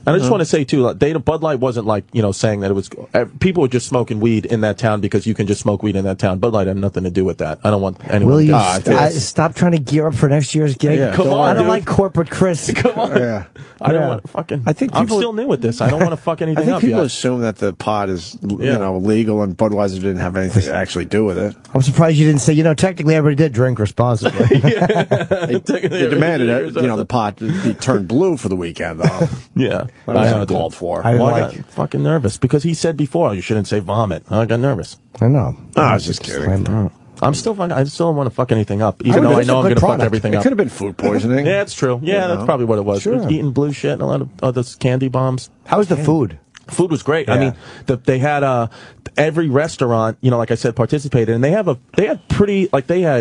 And I just want to say too, Bud Light wasn't like saying that it was. People were just smoking weed in that town because you can just smoke weed in that town. Bud Light had nothing to do with that. I don't want anyone. Will you to stop trying to gear up for next year's gig? Yeah. Come on, I don't dude. like corporate Chris. Come on. Yeah. I don't want to fucking. I think I'm people- still new with this. I don't want to fuck anything I think up people yet. assume that the pot is legal and Budweiser didn't have anything to actually do with it. I'm surprised you didn't say, technically everybody did drink responsibly. They demanded it, the pot be turned blue for the weekend, though. Yeah, That was called for. I didn't Well, I like got fucking nervous because he said before you shouldn't say vomit. I got nervous. I know. I was just kidding. I'm still fucking. I still don't want to fuck anything up, even though I know I'm going to fuck everything It up. could have been food poisoning. Yeah, it's true. Yeah, that's probably what it was. Sure. Eating blue shit and a lot of those candy bombs. How was the food? Food was great. Yeah. I mean, they had every restaurant, like I said, participated, and they had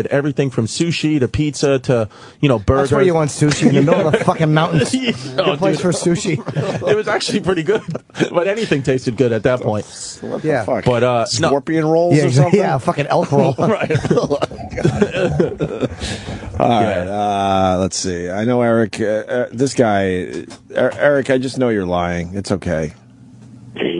everything from sushi to pizza to burgers. That's where you want sushi, in the middle of the fucking mountains. Good place for sushi. It was actually pretty good, but anything tasted good at that point. What Yeah. the fuck? But Scorpion rolls Yeah, or something? yeah, fucking elk roll. right. All right, let's see. I know Eric. This guy, Eric. I just know you're lying. It's okay.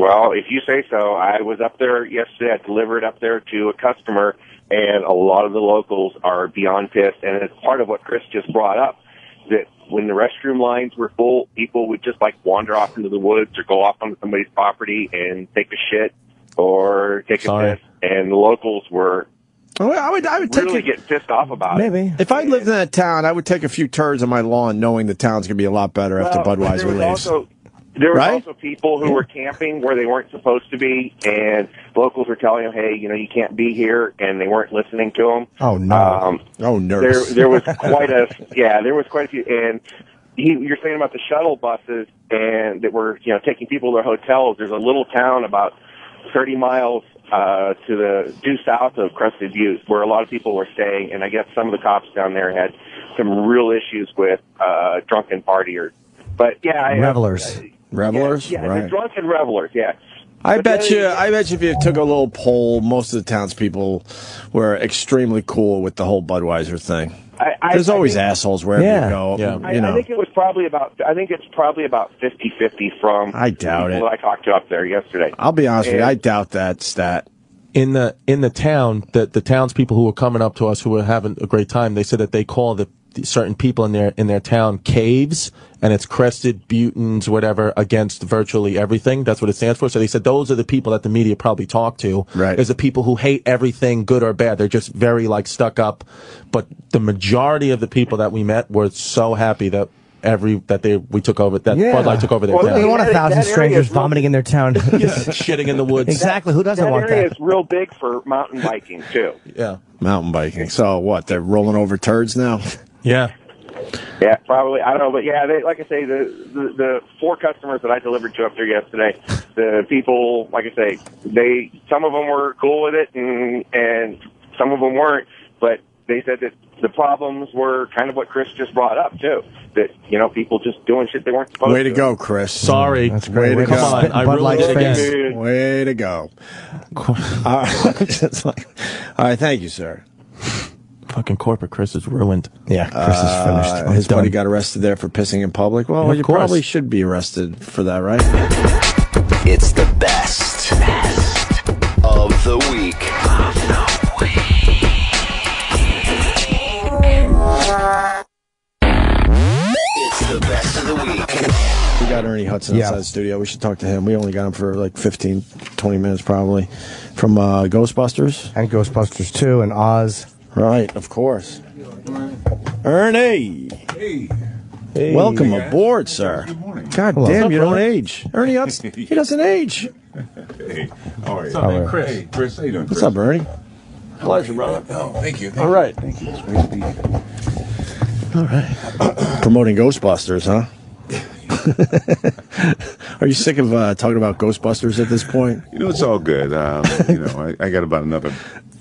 Well, if you say so. I was up there yesterday. I delivered up there to a customer, and a lot of the locals are beyond pissed. And it's part of what Chris just brought up, that when the restroom lines were full, people would just like wander off into the woods or go off onto somebody's property and take a shit or take a piss. And the locals were I would really get pissed off about it. Maybe. If I lived in that town, I would take a few turds on my lawn knowing the town's going to be a lot better after Budweiser leaves. There was also people who were camping where they weren't supposed to be, and locals were telling them, hey, you can't be here, and they weren't listening to them. Oh, no. Nerds. There was quite a few, and you're saying about the shuttle buses and that were, taking people to their hotels. There's a little town about 30 miles due south of Crested Butte where a lot of people were staying, and I guess some of the cops down there had some real issues with drunken partiers. But revelers. Revelers? Yeah, right. the drunken revelers, yeah. I bet you if you took a little poll, most of the townspeople were extremely cool with the whole Budweiser thing. There's always assholes wherever you go. Yeah. I think it's probably about 50-50 from I doubt people that I talked to up there yesterday. I'll be honest with you, I doubt that stat. In the town, the townspeople who were coming up to us who were having a great time, they said that they call the certain people in their town caves, and it's Crested Buttons, whatever, against virtually everything. That's what it stands for. So they said those are the people that the media probably talk to. Right. Is the people who hate everything, good or bad. They're just very stuck up. But the majority of the people that we met were so happy that we took over Bud Light took over their town. They want 1,000 strangers vomiting in their town. Shitting in the woods. Exactly. Who doesn't want that? That area is real big for mountain biking too. Yeah. Mountain biking. So what? They're rolling over turds now? Yeah. Yeah, probably. I don't know, but yeah, like I say, the 4 customers that I delivered to up there yesterday, the people, like I say, some of them were cool with it, and some of them weren't. But they said that the problems were kind of what Chris just brought up too. That people just doing shit they weren't supposed to. Way to go, Chris. Sorry. That's great. Way to Come go. on. I really did again. Way to go. All right, thank you, sir. Fucking corporate Chris is ruined. Yeah, Chris is finished. His buddy got arrested there for pissing in public. Well, of you course. probably should be arrested for that, right? It's the best of the week. It's the best of the week. We got Ernie Hudson outside the studio. We should talk to him. We only got him for like 15, 20 minutes probably. From Ghostbusters. And Ghostbusters 2 and Oz. Right, of course. Ernie! Hey. Welcome aboard, sir. Good morning. God damn, you don't age. Ernie Hudson, he doesn't age. Hey, how are you? What's up, man? Chris? Hey, Chris, how you doing, Chris? What's up, Ernie? Pleasure, brother. Oh, thank you. All right. Thank you. It's great to be here. All right. Promoting Ghostbusters, huh? Are you sick of talking about Ghostbusters at this point? It's all good. I got about another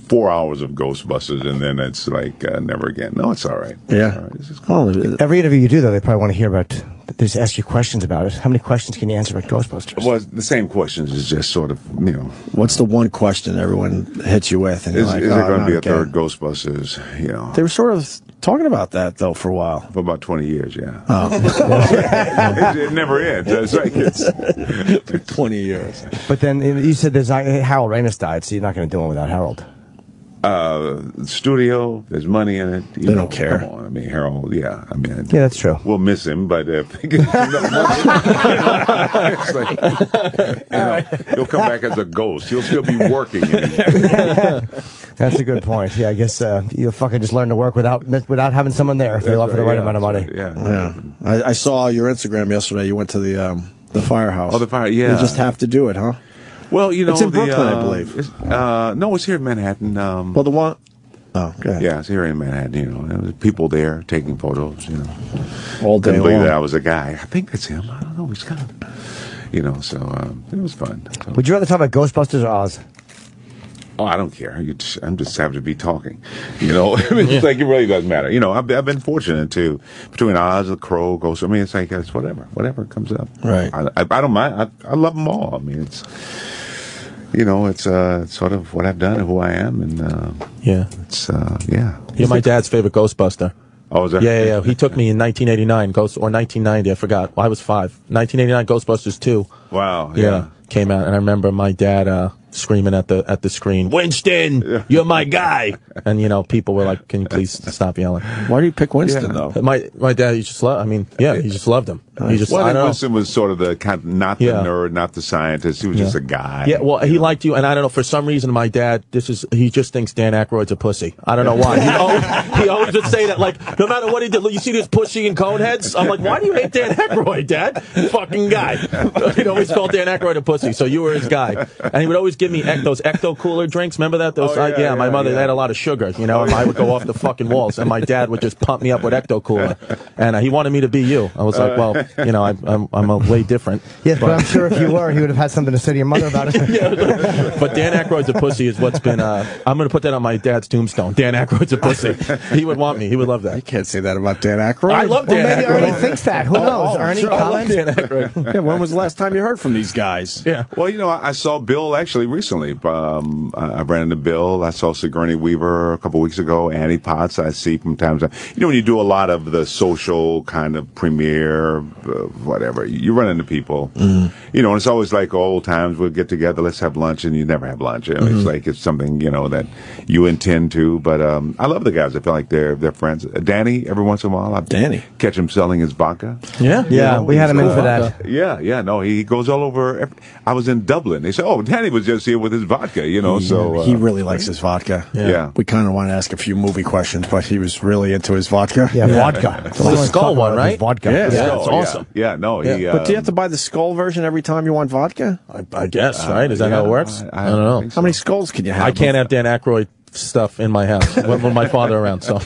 4 hours of Ghostbusters, and then it's like never again. No, it's all right. Yeah. All right. This is cool. Every interview you do, though, they probably want to hear about. They just ask you questions about it. How many questions can you answer about Ghostbusters? Well, the same questions is just sort of, What's the one question everyone hits you with? And is like, there going to be a again. third Ghostbusters? They were sort of talking about that though for a while. For about 20 years, yeah. Oh. it never ends. It's like it's 20 years. But then you said there's Harold Ramis died, so you're not going to do one without Harold. Studio, there's money in it. They don't care. Come on, Harold, yeah. Yeah, that's true. We'll miss him, but if he gets enough money, it's like, he'll come back as a ghost. He'll still be working. That's a good point. Yeah, I guess you'll fucking just learn to work without having someone there if they offer the right amount of money. Yeah. I saw your Instagram yesterday. You went to the firehouse. Oh, the fire, yeah. You just have to do it, huh? Well, it's in Brooklyn, I believe. No, it's here in Manhattan. Well, the one. Oh, okay. Yeah, it's here in Manhattan. There was people there taking photos. All day Couldn't believe long. that I was a guy. I think that's him. I don't know. He's kind of. So it was fun. So. Would you rather talk about Ghostbusters or Oz? Oh, I don't care. I'm just happy to be talking. It's like it really doesn't matter. I've been fortunate between Oz, the Crow, Ghost. It's like it's whatever comes up. Right. I don't mind. I love them all. It's. It's sort of what I've done and who I am, and it's yeah. You're my dad's favorite Ghostbuster. Oh, is that? Yeah. He took me in 1989, or 1990. I forgot. Well, I was 5. 1989 Ghostbusters 2. Wow. Yeah. came out, and I remember my dad screaming at the screen, "Winston, you're my guy!" And people were like, "Can you please stop yelling?" Why do you pick Winston though? My dad, he just loved. He just loved him. He just. Well, I think Winston was sort of the kind of not the nerd, not the scientist. He was just a guy. Yeah, well, he liked you, and I don't know, for some reason, my dad, he just thinks Dan Aykroyd's a pussy. I don't know why. He always would say that, like, no matter what he did, you see this pussy and coneheads? I'm like, why do you hate Dan Aykroyd, Dad? Fucking guy. He'd always call Dan Aykroyd a pussy, so you were his guy. And he would always give me those Ecto Cooler drinks. Remember that? My mother, they had a lot of sugar, and I would go off the fucking walls, and my dad would just pump me up with Ecto Cooler. And he wanted me to be you. I was like, well, I'm a way different. Yes, but I'm sure if you were, he would have had something to say to your mother about it. But Dan Aykroyd's a pussy is what's been. I'm going to put that on my dad's tombstone. Dan Aykroyd's a pussy. He would want me. He would love that. You can't say that about Dan Aykroyd. I love Dan maybe Aykroyd. Ernie thinks that. Who knows? Ernie, sure, comment? I love Dan Aykroyd. Yeah, when was the last time you heard from these guys? Yeah. Well, I saw Bill actually recently. I ran into Bill. I saw Sigourney Weaver a couple weeks ago. Annie Potts I see from time to time. When you do a lot of the social kind of premiere, whatever, you run into people. And it's always like old times. We'll get together, let's have lunch, and you never have lunch. It's like it's something that you intend to. But I love the guys. I feel like they're friends. Danny, every once in a while, I catch him selling his vodka. Yeah, we had him in for that. Yeah, no, he goes all over. I was in Dublin. They said, "Oh, Danny was just here with his vodka," So he really likes his vodka. Yeah. We kind of want to ask a few movie questions, but he was really into his vodka. Yeah, vodka. It's the skull one, right? Vodka. Yeah, it's awesome. Yeah, no, he. But do you have to buy the skull version every time you want vodka? I guess, right? Is that how it works? I don't know. How many skulls can you have? I can't have Dan Aykroyd stuff in my house when my father around. So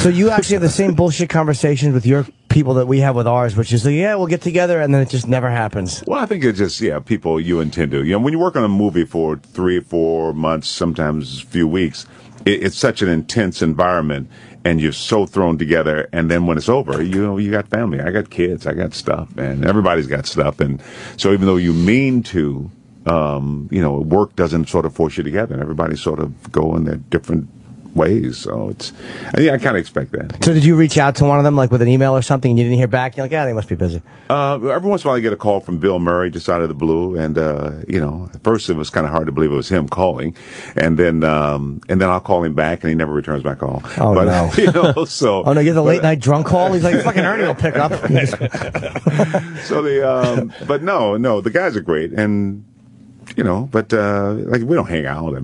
you actually have the same bullshit conversations with your people that we have with ours, which is we'll get together, and then it just never happens. Well, I think it's just people you intend to. When you work on a movie for 3 or 4 months, sometimes a few weeks, it's such an intense environment. And you're so thrown together, and then when it's over, you got family. I got kids. I got stuff, and everybody's got stuff. And so even though you mean to, work doesn't sort of force you together, and everybody sort of go in their different ways. So I kind of expect that. So did you reach out to one of them, like with an email or something, and you didn't hear back? You're like, they must be busy. Every once in a while I get a call from Bill Murray just out of the blue, and at first it was kind of hard to believe it was him calling, and then I'll call him back, and he never returns my call. Oh, no. So oh no, you get the late night drunk call. He's like, fucking Ernie will pick up. So but no, the guys are great, and but we don't hang out.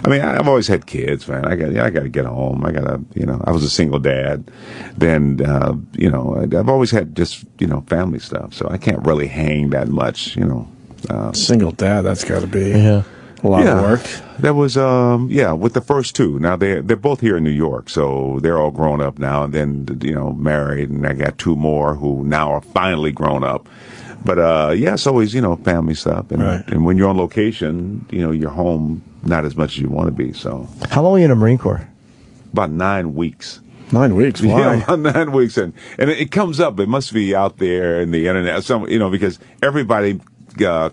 I've always had kids, man. I got to get home. I was a single dad. Then, I've always had just, family stuff. So I can't really hang that much, Single dad, that's got to be a lot of work. That was, with the first two. Now they're both here in New York, so they're all grown up now. And then, married, and I got 2 more who now are finally grown up. But, it's always, family stuff. And, and when you're on location, you're home not as much as you want to be. So, how long were you in the Marine Corps? About 9 weeks. 9 weeks. Why? Yeah, about 9 weeks, and it comes up. It must be out there in the internet, because everybody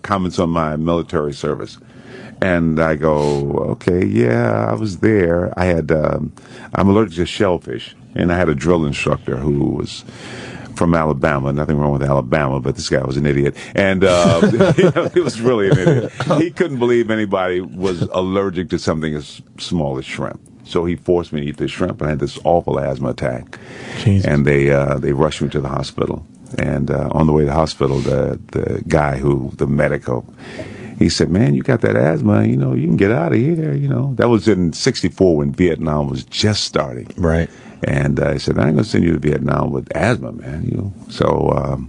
comments on my military service, and I go, okay, yeah, I was there. I had I'm allergic to shellfish, and I had a drill instructor who was from Alabama. Nothing wrong with Alabama, but this guy was an idiot. And he was really an idiot. He couldn't believe anybody was allergic to something as small as shrimp. So he forced me to eat the shrimp. I had this awful asthma attack. Jesus. And they rushed me to the hospital. And on the way to the hospital, the guy the medical, he said, man, you got that asthma, you can get out of here, That was in 1964 when Vietnam was just starting. Right. And I said, I ain't going to send you to Vietnam with asthma, man. So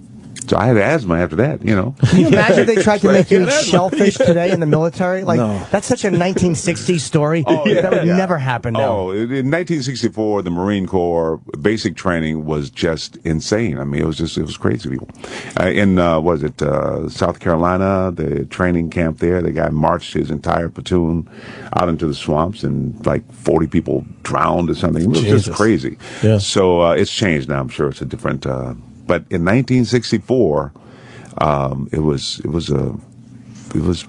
I had asthma after that, Can you imagine if they tried to make you eat shellfish today in the military? That's such a 1960s story. That would never happen now. Oh, in 1964, the Marine Corps basic training was just insane. It was crazy. In South Carolina, the training camp there, the guy marched his entire platoon out into the swamps, and like 40 people drowned or something. It was just crazy. Yeah. So it's changed now. I'm sure it's a different. But in 1964, it was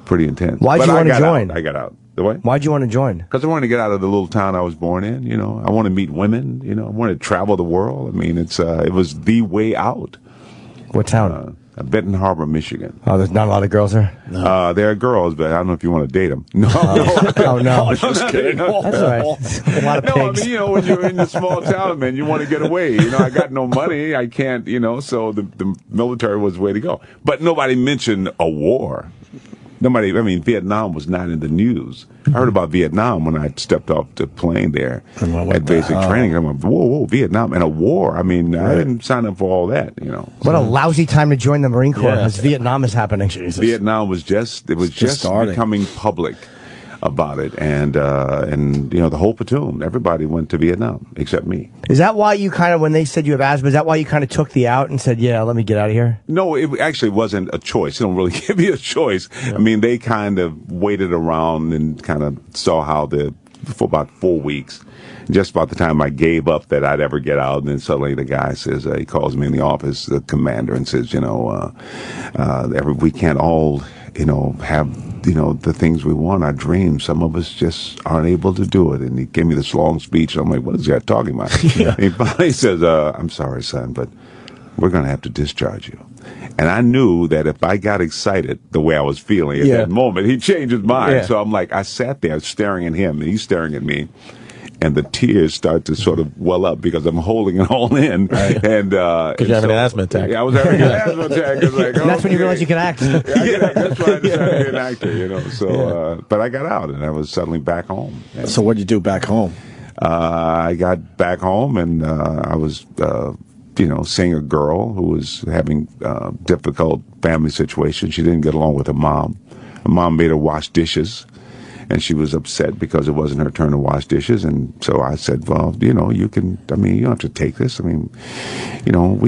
pretty intense. Why'd you want to join? I got out. The way? Why'd you want to join? Because I wanted to get out of the little town I was born in. I want to meet women. I want to travel the world. It was the way out. What town? Benton Harbor, Michigan. Oh, there's not a lot of girls there? There are girls, but I don't know if you want to date them. No. Oh, no. Just kidding. That's all right. A lot of pigs. No, I mean, when you're in a small town, man, you want to get away. I got no money. I can't, so the military was the way to go. But nobody mentioned a war. Vietnam was not in the news. I heard about Vietnam when I stepped off the plane there at basic training. I'm like, whoa, Vietnam and a war. I didn't sign up for all that, What a lousy time to join the Marine Corps as Vietnam is happening. Jesus. Vietnam was just becoming public about it, and the whole platoon, everybody went to Vietnam except me. Is that why you kind of, when they said you have asthma, is that why you kind of took the out and said, yeah, let me get out of here? No, it actually wasn't a choice. They don't really give you a choice. Yeah. They kind of waited around and kind of saw how for about 4 weeks. Just about the time I gave up that I'd ever get out, and then suddenly the guy says, he calls me in the office, the commander, and says, we can't all, have, the things we want, our dreams. Some of us just aren't able to do it. And he gave me this long speech. I'm like, what is that talking about? Yeah. He finally says, I'm sorry, son, but we're going to have to discharge you. And I knew that if I got excited the way I was feeling at that moment, he'd change his mind. Yeah. So I'm like, I sat there staring at him, and he's staring at me. And the tears start to sort of well up because I'm holding it all in. Right. And because you're having an asthma attack. Yeah, I was having an asthma attack. That's when you realize you can act. That's why I decided to be an actor, So, but I got out, and I was suddenly back home. And so what did you do back home? I got back home, and I was, seeing a girl who was having difficult family situation. She didn't get along with her mom. Her mom made her wash dishes. And she was upset because it wasn't her turn to wash dishes. And so I said, well, you don't have to take this. We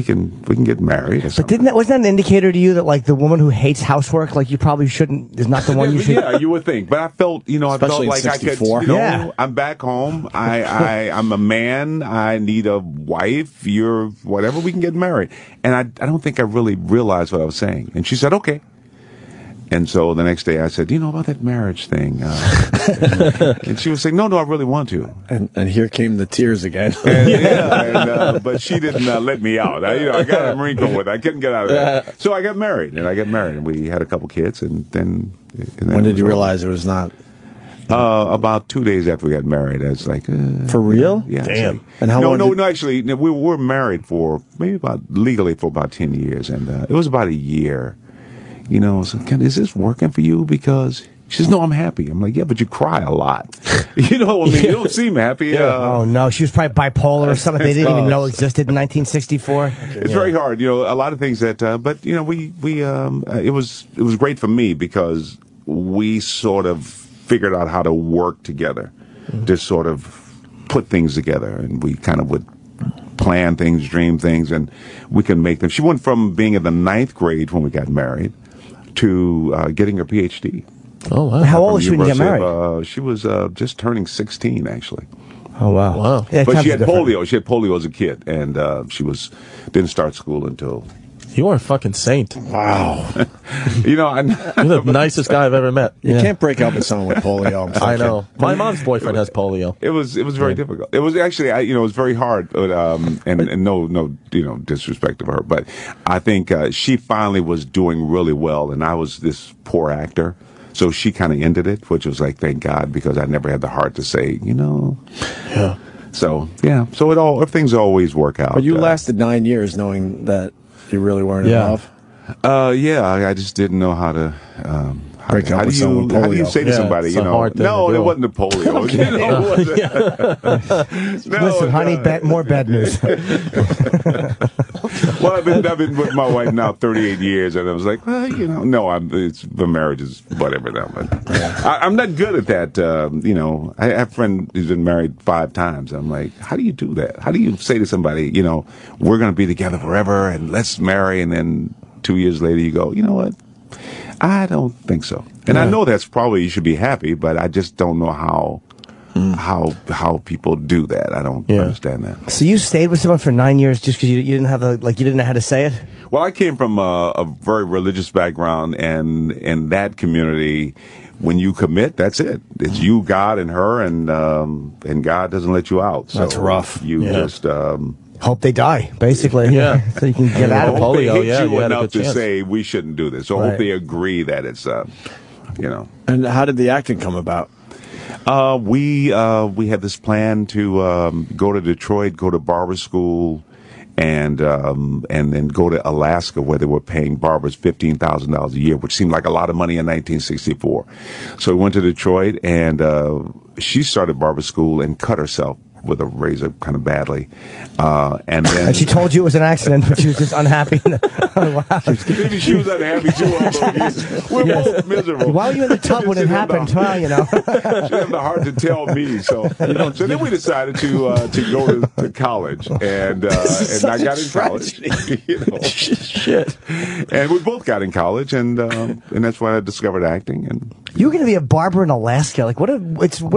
can get married or something. But wasn't that an indicator to you that, like, the woman who hates housework, like, you probably shouldn't, is not the one you should. Yeah, you would think. But I felt, I felt like I could, I'm back home. I'm a man. I need a wife. You're whatever. We can get married. And I don't think I really realized what I was saying. And she said, okay. And so the next day I said, about that marriage thing? And she was saying, no, I really want to. And here came the tears again. But she didn't let me out. I got a Marine Corps with her. I couldn't get out of that. So I got married, and we had a couple kids, and then when did you realize it was not? About 2 days after we got married, I was like, for real? Yeah. Damn. And how long? No, actually, we were married for legally for about 10 years, and it was about a year. So is this working for you? Because she says, no, I'm happy. I'm like, yeah, but you cry a lot. You don't seem happy. Yeah. Oh, no, she was probably bipolar or something they didn't even know existed in 1964. It's very hard. A lot of things that, but, it was great for me because we sort of figured out how to work together to sort of put things together, and we kind of would plan things, dream things, and we can make them. She went from being in the 9th grade when we got married to getting her PhD. Oh, wow. How old was she when you got married? She was just turning 16, actually. Oh, wow. Yeah, but she had polio. She had polio as a kid, and she didn't start school until... You are a fucking saint. Wow. You're the nicest guy I've ever met. You can't break up with someone with polio. I know. My mom's boyfriend has polio. It was very difficult. It was actually, it was very hard, but, and no, disrespect to her, but I think she finally was doing really well, and I was this poor actor. So she kind of ended it, which was like, thank God, because I never had the heart to say, Yeah. So, yeah. So things always work out. But you lasted 9 years knowing that you really weren't in love? I just didn't know how to... break up with someone with polio. How do you say to somebody, no, it wasn't the polio. Listen, honey, more bad news. Well, I've been with my wife now 38 years, and I was like, the marriage is whatever now. But I'm not good at that. I have a friend who's been married 5 times. I'm like, how do you do that? How do you say to somebody, we're going to be together forever, and let's marry, and then 2 years later you go, you know what? I don't think so. And I know that's probably you should be happy, but I just don't know how people do that. I don't understand that. So you stayed with someone for 9 years just because you didn't have you didn't know how to say it? Well, I came from a very religious background, and in that community, when you commit, that's it. It's you, God, and her, and God doesn't let you out. So that's rough. You just Hope they die, basically. Yeah. So you can get out of I hope they polio, hate yeah, you you had a enough good to chance. say we shouldn't do this. So I Right. hope they agree that it's, And how did the acting come about? We had this plan to go to Detroit, go to barber school, and then go to Alaska, where they were paying barbers $15,000 a year, which seemed like a lot of money in 1964. So we went to Detroit, and she started barber school and cut herself with a razor kind of badly, and then And she told you it was an accident, but she was just unhappy. Wow. maybe she was unhappy too. We're both miserable. Why were you in the tub when it happened? Well, you know. She had the heart to tell me. So then we decided to go to college, and I got in college. Shit. And we both got in college, and that's when I discovered acting. And You were going to be a barber in Alaska. Like, what a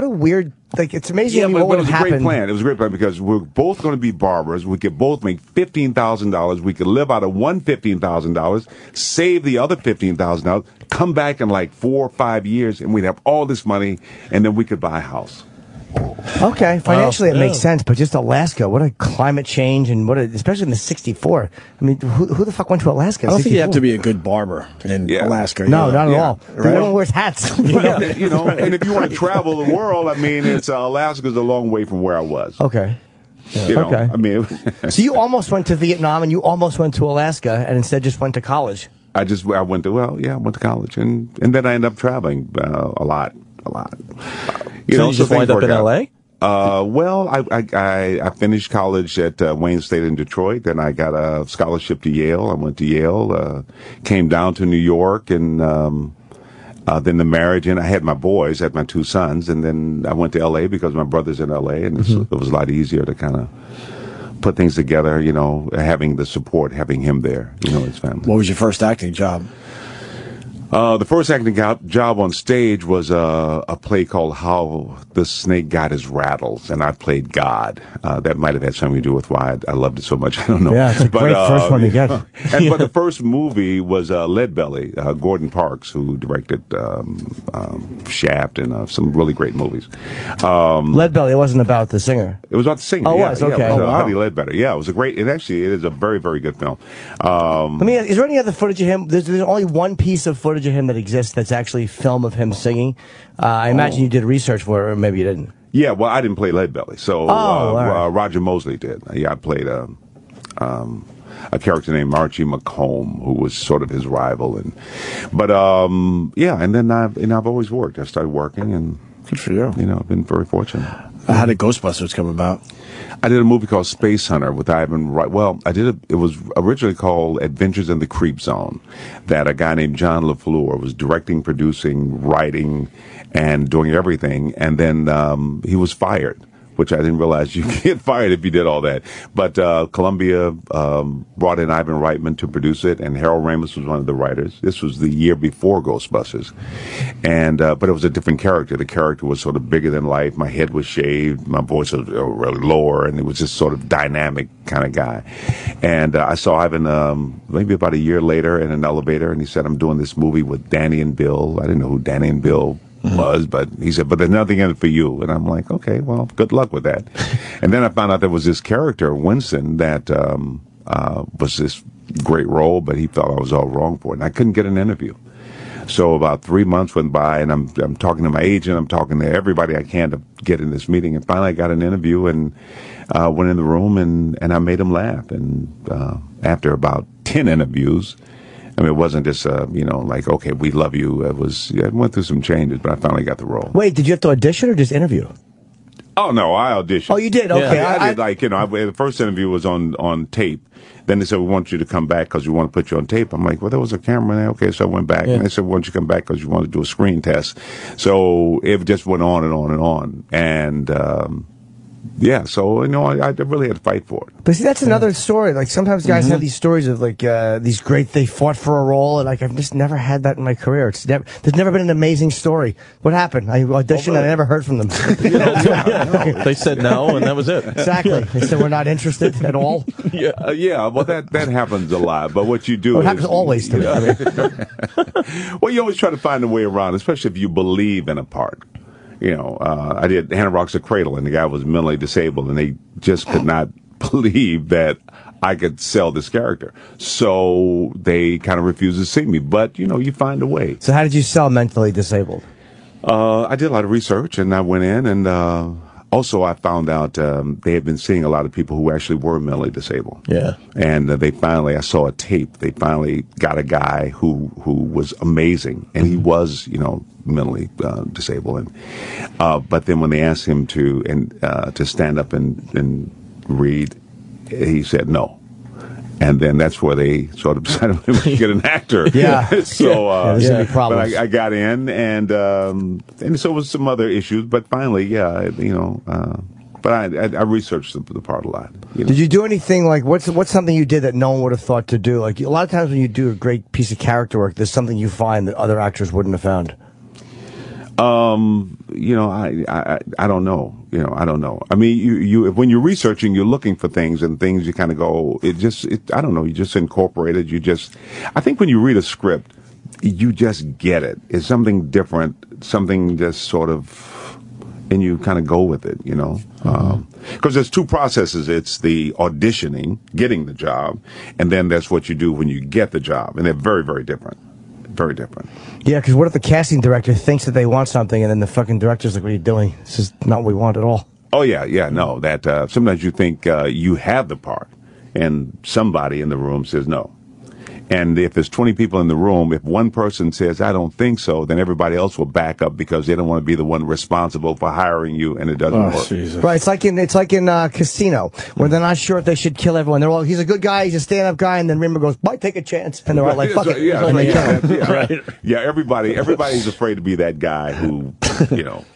weird. Like, it's amazing. yeah, what but would it was have a great happened. plan. It was a great plan because we're both going to be barbers. We could both make $15,000. We could live out of one $15,000, save the other $15,000, come back in like 4 or 5 years, and we'd have all this money, and then we could buy a house. Okay, financially it yeah. makes sense, but just Alaska, what a climate change, and especially in the '64. I mean, who the fuck went to Alaska? I don't think you have 64? to be a good barber in Alaska. No, you know? not at all. Right? No one wears hats. And if you want to travel the world, I mean, it's Alaska's a long way from where I was. Okay. You know, Okay. I mean, So you almost went to Vietnam, and you almost went to Alaska, and instead just went to college. I went to college, and then I ended up traveling a lot. You just wind up in L.A.? Well, I finished college at Wayne State in Detroit, then I got a scholarship to Yale. I went to Yale, came down to New York, and then the marriage, and I had my boys, I had my 2 sons, and then I went to L.A. because my brother's in L.A., and it was a lot easier to kind of put things together, you know, having the support, having him there, you know, his family. What was your first acting job? The first acting job on stage was a play called How the Snake Got His Rattles, and I played God. That might have had something to do with why I loved it so much. I don't know. Yeah, it's a great first one to get. But the first movie was Leadbelly, Gordon Parks, who directed Shaft and some really great movies. Leadbelly, it wasn't about the singer. It was about the singer. Oh, yeah, it was? yeah, Okay. it was, Oh, wow. Honey Ledbetter. Yeah, it was a great. It is a very, very good film. Let me ask, is there any other footage of him? There's only one piece of footage of him that exists that's actually film of him singing. I imagine you did research for it, or maybe you didn't. Yeah, well, I didn't play Leadbelly, so all right. Roger Mosley did. Yeah, I played a character named Archie McComb, who was sort of his rival, and then I've always worked. I started working, and good for you. You know, I've been very fortunate. How did Ghostbusters come about? I did a movie called Space Hunter with Ivan Wright. Well, it was originally called Adventures in the Creep Zone, that a guy named John LaFleur was directing, producing, writing, and doing everything. And then he was fired, which I didn't realize you could get fired if you did all that. But Columbia brought in Ivan Reitman to produce it, and Harold Ramis was one of the writers. This was the year before Ghostbusters. And but it was a different character. The character was sort of bigger than life. My head was shaved. My voice was really lower, and it was just sort of dynamic kind of guy. And I saw Ivan maybe about a year later in an elevator, and he said, "I'm doing this movie with Danny and Bill." I didn't know who Danny and Bill was, but he said, "But there's nothing in it for you." And I'm like, "Okay, well, good luck with that." And then I found out there was this character, Winston, that was this great role, but he felt I was all wrong for it, and I couldn't get an interview. So about 3 months went by, and I'm talking to my agent, I'm talking to everybody I can to get in this meeting, and finally I got an interview and went in the room, and I made him laugh. And after about 10 interviews, I mean, it wasn't just, like, okay, we love you. It went through some changes, but I finally got the role. Wait, did you have to audition or just interview? Oh, no, I auditioned. Oh, you did? Okay. Yeah, I did, the first interview was on tape. Then they said, we want you to come back because we want to put you on tape. I'm like, well, there was a camera there. Okay, so I went back. And they said, we want you to come back because you want to do a screen test. So it just went on and on and on. And, so, I really had to fight for it. But see, that's another story. Like, sometimes guys have these stories of, like, these great, they fought for a role, and, like, I've just never had that in my career. There's never been an amazing story. What happened? I auditioned and I never heard from them. They said no, and that was it. Exactly. They said we're not interested at all. Well, that happens a lot. But what you do Well, it happens always to me. I mean. Well, you always try to find a way around, especially if you believe in a part. I did Hannah Rocks the Cradle, and the guy was mentally disabled, and they just could not believe that I could sell this character. So they kind of refused to see me. But, you find a way. So how did you sell mentally disabled? I did a lot of research, and I went in, and also I found out they had been seeing a lot of people who actually were mentally disabled. Yeah. And I saw a tape. They finally got a guy who was amazing, and he was, mentally disabled. And but then when they asked him to stand up and read, he said no. And then that's where they sort of decided to get an actor. Yeah. So, there's gonna be problems. but I got in, and so was some other issues. But finally, but I researched the part a lot. Did you do anything like what's something you did that no one would have thought to do? Like a lot of times when you do a great piece of character work, there's something you find that other actors wouldn't have found. I don't know. I don't know. I mean, you when you're researching, you're looking for things, and things you kind of go. I don't know. You just incorporate it. I think when you read a script, you just get it. It's something different, something just sort of, and you kind of go with it. Because there's two processes. It's the auditioning, getting the job, and then that's what you do when you get the job, and they're very, very different. Very different. Yeah, because what if the casting director thinks that they want something, and then the fucking director's like, "What are you doing? This is not what we want at all." Oh yeah, no. That sometimes you think you have the part, and somebody in the room says no. And if there's 20 people in the room, if one person says, "I don't think so," then everybody else will back up because they don't want to be the one responsible for hiring you, and it doesn't work. Jesus. Right, it's like in Casino, where they're not sure if they should kill everyone. They're all, "He's a good guy, he's a stand-up guy," and then Rimmer goes, "Why take a chance?" And they're all like, "Fuck it." Everybody's afraid to be that guy who,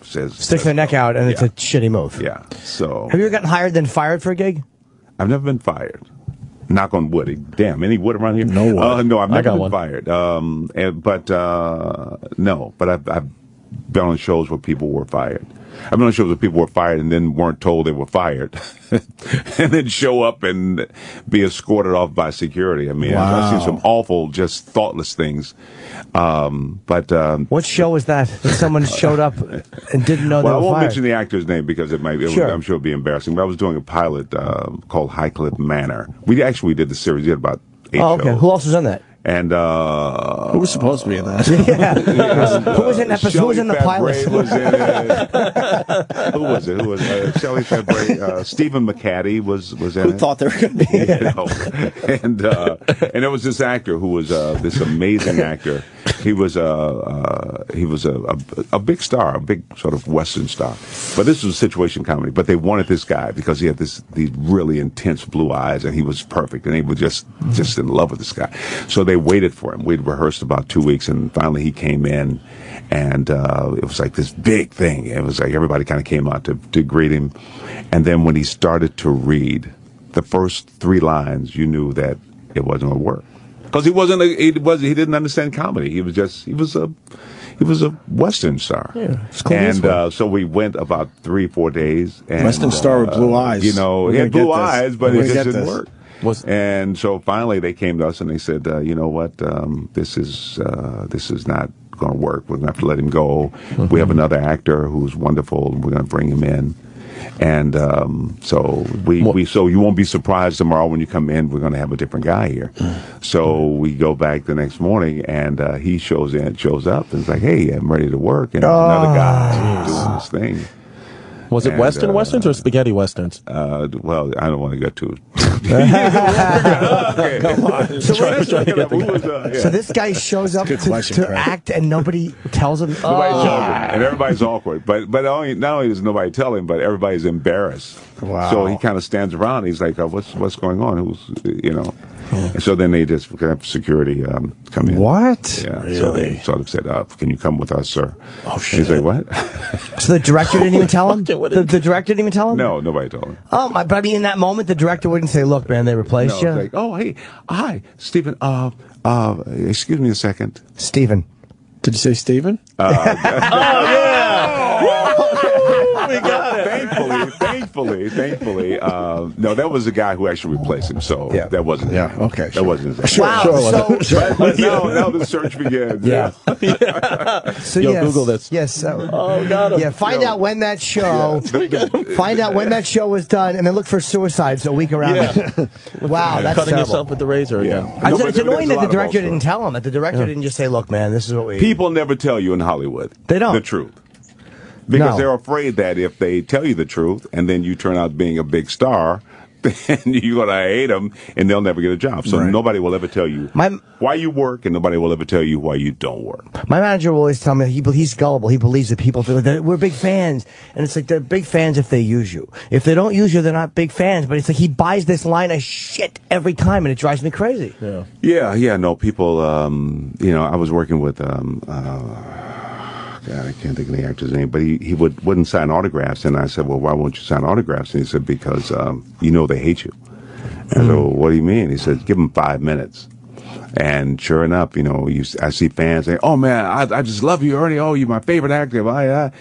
says sticks their neck out, and it's a shitty move. Yeah. So have you ever gotten hired then fired for a gig? I've never been fired. Knock on wood. Damn, any wood around here? No wood. No, I've never been one. fired. But I've been on shows where people were fired. I've been on shows where people were fired and then weren't told they were fired, and then show up and be escorted off by security. I mean, I've seen some awful, just thoughtless things. What show was that? That someone showed up and didn't know they were I won't fired? mention the actor's name because I'm sure it'll be embarrassing. But I was doing a pilot called Highcliffe Manor. We did the series. We had about 8 shows. Okay. Who else was on that? And who was supposed to be in that? Who was in episode? Who was in the pilot? Who was it? Who was Shelley Fabre? Stephen McCaddy was in it. Who thought they were going to be in it? And there was this actor who was this amazing actor. He was a big star, a big sort of Western star. But this was a situation comedy. But they wanted this guy because he had these really intense blue eyes, and he was perfect, and they were just in love with this guy. So they waited for him. We'd rehearsed about 2 weeks, and finally he came in, and it was like this big thing. It was like everybody kind of came out to greet him. And then when he started to read the first 3 lines, you knew that it wasn't going to work. Because he didn't understand comedy. He was a Western star. Yeah, and so we went about 3-4 days. And, Western star with blue eyes. He had blue eyes, but it just didn't work. And so finally they came to us and they said, you know what, this is not going to work. We're going to have to let him go. Mm-hmm. We have another actor who's wonderful, and we're going to bring him in. And so so you won't be surprised tomorrow when you come in. We're going to have a different guy here. So we go back the next morning, and he shows up, and it's like, hey, I'm ready to work, and another guy doing this thing. Was it Western westerns or spaghetti westerns? Well, I don't want to get too. Come on. So this guy shows up to act, and nobody tells him. And everybody's awkward. But not only does nobody tell him, but everybody's embarrassed. Wow. So he kind of stands around. He's like, "What's going on? And so then they just have security come in. What? Yeah. Really? So they sort of said, "Can you come with us, sir?" Oh shit! He's like, "What?" So the director didn't even tell him. The director didn't even tell him. No, nobody told him. Oh my! But I mean, in that moment, the director wouldn't say, "Look, man, they replaced you." It's like, "Oh, hey, hi, Stephen. Excuse me a second, Stephen." Did you say Stephen? Oh yeah. We got it. Thankfully, thankfully, no, that was the guy who actually replaced him. So that wasn't. Yeah. Okay. That wasn't his. Wow. But now the search begins. Yeah. So Yo, yes, Google this. Yes. Oh, got him. Yeah. Find out when that show. Find out when that show was done, and then look for suicides a week around. it. Wow, that's Cutting terrible. yourself with the razor again. It's annoying that the director didn't tell him. That the director didn't just say, "Look, man, this is what we." People never tell you in Hollywood. They don't. The truth. Because No. they're afraid that if they tell you the truth and then you turn out being a big star, then you're going to hate them and they'll never get a job. So nobody will ever tell you why you work, and nobody will ever tell you why you don't work. My manager will always tell me he's gullible. He believes that people feel that we're big fans, and it's like they're big fans if they use you. If they don't use you, they're not big fans. But it's like he buys this line of shit every time, and it drives me crazy. Yeah. No, people. I was working with. God, I can't think of the actor's name, but he wouldn't sign autographs, and I said, "Well, why won't you sign autographs?" And he said, "Because they hate you." And I said, "Well, what do you mean?" He said, "Give them 5 minutes." And sure enough, I see fans say, "Oh man, I just love you, Ernie. Oh, you're my favorite actor." 5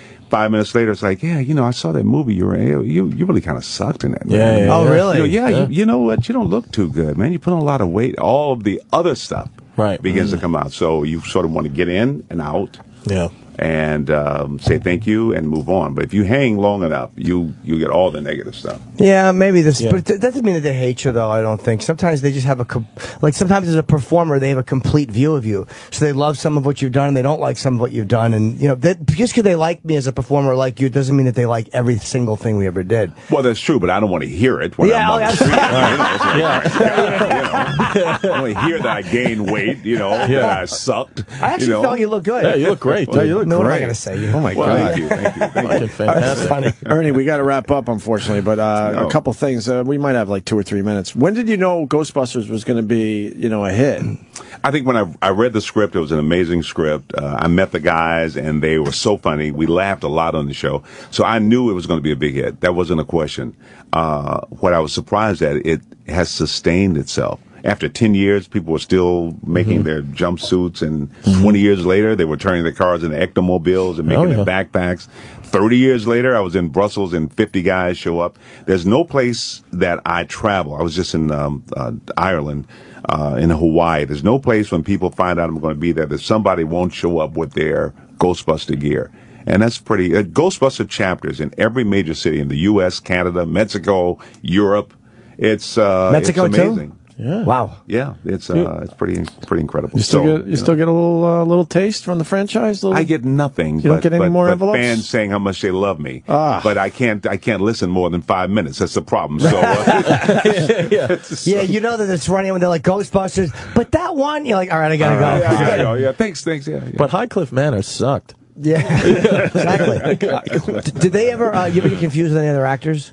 minutes later, it's like, "Yeah, I saw that movie. You really kind of sucked in that movie." Oh, really? You know what? You don't look too good, man. You put on a lot of weight. All of the other stuff begins to come out. So you sort of want to get in and out. Yeah. And say thank you and move on. But if you hang long enough, you get all the negative stuff. Yeah, maybe this, but that doesn't mean that they hate you, though. I don't think. Sometimes they just have sometimes as a performer, they have a complete view of you. So they love some of what you've done, and they don't like some of what you've done. And just because they like me as a performer, like you, doesn't mean that they like every single thing we ever did. Well, that's true, but I don't want to hear it when I'm on the street. I want to hear that I gained weight. That I sucked. I actually thought you looked good. Yeah, you look great. Well, you look no, great. what am I going to say? Oh my Well, God! thank you. Fantastic. Funny. Ernie, we got to wrap up, unfortunately, but a couple things. We might have like 2 or 3 minutes. When did you know Ghostbusters was going to be, a hit? I think when I read the script, it was an amazing script. I met the guys, and they were so funny. We laughed a lot on the show, so I knew it was going to be a big hit. That wasn't a question. What I was surprised at, it has sustained itself. After 10 years, people were still making their jumpsuits, and 20 years later, they were turning their cars into ectomobiles and making their backpacks. 30 years later, I was in Brussels, and 50 guys show up. There's no place that I travel. I was just in Ireland, in Hawaii. There's no place when people find out I'm going to be there that somebody won't show up with their Ghostbuster gear. And that's pretty. Ghostbuster chapters in every major city in the U.S., Canada, Mexico, Europe. It's Mexico it's amazing. too? Yeah. Wow. Yeah, it's pretty incredible. You still get a little taste from the franchise. I get nothing. You don't get any more but envelopes. Fans saying how much they love me, but I can't listen more than 5 minutes. That's the problem. So you know that it's running when they're like Ghostbusters, but that one, you're like, all right, I gotta go. Yeah, thanks. Yeah. But Highcliffe Manor sucked. Yeah, exactly. Did they ever? You ever get confused with any other actors?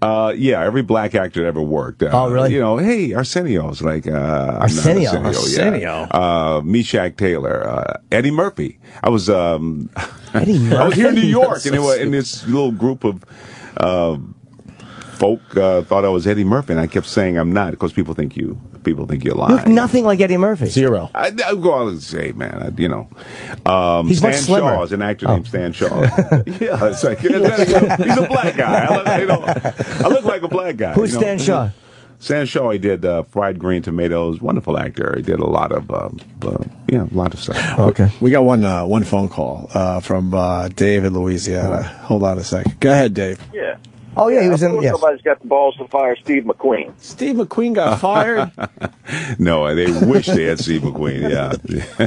Yeah, every black actor that ever worked. Oh, really? Hey, Arsenio's like Arsenio. Meshack Taylor, Eddie Murphy. I was Eddie Murphy. I was here in New York, and in this little group of folk thought I was Eddie Murphy, and I kept saying I'm not because people think you're lying. You look nothing like Eddie Murphy. Zero. I go out and say, man, He's Stan much slimmer. Shaw is an actor named Stan Shaw. Yeah, it's like he's a black guy. I look like a black guy. Who's Stan Shaw? Stan Shaw, he did Fried Green Tomatoes. Wonderful actor. He did a lot of stuff. Okay, we got one phone call from Dave in Louisiana. Hold on a second. Go ahead, Dave. Yeah. Oh, yeah, he was in. Yes. Somebody's got the balls to fire Steve McQueen. Steve McQueen got fired. No, they wish they had Steve McQueen. Yeah.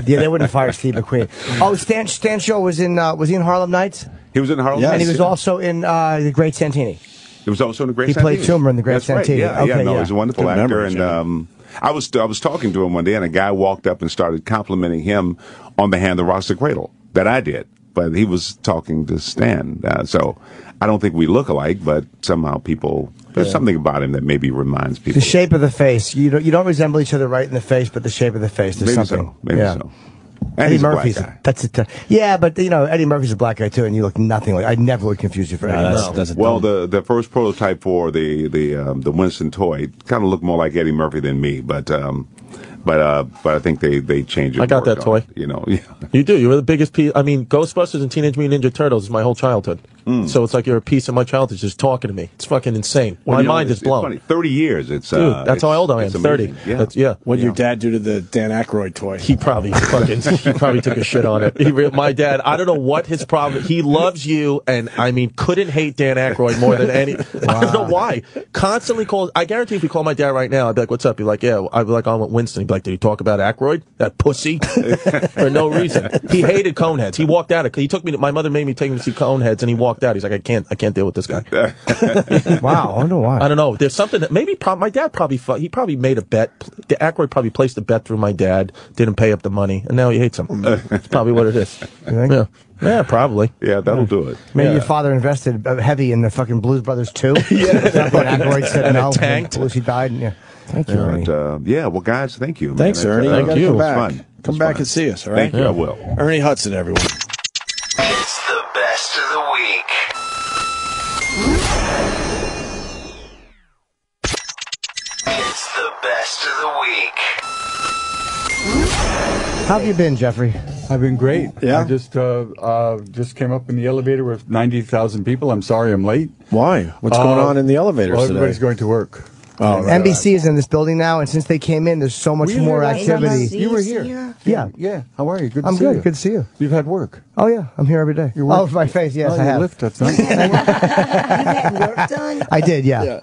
Yeah, they wouldn't fire Steve McQueen. Oh, Stan Shaw was he in Harlem Nights? He was in Harlem Yes. Nights. And he was also in The Great Santini. He was also in The Great Santini. He played Toomer in The Great That's Santini. Right. Yeah, he's a wonderful Good actor. memory, And I was talking to him one day, and a guy walked up and started complimenting him on the Hand that Rocks the Cradle that I did. But he was talking to Stan. So I don't think we look alike, but somehow there's something about him that maybe reminds people. The shape of the face. You don't resemble each other right in the face, but the shape of the face. There's Maybe something. so. Maybe so. And Eddie he's a black Murphy's guy. that's it. Yeah, but Eddie Murphy's a black guy too, and you look nothing like. I never would confuse you for Eddie Murphy. Well, the first prototype for the Winston toy kind of looked more like Eddie Murphy than me, but I think they changed it. I got that toy. Yeah. You do. You were the biggest piece. I mean, Ghostbusters and Teenage Mutant Ninja Turtles is my whole childhood. So it's like you're a piece of my childhood just talking to me. It's fucking insane. My mind is blown. Funny. 30 years. It's Dude, that's how old I am. it's 30. amazing. Yeah. Yeah. What did your dad do to the Dan Aykroyd toy? He probably took a shit on it. My dad, I don't know what his problem. He loves you, and I mean, couldn't hate Dan Aykroyd more than any. I don't know why. Constantly calls. I guarantee if you call my dad right now, I'd be like, "What's up?" He'd be like, "Yeah." I'd be like, "I'm with Winston." He'd be like, "Did he talk about Aykroyd? That pussy?" For no reason. He hated Coneheads. He walked out. He took me. My mother made me take him to see Coneheads, and he walked out. He's like, I can't deal with this guy. Wow, I wonder why. I don't know. There's something that maybe my dad he probably made a bet. Aykroyd probably placed a bet through my dad, didn't pay up the money, and now he hates him. That's probably what it is. You think? Yeah, probably. Yeah, that'll do it. Maybe your father invested heavy in the fucking Blues Brothers 2. That's what Aykroyd said And no. it tanked. Lucy died. Yeah. Thank you, Ernie. Well, guys, thank you. Thanks, man. Ernie. Thank You gotta you. come It was back. fun. Come back and see us, all right? Thank you. I will. Ernie Hudson, everyone. It's the best of the week. It's the best of the week. How have you been, Jeffrey? I've been great. Yeah? I just came up in the elevator with 90,000 people. I'm sorry I'm late. Why? What's going on in the elevators well, today? everybody's going to work. Oh, right, NBC is in this building now, and since they came in, there's so much more activity. You were here. Yeah. Yeah. How are you? Good to I'm see good. you. Good to see you. You've had work. Oh, yeah. I'm here every day. You work? Oh, for my face, yes, Oh, I you have. lift. That's nice. Work done? I did, yeah.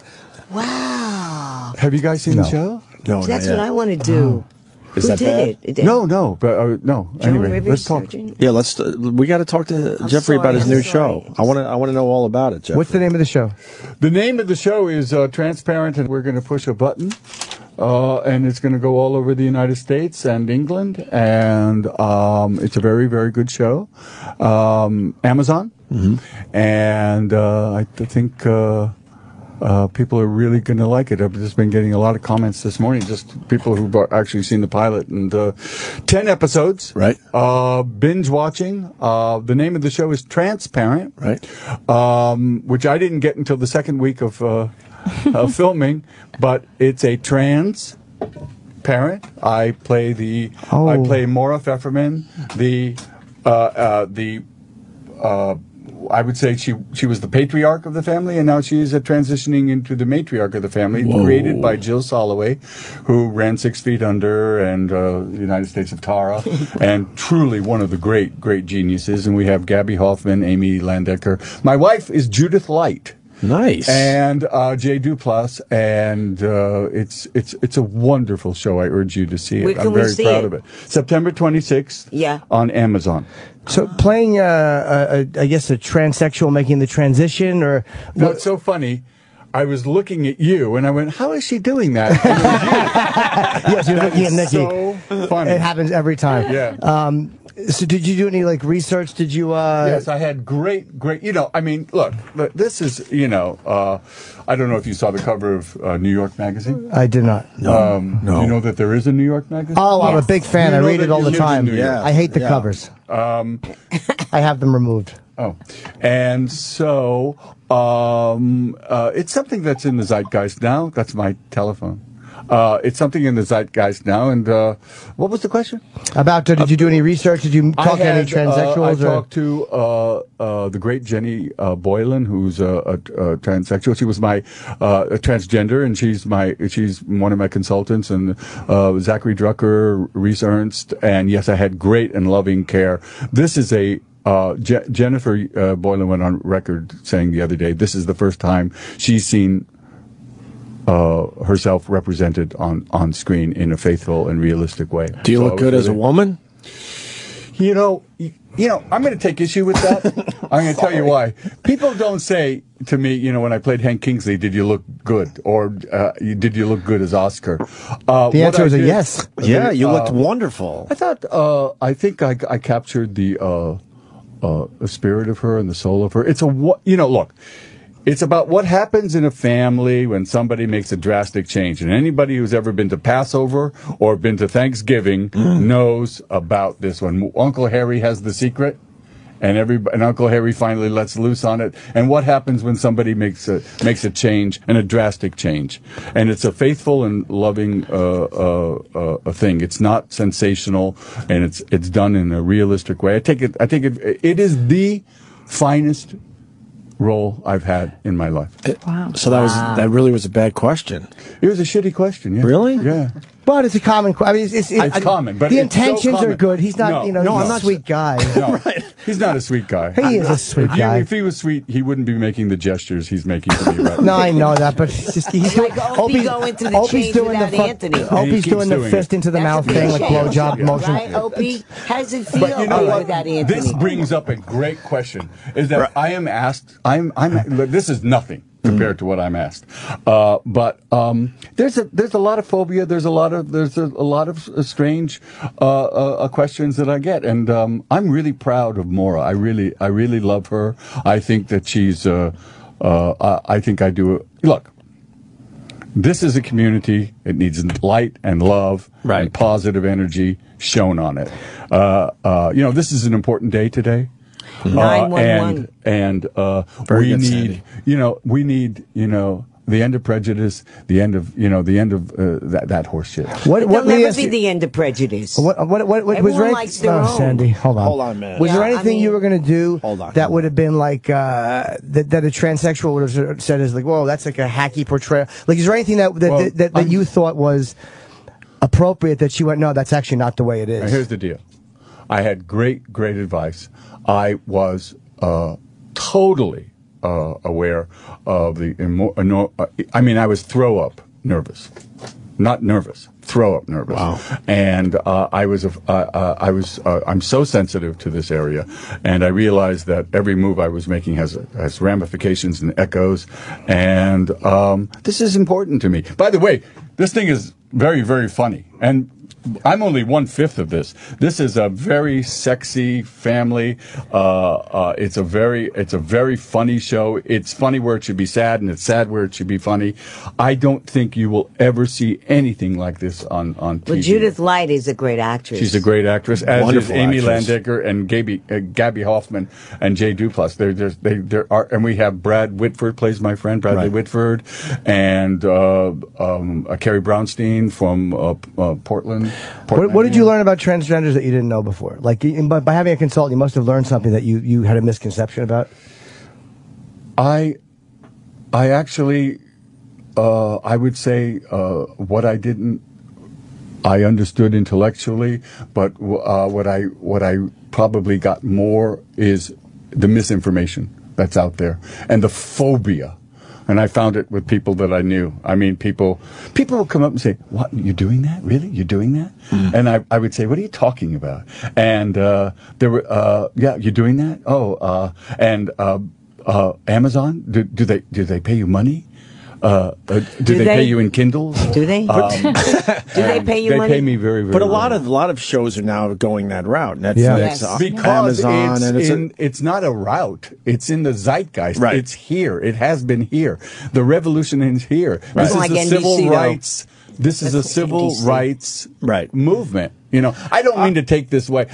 Wow. Have you guys seen the show? No, That's what I want to do. Is Who that did bad? it? It did. No, but no. Joan Anyway, Rivers, let's talk. Surgeon? Yeah, let's. We got to talk to Jeffrey about his new show. I want to know all about it, Jeffrey. What's the name of the show? The name of the show is Transparent, and we're going to push a button, and it's going to go all over the United States and England, and it's a very, very good show. Amazon, and I think people are really going to like it. I've just been getting a lot of comments this morning, just people who've actually seen the pilot, and 10 episodes. Right. Binge watching. The name of the show is Transparent. Right. Which I didn't get until the second week of filming, but it's a trans parent. I play Maura Pfefferman, I would say she was the patriarch of the family, and now she is transitioning into the matriarch of the family, created by Jill Soloway, who ran 6 Feet Under and the United States of Tara, and truly one of the great geniuses. And we have Gabby Hoffman, Amy Landecker. My wife is Judith Light. Nice. And Jay Duplass, and it's a wonderful show. I urge you to see it. Where can I'm we very see proud it? of it. September 26th on Amazon. So playing, I guess, a transsexual making the transition, or What's so funny, I was looking at you, and I went, how is she doing that? yes, you're looking at Nikki. So funny. It happens every time. Yeah. So did you do any research? Did you? Yes, I had great. I mean, look, this is, I don't know if you saw the cover of New York Magazine. I did not. No. Do you know that there is a New York Magazine? Oh, I'm a big fan. I read it all the time. Yeah. I hate the covers. I have them removed. Oh, and so it's something that's in the zeitgeist now. That's my telephone. It's something in the zeitgeist now. And what was the question? About did you do any research? Did you talk to any transsexuals? I talked to the great Jenny Boylan, who's a transsexual. She was my a transgender, and she's one of my consultants. And Zachary Drucker, Reese Ernst, and yes, I had great and loving care. This is a Jennifer Boylan went on record saying the other day, this is the first time she's seen herself represented on screen in a faithful and realistic way. Do you look good as a woman? I'm going to take issue with that. I'm going to tell you why. People don't say to me, when I played Hank Kingsley, did you look good? Or did you look good as Oscar? The answer is a yes. Yeah, you looked wonderful. I thought, I think I captured the spirit of her and the soul of her. It's look. It's about what happens in a family when somebody makes a drastic change. And anybody who's ever been to Passover or been to Thanksgiving knows about this one. Uncle Harry has the secret, and Uncle Harry finally lets loose on it. And what happens when somebody makes a change, and a drastic change? And it's a faithful and loving a thing. It's not sensational, and it's done in a realistic way. I think it is the finest role I've had in my life. Wow. So that really was a bad question. It was a shitty question. Yeah. Really? Yeah. But it's a common. I mean, it's common, but the it's so intentions are common. good. He's not, he's I'm a sweet guy. No, he's not a sweet guy. He is a sweet guy. If he was sweet, he wouldn't be making the gestures he's making to me right No, now. I know that, but he's doing. Opie go into the chains without Anthony. Opie's doing the fist into the mouth thing, like blowjob motion. Right, Opie? How does it feel But you know what? without Anthony? This brings up a great question. Is that I am asked? This is nothing compared to what I'm asked. But there's a lot of phobia. There's a lot of strange questions that I get, and I'm really proud of Maura. I really love her. I think that she's. I think I do. Look. This is a community. It needs light and love and positive energy shown on it. This is an important day today. 911. And Very we good, need, the end of prejudice, the end of that horse shit. It'll never be the end of prejudice. What was Everyone there? likes their own. Sandy, hold on, man. Was there Yeah, anything you were going to do that would have been like that a transsexual would have said is like, whoa, that's like a hacky portrayal? Like, is there anything that you thought was appropriate that you went, no, that's actually not the way it is? Here's the deal. I had great advice. I was totally aware of I was throw up nervous, not nervous, throw up nervous. Wow. And I'm so sensitive to this area, and I realized that every move I was making has ramifications and echoes, and this is important to me. By the way, this thing is very, very funny, and I'm only 1/5 of this. This is a very sexy family. It's a very funny show. It's funny where it should be sad, and it's sad where it should be funny. I don't think you will ever see anything like this on TV. Well, Judith Light is a great actress. She's a great actress, as Wonderful is Amy actress. Landecker and Gabby Hoffman and Jay Duplass. And we have Brad Whitford plays my friend, Bradley Whitford, and Carrie Brownstein from Portland. What did you learn about transgenders that you didn't know before? Like, by having a consultant, you must have learned something that you had a misconception about. I actually, I would say what I understood intellectually, but what I probably got more is the misinformation that's out there and the phobia. And I found it with people that I knew. I mean, people will come up and say, "What? You're doing that? Really? You're doing that?" And I would say, "What are you talking about?" And there were, "Yeah, you're doing that? Oh, and Amazon? Do they pay you money? Do they pay you in Kindles? Do they? Do they pay you money? They pay me very, very. But a well. lot of shows are now going that route. Netflix, Yes. Because Amazon, it's not a route. It's in the zeitgeist. Right. It's here. It has been here. The revolution is here. Right. This is Like a NBC, civil though. rights. This is a civil NBC. rights movement. You know, I don't mean to take this way.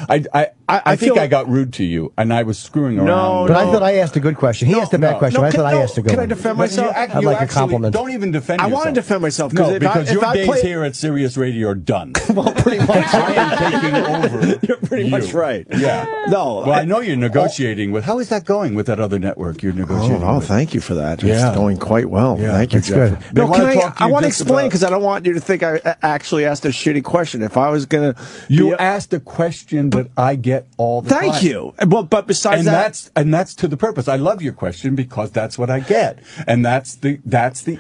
I think I got rude to you, and I was screwing around. But I thought I asked a good question. He asked a bad question. I thought I asked a good Can I one. defend But myself? you I'd like a actually compliment. Don't even defend I yourself. want to defend myself No, because your days play, here at Sirius Radio are done. well, pretty much. I am taking over. You're pretty much right. Yeah. No. Well, I know you're negotiating with. How is that going with that other network you're negotiating Oh, with? thank you for that. Yeah. It's going quite well. Yeah, Thank you, that's Jeff. good. No, They wanna talk to I you want to just explain about- because I don't want you to think I actually asked a shitty question. If I was going to... You asked a question that I get all the time. Thank you. Well, but besides that's to the purpose. I love your question because that's what I get, and that's the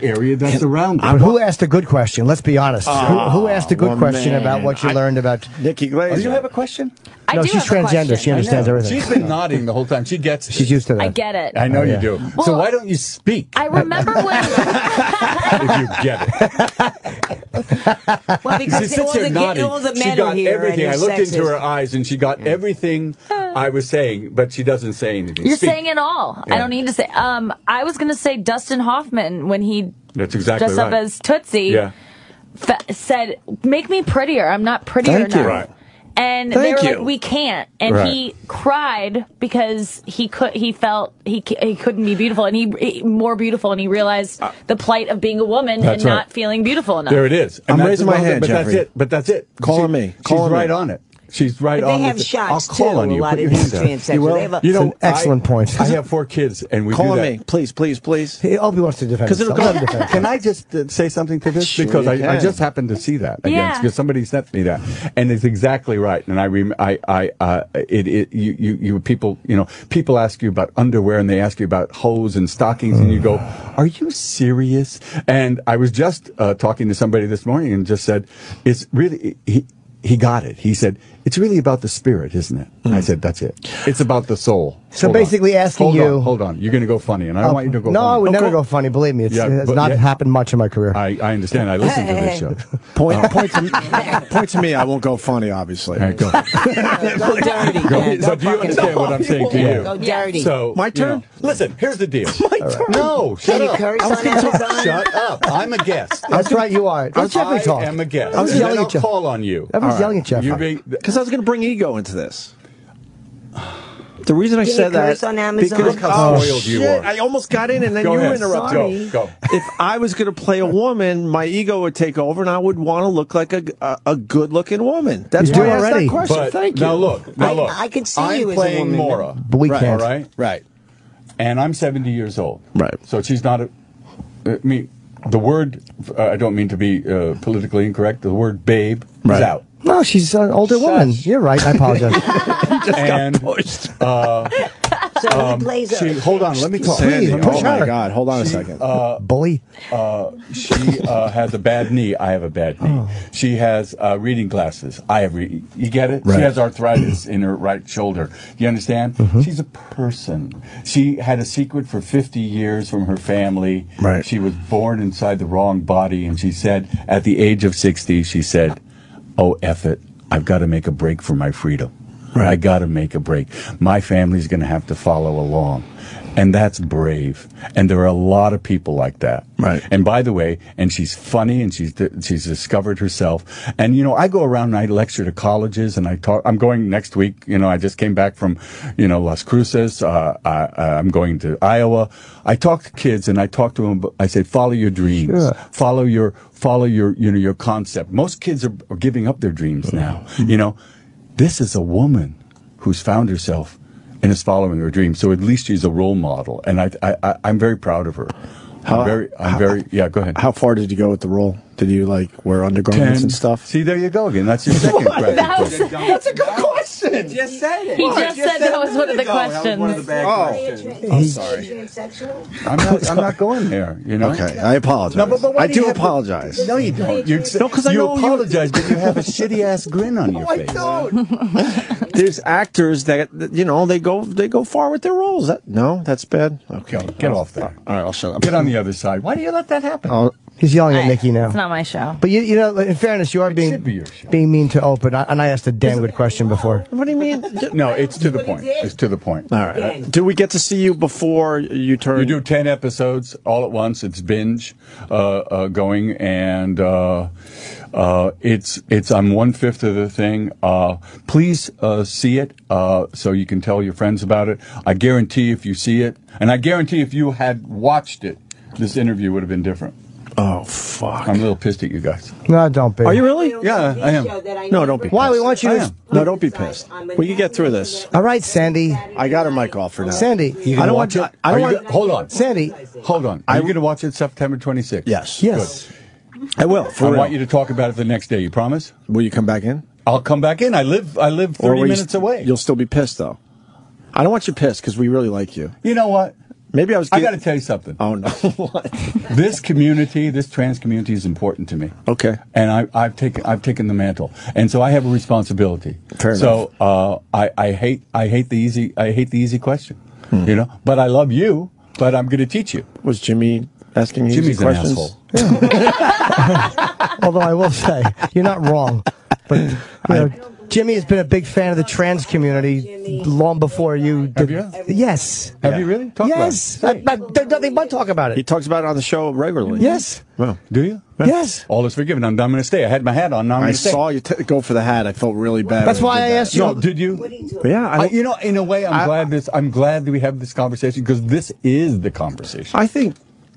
area that's around it. But who asked a good question? Let's be honest. Who asked a good well, question man. about what you learned about Nikki Glazer. Do you have a question? No, she's transgender. She understands everything. She's been nodding the whole time. She gets it. She's used to that. I get it. I know Oh, yeah. you do. Well, so why don't you speak I remember when. if you get it? Well, She because sits here nodding. all the She men got are here everything. and I you're looked into sexist. her eyes, and she got everything I was saying, but she doesn't say anything. You're Speak. saying it all. Yeah. I don't need to say. I was going to say Dustin Hoffman when he That's exactly dressed up right. as Tootsie Yeah. said, "Make me prettier. I'm not prettier Thank now." you. Right. And Thank they were you. like, "We can't." And Right. he cried because he felt he couldn't be beautiful, and he more beautiful, and he realized the plight of being a woman and That's right. not feeling beautiful enough. There it is. I'm that's raising the my moment, hand, but Jeffrey. that's it. But that's it. Call on me. She's right on it. She's right But on. they have the shots, I'll call too, on you. a lot Put of your these hands up. transsexuals. They have a- It's an excellent point. I have 4 kids, and we Call do that. me, please, please, please. Hey, Opie wants to defend himself. Let him defend himself. Can I just say something to this? Sure Because you I can. just happened to see that again. Yeah. Because somebody sent me that, and it's exactly right. And people ask you about underwear, and they ask you about hose and stockings, and you go, "Are you serious?" And I was just talking to somebody this morning, and just said, "It's really." He got it. He said, "It's really about the spirit, isn't it?" I said, "That's it. It's about the soul." So Hold on. basically asking you... Hold on. You're going to go funny, and I don't want you to go No, funny. I would never go funny. Believe me. It's not happened much in my career. I understand. I listen to this show. Point to me. I won't go funny, obviously. All right, go. Go dirty. man. So do you understand what I'm saying to you? Go dirty. So My turn? Listen, here's the deal. My turn. No, shut Can you up. curse on Amazon? Shut up. I'm a guest. That's right, you are. Let Jeffrey talk. I am a guest. I was And yelling then at you. I'll call on you. Everyone's yelling at Jeffrey. Because I was going to bring ego into this. The reason I Can said you that curse on Amazon? because Look how spoiled you shit, are. I almost got in, and then Go you ahead. interrupted. Go. If I was going to play a woman, my ego would take over, and I would want to look like a good-looking woman. That's You why do I asked already. that question. But Thank you. Now look. I can see I'm you as a playing woman. Maura. But we right, can't. All right. Right. And I'm 70 years old. Right. So she's not a. I mean, the word. I don't mean to be politically incorrect. The word "babe" is out. No, she's an older woman. You're right. I apologize. And So he plays a... hold on, let me talk. Sandy, Please, push oh my her. God, hold on a second. Bully. She has a bad knee. I have a bad knee. She has reading glasses. I have you get it? Right. She has arthritis in her right shoulder. You understand? She's a person. She had a secret for 50 years from her family. Right. She was born inside the wrong body, and she said, at the age of 60, she said, "Oh, F it. I've got to make a break for my freedom. Right. I got to make a break. My family's going to have to follow along." And that's brave. And there are a lot of people like that. Right. And by the way, and she's funny, and she's discovered herself. And, I go around and I lecture to colleges, and I talk. I'm going next week. I just came back from, Las Cruces. I'm going to Iowa. I talk to kids, and I talk to them. I say, follow your dreams. Sure. Follow your concept. Most kids are giving up their dreams now. This is a woman who's found herself and is following her dreams. So at least she's a role model, and I'm very proud of her. Yeah, go ahead. How far did you go with the role? Did you wear undergarments and stuff? See, there you go again. That's your second question. That's a good question. He just said it. He just said that was one of the questions. I'm sorry. I'm not going there. Okay, I apologize. No, but I do apologize. No, you don't. No, 'cause I know you- apologize, but you have a shitty ass grin on your face. There's actors that they go far with their roles. No, that's bad. Okay, Get off there. All right, I'll shut up. Get on the other side. Why do you let that happen? He's yelling at Nikki now. It's not my show. But in fairness, you are being mean to Open, and I asked a damn good question before. What do you mean? No, it's to the point. It's to the point. All right. Do we get to see you before you turn? You do 10 episodes all at once. It's binge going, and it's on 1/5 of the thing. Please see it so you can tell your friends about it. I guarantee if you see it, and I guarantee if you had watched it, this interview would have been different. Oh, fuck. I'm a little pissed at you guys. No, don't be. Are you really? Yeah, I am. No, don't be. Why? We want you I to. am. No, don't be pissed. We can get through this. All right, Sandy. I got her mic off for now. Sandy, you I can don't watch want it. to. Hold on. Sandy. Hold on. Are you going to watch it September 26th? Yes. Yes. I will. I want you to talk about it the next day. You promise? Will you come back in? I'll come back in. I live 30 minutes away. You'll still be pissed though. I don't want you pissed because we really like you. You know what? Maybe I was. I got to tell you something. Oh no! What? This community, this trans community, is important to me. Okay. And I've taken the mantle, and so I have a responsibility. Fair enough. So I hate the easy question, But I love you. But I'm going to teach you. Was Jimmy asking you Jimmy's easy questions? an asshole. Although I will say, you're not wrong. But Jimmy has been a big fan of the trans community long before you did. Have you? Yes. Have you really? Talk Yes. about it. There's nothing but talk about He it. talks about it on the show regularly. Yes. Well, Do you? Yes. All is forgiven. I'm going to stay. I had my hat on. Now I'm I going to stay. saw you go for the hat. I felt really bad. That's when why you I did asked that. you. No, did you? But yeah, in a way, I'm glad that we have this conversation because this is the conversation. I think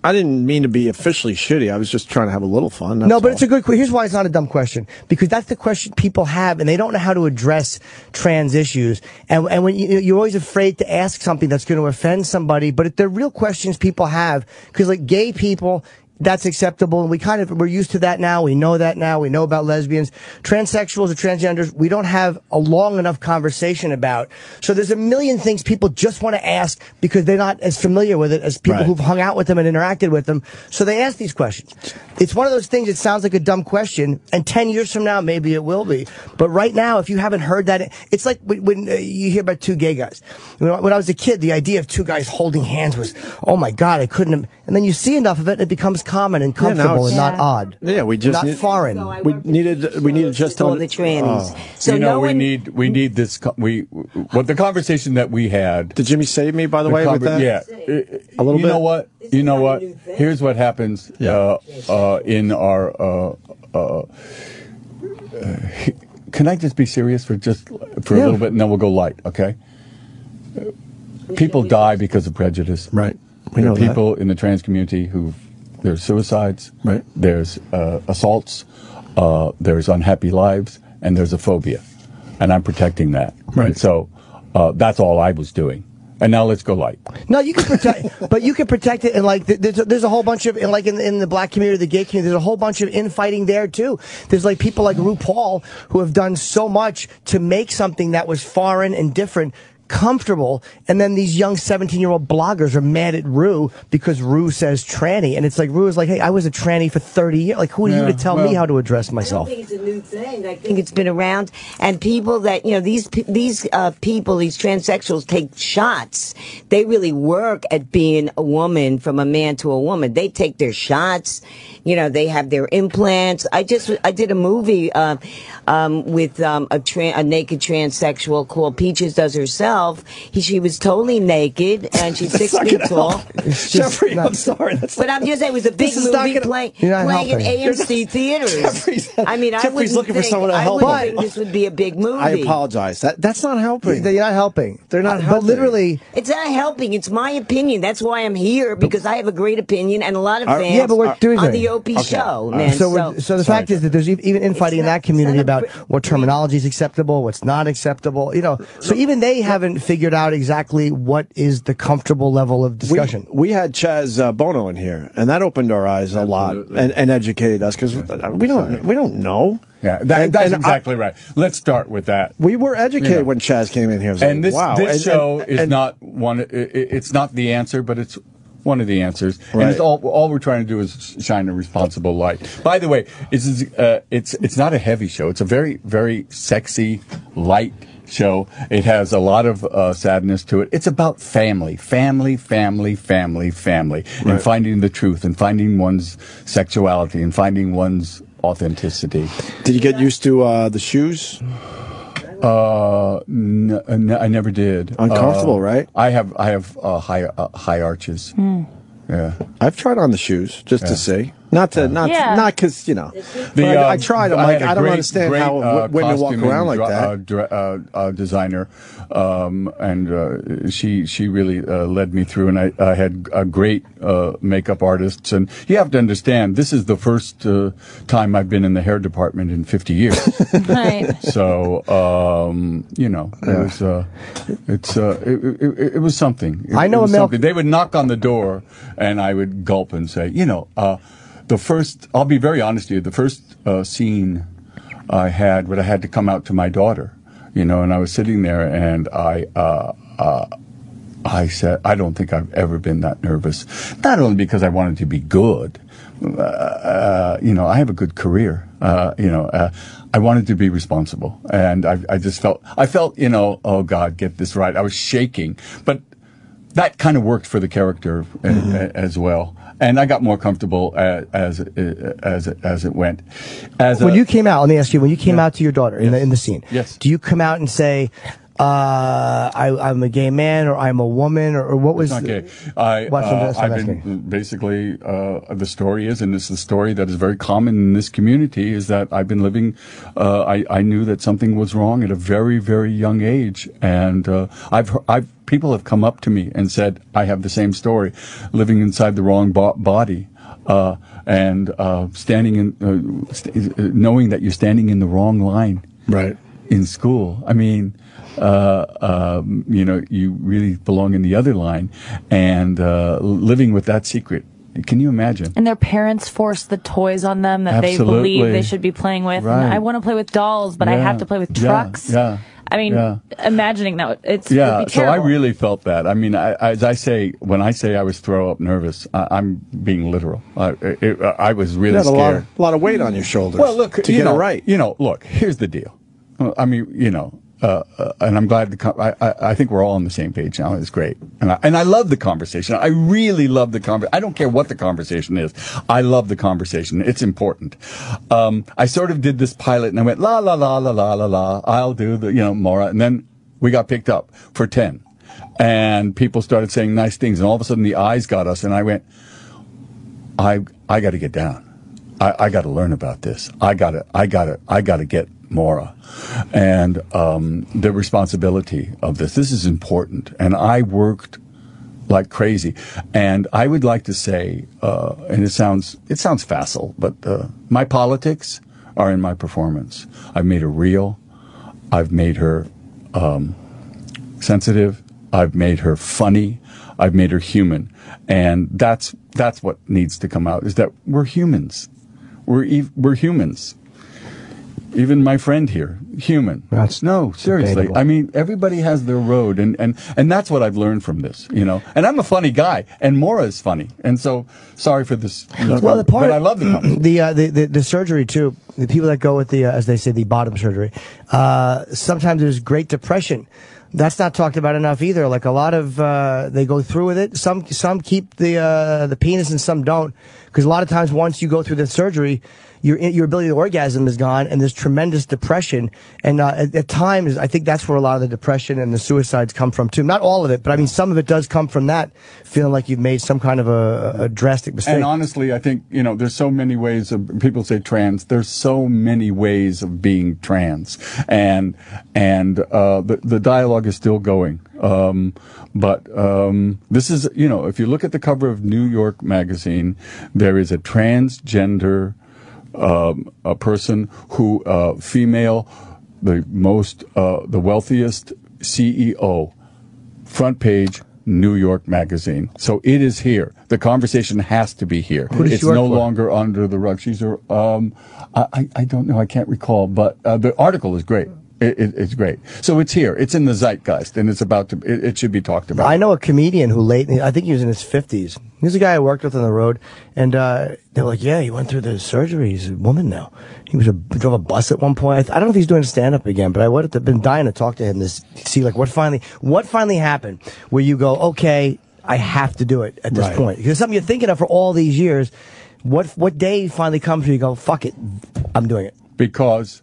I didn't mean to be officially shitty. I was just trying to have a little fun. No, but it's a good question. Here's why it's not a dumb question. Because that's the question people have, and they don't know how to address trans issues. And when you're always afraid to ask something that's going to offend somebody, but they're real questions people have. Because like gay people, that's acceptable, and we're used to that now. We know that now. We know about lesbians. Transsexuals or transgenders, we don't have a long enough conversation about. So there's a million things people just want to ask because they're not as familiar with it as people who've hung out with them and interacted with them. So they ask these questions. It's one of those things that sounds like a dumb question, and 10 years from now, maybe it will be. But right now, if you haven't heard that, it's like when you hear about two gay guys. When I was a kid, the idea of two guys holding hands was, oh my God, I couldn't have. And then you see enough of it, and it becomes common and comfortable and not odd. Yeah, we just not foreign. We needed just all the trannies. So we need this. What the conversation that we had. Did Jimmy save me, by the way, with that? Yeah, a little bit. You know what? Here's what happens in our. Can I just be serious for a little bit, and then we'll go light, okay? People die because of prejudice. Right. We know people in the trans community there's suicides, right? There's assaults, there's unhappy lives, and there's a phobia, and I'm protecting that. Right. And so that's all I was doing. And now let's go light. No, you can protect, but you can protect it. And like, there's a whole bunch of, and like in the black community, the gay community, there's a whole bunch of infighting there too. There's like people like RuPaul who have done so much to make something that was foreign and different comfortable, and then these young 17-year-old bloggers are mad at Ru because Ru says tranny, and it's like Ru is like, hey, I was a tranny for 30 years. Like, who are you to tell me how to address myself? I don't think it's a new thing. I think it's been around, and people that these people, these transsexuals take shots. They really work at being a woman from a man to a woman. They take their shots. They have their implants. I did a movie with a naked transsexual called Peaches Does Herself. She was totally naked, and she's 6 feet tall. Jeffrey, I'm sorry. But I'm just saying, it was a big movie playing in AMC theaters. I mean, Jeffrey's looking for someone to help. I wouldn't think this would be a big movie. I apologize. That's not helping. They're not helping. They're not helping. But literally, it's not helping. It's my opinion. That's why I'm here, because I have a great opinion and a lot of fans. Yeah, but we're doing on the Opie show, man. So the fact is that there's even infighting in that community about what terminology is acceptable, what's not acceptable. So even they haven't figured out exactly what is the comfortable level of discussion. We had Chaz Bono in here, and that opened our eyes a lot and educated us, because we don't know. Yeah, that's exactly right. Let's start with that. We were educated when Chaz came in here. And this show is not one. It's not the answer, but it's one of the answers. Right. And it's all we're trying to do is shine a responsible light. By the way, it's not a heavy show. It's a very, very sexy, light show. It has a lot of sadness to it. It's about family, and finding the truth, and finding one's sexuality, and finding one's authenticity. Did you get used to the shoes? I never did. Uncomfortable, right? I have high arches. Yeah, I've tried on the shoes just to see. Not because I tried. I'm like, I don't understand how women walk around like that. Designer, and she really led me through, and I had a great makeup artists. And you have to understand, this is the first time I've been in the hair department in 50 years. Right. So it was something. I know something. They would knock on the door, and I would gulp and say, I'll be very honest with you, the first scene I had, when I had to come out to my daughter, and I was sitting there, and I said, I don't think I've ever been that nervous. Not only because I wanted to be good, I have a good career, I wanted to be responsible, and I felt, oh God, get this right. I was shaking, but that kind of worked for the character as well. And I got more comfortable as it went. When you came out, let me ask you, when you came out to your daughter in the scene, yes. Do you come out and say, I'm a gay man, or I'm a woman, or what was? It's not gay. I've been basically the story is, and it's the story that is very common in this community, is that I've been living. I knew that something was wrong at a very, very young age, and people have come up to me and said I have the same story, living inside the wrong body. And standing in, knowing that you're standing in the wrong line, right, in school. I mean, you really belong in the other line, and living with that secret. Can you imagine? And their parents force the toys on them that they believe they should be playing with. Right. And I want to play with dolls, but I have to play with trucks. Yeah. I mean, imagining that, it'd be so terrible. I really felt that. I mean, as I say, when I say I was throw up nervous, I'm being literal. I was really scared. A lot of weight on your shoulders. Well, look, to get it right. Look, here's the deal. I mean, and I'm glad I think we're all on the same page now. It's great, and I love the conversation. I really love the conversation. I don't care what the conversation is. I love the conversation. It's important. I sort of did this pilot, and I went la la la la la la la. I'll do the Mora, and then we got picked up for 10, and people started saying nice things, and all of a sudden the eyes got us, and I went, I got to get down. I got to learn about this. I got to get Mora, and the responsibility of this. This is important, and I worked like crazy. And I would like to say, and it sounds facile, but my politics are in my performance. I've made her real. I've made her sensitive. I've made her funny. I've made her human, and that's what needs to come out. Is that we're humans. We're humans. Even my friend here, human. No, seriously. debatable. I mean, everybody has their road, and that's what I've learned from this, And I'm a funny guy, and Mora is funny, and so sorry for this. Well, but I love the conversation. The surgery too. The people that go with the, as they say, the bottom surgery. Sometimes there's Great Depression. That's not talked about enough either. Like a lot of they go through with it. Some keep the penis and some don't, because a lot of times once you go through the surgery, your ability to orgasm is gone, and there's tremendous depression. And at times, I think that's where a lot of the depression and the suicides come from too. Not all of it, but I mean some of it does come from that, feeling like you've made some kind of a drastic mistake. And honestly, I think there's so many ways of people say trans. There's so many ways of being trans, and the dialogue is still going. But this is if you look at the cover of New York Magazine, there is a transgender a person who female, the wealthiest CEO, front page New York Magazine. So it is here. The conversation has to be here. It's no longer under the rug. She's I don't know. I can't recall, but the article is great. It's great. So it's here. It's in the zeitgeist, and it's about to. It should be talked about. I know a comedian who I think he was in his 50s. He's a guy I worked with on the road, and they're like, "Yeah, he went through the surgery. He's a woman now." He drove a bus at one point. I don't know if he's doing stand-up again, but I would have been dying to talk to him to see like what finally happened, where you go, "Okay, I have to do it at this point," because it's something you're thinking of for all these years. What day finally comes where you go, "Fuck it, I'm doing it"? Because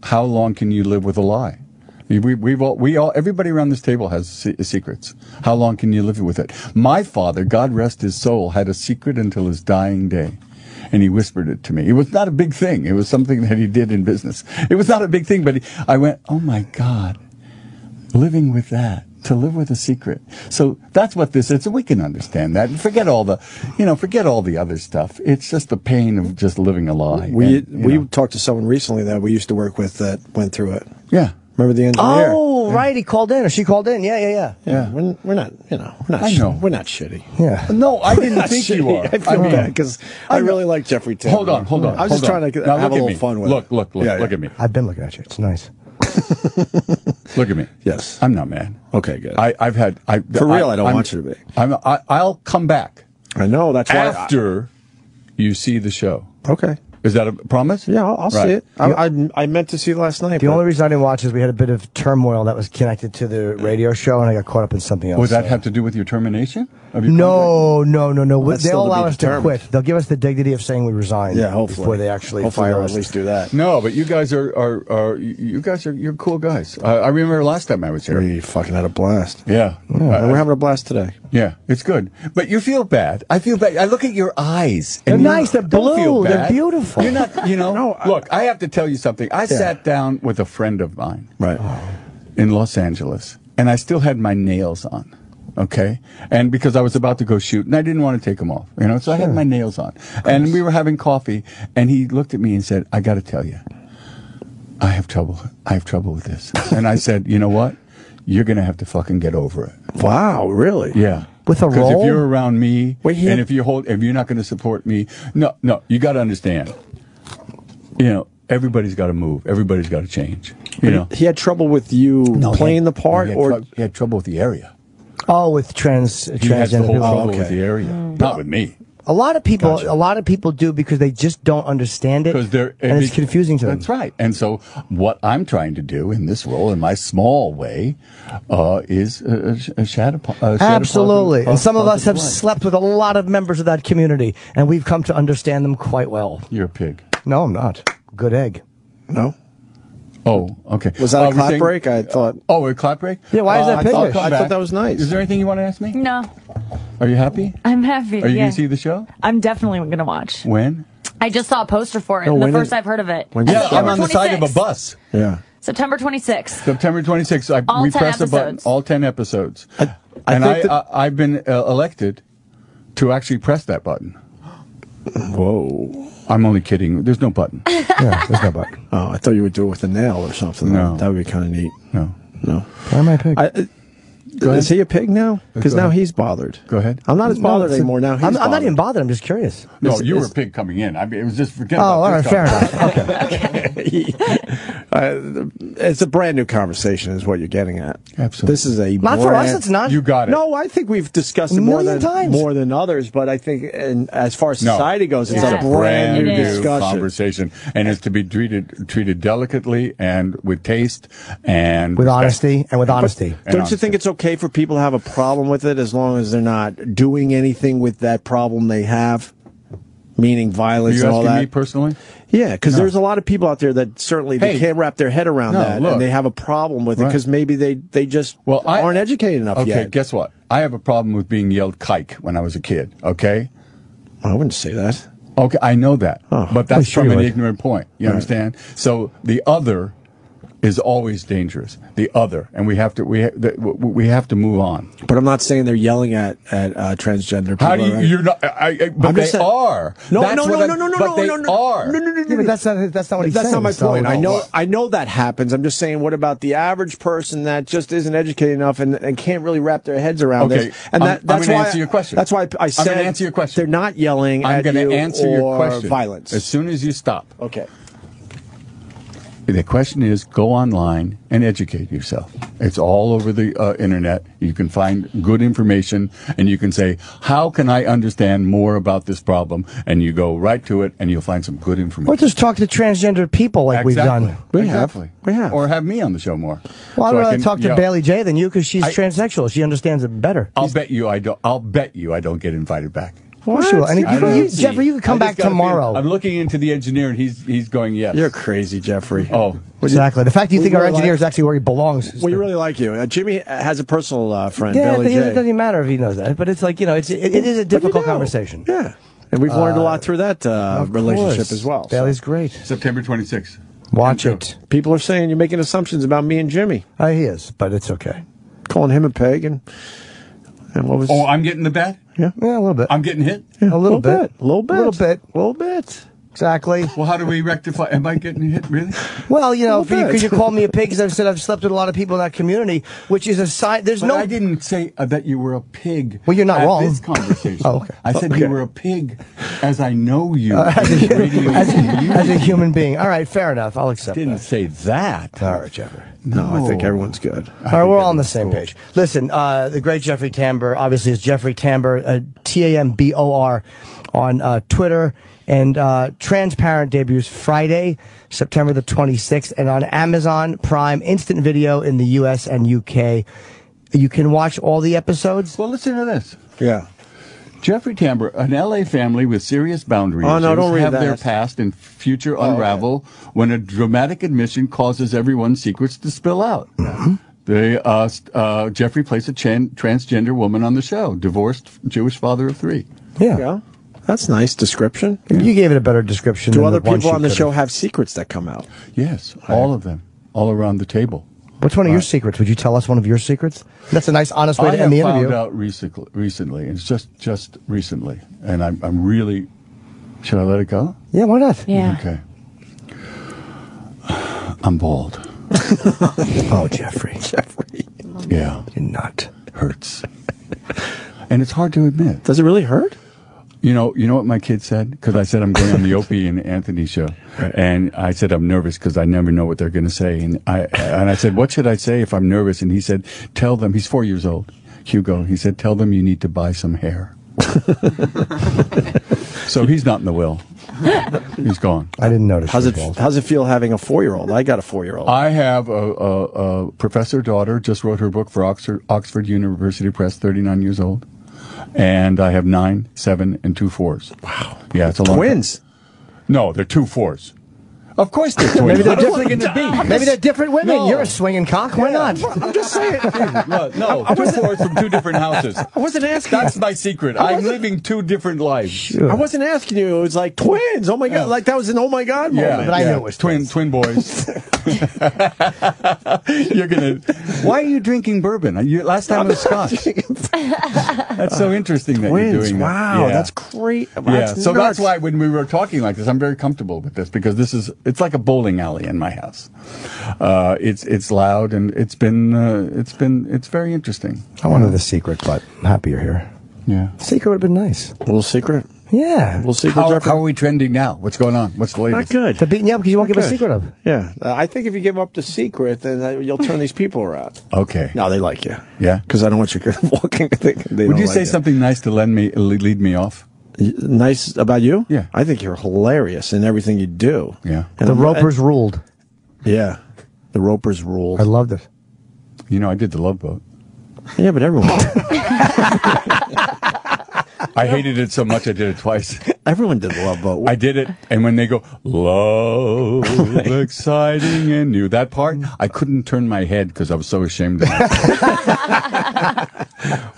how long can you live with a lie? We all, everybody around this table has secrets. How long can you live with it? My father, God rest his soul, had a secret until his dying day. And he whispered it to me. It was not a big thing. It was something that he did in business. It was not a big thing, but I went, oh my God, living with that. To live with a secret. So that's what this is. So we can understand that. Forget all the other stuff. It's just the pain of just living a lie. We talked to someone recently that we used to work with that went through it. Yeah. Remember the engineer? Oh, right. He called in, or she called in. Yeah. We're not, we're not shitty. Yeah. No, I didn't think you are. I feel bad because I really like Jeffrey Tambor. Hold on. I was just trying to have a little fun with it. Look at me. I've been looking at you. It's nice. Look at me. Yes. I'm not mad. Okay, good. I don't want you to be. I'll come back. I know. That's why. After you see the show. Okay. Is that a promise? Yeah, I'll see it. I meant to see it last night. The only reason I didn't watch is we had a bit of turmoil that was connected to the radio show, and I got caught up in something else. Would that have to do with your termination? Of your No. That's They'll still to allow be us to determined. quit. They'll give us the dignity of saying we resign. Yeah, hopefully. Before they actually Hopefully fire they'll us. at least do that. No, but you guys you're cool guys. I remember last time I was here. We fucking had a blast. Yeah. We're having a blast today. Yeah, it's good. But you feel bad. I feel bad. I look at your eyes. They're and nice. They're don't feel blue. They're bad. beautiful. You're not, look, I have to tell you something. I Yeah. sat down with a friend of mine. Right. In Los Angeles, and I still had my nails on. Okay, and because I was about to go shoot, and I didn't want to take them off, so I had my nails on, and we were having coffee, and he looked at me and said, "I got to tell you, I have trouble with this," and I said, "You know what? You're gonna have to fucking get over it." Wow, really? Yeah. With a Because roll? if you're around me, Wait, and if you're not going to support me, no, you got to understand. Everybody's got to move. Everybody's got to change. He had trouble with you playing the part, he had trouble with the area. Oh, with He has the transgender whole people. trouble with the area, not with me. A lot of people do because they just don't understand it, and it's confusing to them. That's right. And so, what I'm trying to do in this role, in my small way, is a shadow. Absolutely. And some of us have light. slept with a lot of members of that community, and we've come to understand them quite well. You're a pig. No, I'm not. Good egg. No. Oh, okay. Was that a we're clap saying- break? I thought. Oh, a clap break? Yeah, why is that piggish? I thought that was nice. Is there anything you want to ask me? No, Are you happy? I'm happy. Are you yeah. going to see the show? I'm definitely going to watch. When? I just saw a poster for it. No, the when first did- I've heard of it. Yeah, I'm on the side of a 26th. bus. Yeah. September 26th. September 26th. All we 10 press the button. episodes. All 10 episodes. think I've been elected to actually press that button. Whoa. I'm only kidding. There's no button. Yeah, there's no button. Oh, I thought you would do it with a nail or something. No. That would be kind of neat. No. Why am I a pig? Is he a pig now? Because Go now ahead. he's bothered. Go ahead. I'm not as bothered it's- anymore now. He's I'm not bothered. even bothered. I'm just curious. No, you were a pig coming in. I mean, it was just forget Oh, about all right, this fair conversation. enough. Okay. It's a brand new conversation, is what you're getting at. Absolutely. This is a Not for us, it's not. You got it. No, I think we've discussed it A million times. more than others, but I think, as far as No. society goes, it's Yeah. a brand new It is. discussion. conversation, and it's to be treated delicately and with taste and With respect. honesty and with honesty. And Don't you think it's okay for people to have a problem with it as long as they're not doing anything with that problem they have? Meaning Are violence you and all asking that? me personally? Yeah, because No. there's a lot of people out there that certainly they Hey. can't wrap their head around No, that, look. and they have a problem with it Right. because maybe they just aren't educated enough Okay, yet. guess what? I have a problem with being yelled "kike" when I was a kid. Okay. I wouldn't say that. Okay, I know that, but that's sure from you an would. ignorant point. You Right. understand? So the other is always dangerous. The other, and we have to move on. But I'm not saying they're yelling at transgender people. How do you? right? You're not. But I'm they just saying- are. No, That's no, what no, I- no, no, no, but no, they no, no, are. no, no, no, no, Yeah, but that's not what he's That's saying. not my So- point. no. I know that happens. I'm just saying, what about the average person that just isn't educated enough and can't really wrap their heads around Okay, this? And I'm that's gonna why answer your question. That's why I said I'm gonna answer your question. They're not yelling I'm at going you to answer or your question. violence. As soon as you stop. Okay. The question is, go online and educate yourself. It's all over the internet. You can find good information, and you can say, how can I understand more about this problem? And you go right to it, and you'll find some good information. Or just talk to transgender people like we've done. We have. Or have me on the show more. Well, I'd So I rather can talk to yell. Bailey J than you because she's transsexual. She understands it better. I'll bet you I don't get invited back. Of course you will. And I don't know. Jeffrey, you can come I just back gotta tomorrow. I'm looking into the engineer, and he's going yes. You're crazy, Jeffrey. Oh, Exactly. The fact you We think our really engineer like- is actually where he belongs. We really like you. Jimmy has a personal friend, Yeah, Bailey it J. doesn't matter if he knows that, but it's like, it is a difficult conversation. Yeah. And we've learned a lot through that Of relationship course. as well. Bailey's great. September 26th. Watch it. People are saying you're making assumptions about me and Jimmy. He is, but it's okay. Calling him a peg and what was... Oh, I'm getting the bat? Yeah, a little bit. I'm getting hit? A little bit. A little bit. A little bit. A little bit. Exactly. Well, how do we rectify? Am I getting hit, really? Well, little bit. because you call me a pig because I've said I've slept with a lot of people in that community, which is a sign. There's But no. I didn't say that you were a pig. Well, you're not at wrong. This conversation. Oh, okay. I said you were a pig, as I know you. as as a human being. All right, fair enough. I'll accept didn't that. say that. All right, Jeffrey. No, I think everyone's good. All right, we're all on the same page. Listen, the great Jeffrey Tambor, obviously, is Jeffrey Tambor, Tambor, on Twitter And Transparent debuts Friday, September the 26th, and on Amazon Prime Instant Video in the U.S. and UK. You can watch all the episodes. Well, listen to this. Yeah. Jeffrey Tambor, an L.A. family with serious boundary Oh, no, issues don't read have that. their past and future unravel when a dramatic admission causes everyone's secrets to spill out. Jeffrey plays a transgender woman on the show, divorced Jewish father of 3. Yeah. That's nice description. You gave it a better description. Do than other the one people she on the could've. show have secrets that come out? Yes, all of them, all around the table. What's one of your secrets? Would you tell us one of your secrets? That's a nice, honest way to end the interview. I found out recently. It's just recently, and I'm really. Should I let it go? Yeah, why not? Yeah. Okay. I'm bald. Oh, Jeffrey. Yeah. You're not. Hurts. And it's hard to admit. Does it really hurt? You know what my kid said? Because I said I'm going on the Opie and Anthony show, and I said I'm nervous because I never know what they're going to say, and I said, what should I say if I'm nervous? And he said, tell them. He's 4 years old, Hugo. He said, tell them you need to buy some hair. So he's not in the will. He's gone. I didn't notice. How's it feel having a 4-year-old? I got a 4-year-old. I have a professor daughter, just wrote her book for Oxford University Press, 39 years old. And I have 9, 7, and 2 4s. Wow. Yeah, it's a long Twins? time. No, they're 2 4s. Of course they're twins. Maybe they're What are they different. gonna be? Maybe they're different women. No. You're a swinging cock. Why not? I'm just saying. No, 2 4s from 2 different houses. I wasn't asking. That's my secret. I'm living 2 different lives. Sure. I wasn't asking you. It was like twins. Oh my God! Like that was an oh my God moment. Yeah, But I knew it was twin boys. You're gonna. Why are you drinking bourbon? Last time it was Scotch. That's so interesting that Twins. you're doing that. Wow, Yeah. that's great. Yeah, so that's why when we were talking like this, I'm very comfortable with this because it's like a bowling alley in my house. It's loud and it's very interesting. I wanted the secret, but I'm happy you're here. Yeah, Secret would have been nice. A little secret. Yeah. Little secret. How Jeffrey? are we trending now? What's going on? What's the Not latest? good. They're beating you up because you won't give a Good. secret of. Yeah, I think if you give up the secret, then you'll turn these people around. Okay. No, they like you. Yeah. Because I don't want you walking. Would you say something nice to lead me off? Nice about you? Yeah. I think you're hilarious in everything you do. Yeah. And The Ropers ruled. Yeah. The Ropers ruled. I loved it. You know, I did the Love Boat. Yeah, but everyone. I hated it so much I did it twice. Everyone did the Love Boat. I did it, and when they go, love, exciting and new, that part, I couldn't turn my head because I was so ashamed of it.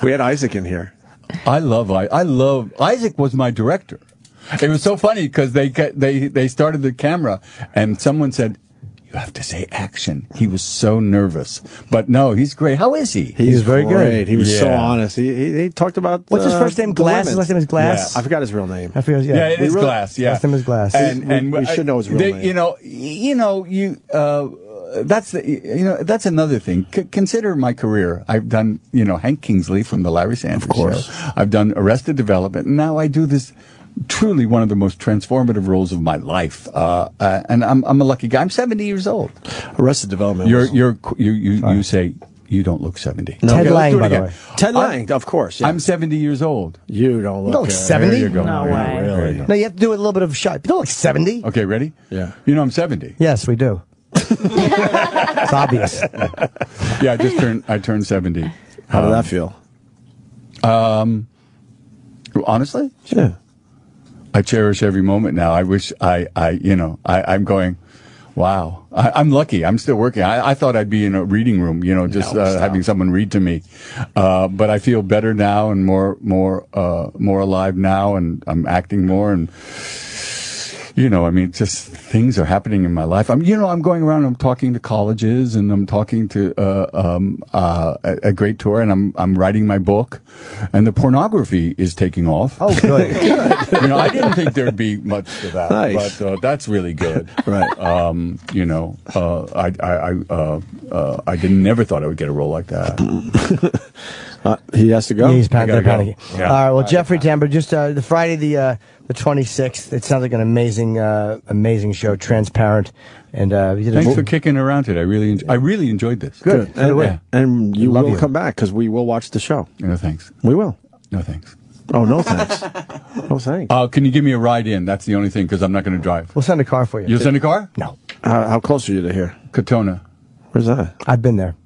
We had Isaac in here. I love Isaac was my director. It was so funny because they started the camera, and someone said, you have to say action. He was so nervous. But no, he's great. How is he? He's very great. good. He was so Yeah. honest. He talked about What's his first name? the Glass. His women. last name is Glass. I forgot his real name. I forget. Yeah, it is really- Glass. Yeah, Last name is Glass. and we should know his real name. That's another thing. Consider my career. I've done, Hank Kingsley from the Larry Sanders Show. I've done Arrested Development. And now I do this truly one of the most transformative roles of my life. And I'm a lucky guy. I'm 70 years old. Arrested Development. You say you don't look 70. No. Ted Okay, let's Lang, do it by the again. way. Ted Lang, of course. Yeah. I'm 70 years old. You don't look. You don't look 70? There you go. No way. Really? No, you have to do a little bit of a shot. You don't look 70. Okay, ready? Yeah. You know I'm 70. Yes, we do. It's obvious. Yeah, I turned 70. How did that feel? Honestly? Yeah. I cherish every moment now. I wish I'm going, wow. I'm lucky. I'm still working. I thought I'd be in a reading room, having someone read to me. But I feel better now and more alive now, and I'm acting more, and just things are happening in my life. I'm going around, I'm talking to colleges, and I'm talking to a great tour, and I'm writing my book, and the pornography is taking off. Oh, good. I didn't think there'd be much to that, Nice. but that's really good. Right. I never thought I would get a role like that. He has to go. Yeah, he's I gotta panicking. go. Yeah. All right. Well, Jeffrey Tambor, just the Friday the 26th. It sounds like an amazing show. Transparent, and you did Thanks for kicking around today. I really enjoyed this. Good. And you Love will you. come back because we will watch the show. No thanks. We will. No thanks. Oh, no thanks. No thanks. Can you give me a ride in? That's the only thing, because I'm not going to drive. We'll send a car for you. You'll send a car? No. How close are you to here? Katona. Where's that? I've been there.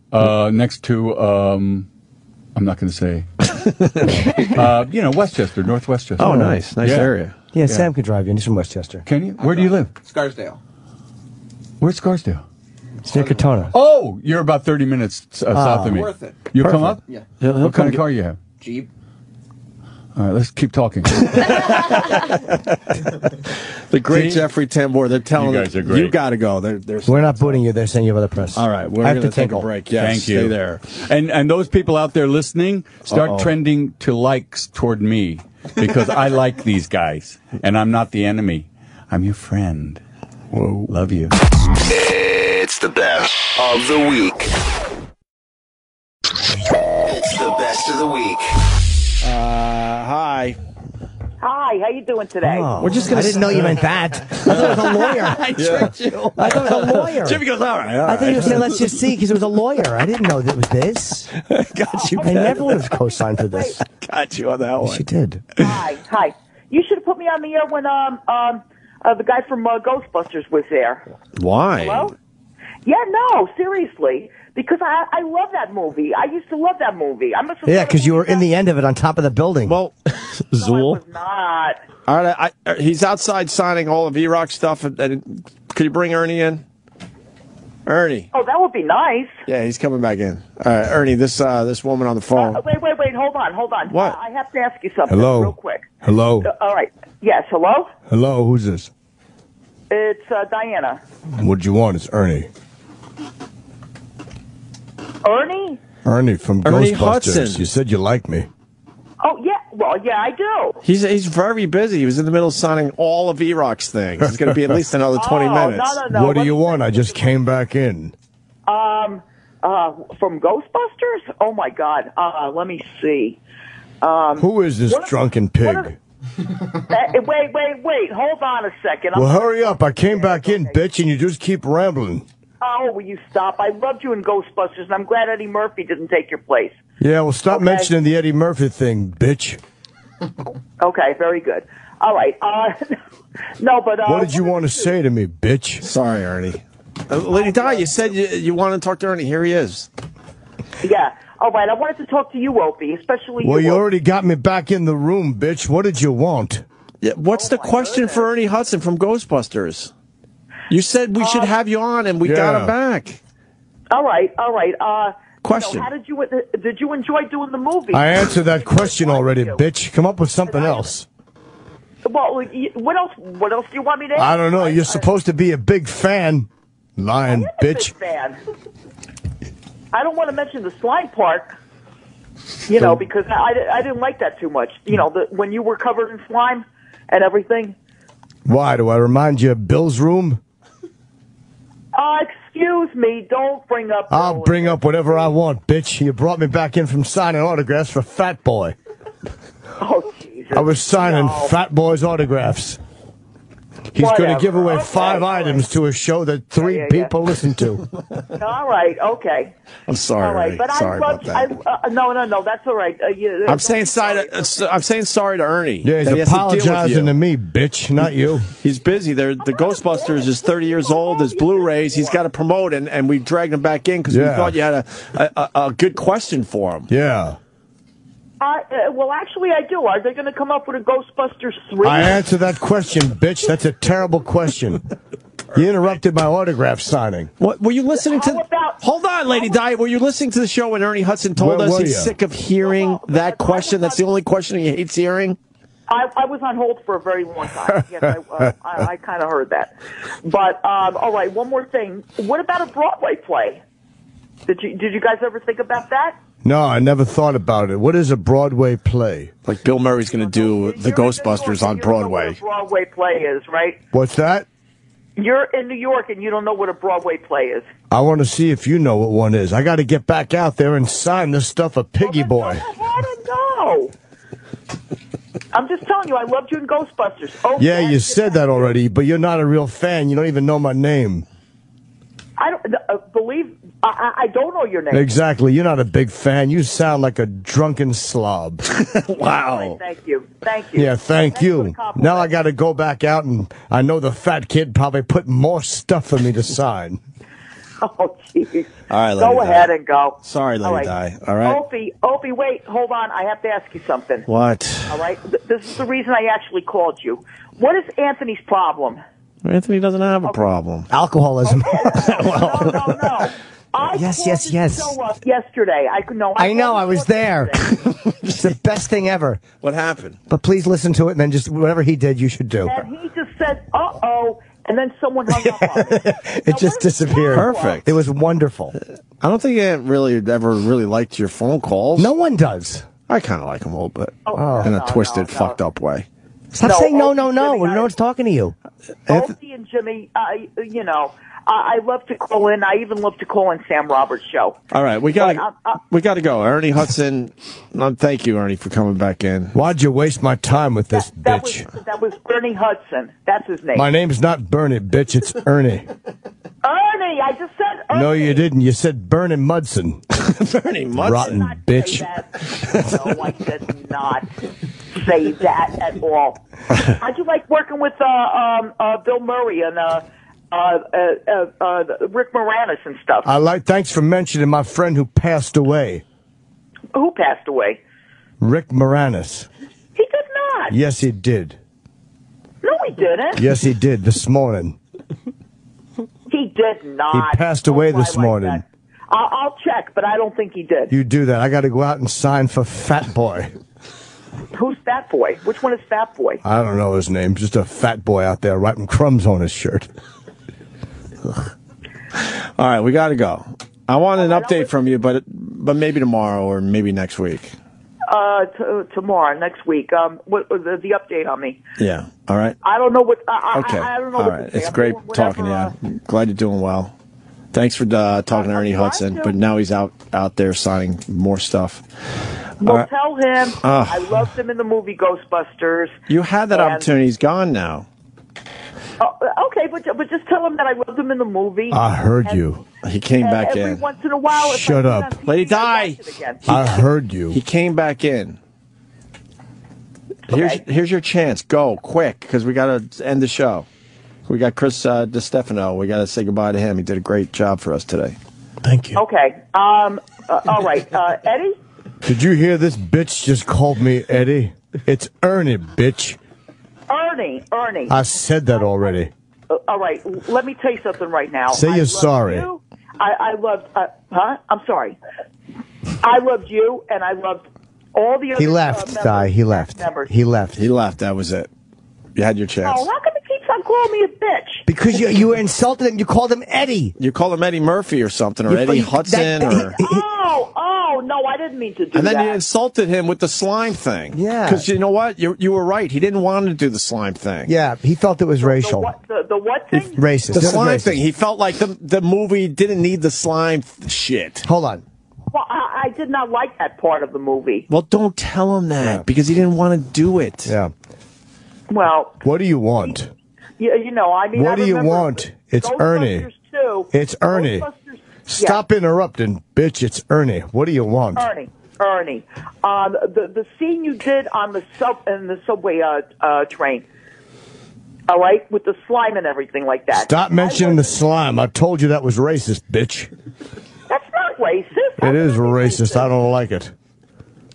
Next to, I'm not going to say. Westchester, North Westchester. Oh, nice. Nice area. Yeah, Sam could drive you. He's from Westchester. Can you? Where do you live? Scarsdale. Where's Scarsdale? It's near Katona. Oh, you're about 30 minutes south of me. Worth it. You come up? Yeah. What kind of car you have? Jeep. All right, let's keep talking. The great Jeffrey Tambor, they're telling You guys are great. you got to go. They're We're not booting you. They're saying you have other press. all right, we're I have going to to take a tinkle. break. Yes, Thank you. Stay there. And those people out there listening, start trending to likes toward me, because I like these guys, and I'm not the enemy. I'm your friend. Whoa. Love you. It's the best of the week. It's the best of the week. Hi. Hi, how you doing today? Oh, We're just gonna I didn't know you meant that. I thought it was a lawyer. I tricked you. I thought it was a lawyer. Jimmy goes, all right. I thought you were saying, let's just see, because it was a lawyer. I didn't know that it was this. Got you. I never would have co-signed for this. Got you on that one. She did. Hi. You should have put me on the air when the guy from Ghostbusters was there. Why? Hello? Yeah, no, seriously. Because I love that movie. I used to love that movie. I must have Yeah, because you were in the end of it on top of the building. Well, Zool. not. All right, he's outside signing all of E-Rock stuff. And could you bring Ernie in? Ernie. Oh, that would be nice. Yeah, he's coming back in. All right, Ernie, this woman on the phone. Wait. Hold on. What? I have to ask you something Hello. real quick. Hello. All right. Yes, hello? Hello, who's this? It's Diana. What'd you want? It's Ernie. Ernie? Ernie from Ernie Ghostbusters. Hudson. You said you like me. Oh, yeah. Well, yeah, I do. He's very busy. He was in the middle of signing all of E-Rock's things. It's going to be at least another 20 minutes. No. What do you want? I just came back in. From Ghostbusters? Oh, my God. Let me see. Who is this drunken pig? Wait. Hold on a second. Well, hurry up. I came back in, bitch, and you just keep rambling. Oh, will you stop? I loved you in Ghostbusters, and I'm glad Eddie Murphy didn't take your place. Yeah, well, stop mentioning the Eddie Murphy thing, bitch. Okay, very good. All right. No, but... what did you want to say to me, bitch? Sorry, Ernie. Lady Di, you said you wanted to talk to Ernie. Here he is. Yeah. All right, I wanted to talk to you, Opie, especially Well, you Opie. already got me back in the room, bitch. What did you want? Yeah, what's the question for Ernie Hudson from Ghostbusters? You said we should have you on, and we got him back. All right. Question. How did you enjoy doing the movie? I answered that question already, bitch. Come up with something else. Well, what else? What else do you want me to ask? I don't know. You're supposed to be a big fan. Lying bitch. Fan. I don't want to mention the slime part, because I didn't like that too much. When you were covered in slime and everything. Why? Do I remind you of Bill's room? Excuse me. Don't bring up. I'll bring up whatever I want, bitch. You brought me back in from signing autographs for Fat Boy. Oh, Jesus. I was signing Fat Boy's autographs. He's going to give away 5 items to a show that 3 people listen to. All right, okay. I'm sorry. All right, but sorry about that. No, that's all right. I'm saying sorry to Ernie. Yeah, he's apologizing to me, bitch, not you. He's busy. The Ghostbusters is 30 years old. There's Blu-rays. He's got to promote, and we dragged him back in because we thought you had a good question for him. Yeah. Well, actually, I do. Are they going to come up with a Ghostbusters 3? I answered that question, bitch. That's a terrible question. You interrupted my autograph signing. What were you listening to? Hold on, Lady Di. Were you listening to the show when Ernie Hudson told us he's sick of hearing that question? That's the only question he hates hearing. I was on hold for a very long time. Yes, I kind of heard that. But all right, one more thing. What about a Broadway play? Did you guys ever think about that? No, I never thought about it. What is a Broadway play? Like Bill Murray's going to do the Ghostbusters on Broadway. You don't know what a Broadway play is, right? What's that? You're in New York and you don't know what a Broadway play is. I want to see if you know what one is. I got to get back out there and sign this stuff for Piggy Boy. I don't know. I'm just telling you, I loved you in Ghostbusters. Oh, Yeah, you said that already, but you're not a real fan. You don't even know my name. I don't believe. I don't know your name. Exactly. You're not a big fan. You sound like a drunken slob. Wow. Thank you. Thank you. Yeah, thank you. Now I got to go back out, and I know the fat kid probably put more stuff for me to sign. Oh, jeez. All right, Lady Go ahead and go. Sorry, Lady All right. Di. All right. Opie, wait, hold on. I have to ask you something. What? All right. This is the reason I actually called you. What is Anthony's problem? Anthony doesn't have a problem. Alcoholism. No. Yes. Show up yesterday. I know. I was there. It's the best thing ever. What happened? But please listen to it, and then just whatever he did, you should do. And he just said, "Uh-oh," and then someone hung up on me. It just disappeared. Perfect. It was wonderful. I don't think Aunt really ever really liked your phone calls. No one does. I kind of like them a little bit. Oh. In a twisted, fucked up way. Stop saying no. When no one's talking to you. Opie and Jimmy, I love to call in. I even love to call in Sam Roberts' show. All right, we got to go. Ernie Hudson, thank you, Ernie, for coming back in. Why'd you waste my time with this bitch? That was Bernie Hudson. That's his name. My name's not Bernie, bitch. It's Ernie. Ernie, I just said Ernie. No, you didn't. You said Bernie Mudson. Bernie Mudson? Rotten bitch. No, I did not say that at all. How'd you like working with Bill Murray and Rick Moranis and stuff? Thanks for mentioning my friend who passed away. Who passed away? Rick Moranis. He did not. Yes, he did. No, he didn't. Yes, he did this morning. He did not. He passed away this morning. That. I'll check, but I don't think he did. You do that. I got to go out and sign for Fat Boy. Who's Fat Boy? Which one is Fat Boy? I don't know his name. Just a fat boy out there writing crumbs on his shirt. All right, we got to go. I want an update from you, but maybe tomorrow or maybe next week. Tomorrow, next week. What was the update on me? Yeah. All right. I don't know what. Okay. I don't know. All what right. to say. It's great talking to you. Glad you're doing well. Thanks for talking to Ernie Hudson, but now he's out there signing more stuff. Well, tell him I loved him in the movie Ghostbusters. You had that opportunity. He's gone now. Okay, but just tell him that I loved him in the movie. I heard you. He came back every in. Once in a while, if Shut I up. Lady Di. I heard you. He came back in. Here's your chance. Go quick, because we got to end the show. We got Chris DiStefano. We got to say goodbye to him. He did a great job for us today. Thank you. Okay. All right. Eddie? Did you hear this bitch just called me Eddie? It's Ernie, bitch. Ernie. I said that already. All right. Let me tell you something right now. Say you're sorry. You. I loved... I'm sorry. I loved you, and I loved all the other He left, Di. He left. He left. He left. That was it. You had your chance. Oh, how come he keeps on calling me a bitch? Because you insulted him. You called him Eddie. You called him Eddie Murphy or something, or Eddie Hudson, or... Oh, no, I didn't mean to do that. And then you insulted him with the slime thing. Yeah. Because you know what? You were right. He didn't want to do the slime thing. Yeah, he felt it was racial. The what thing? Racist. The slime racist. thing. He felt like the movie didn't need the slime shit. Hold on. Well, I did not like that part of the movie. Well, don't tell him that, because he didn't want to do it. Yeah. Well... What do you want? You know, I mean... What do you want? It's Ernie. It's Ernie. Stop interrupting, bitch. It's Ernie. What do you want? Ernie. The scene you did on the subway train. All right, with the slime and everything like that. Stop mentioning the slime. I told you that was racist, bitch. That's not racist. It is racist. I don't like it.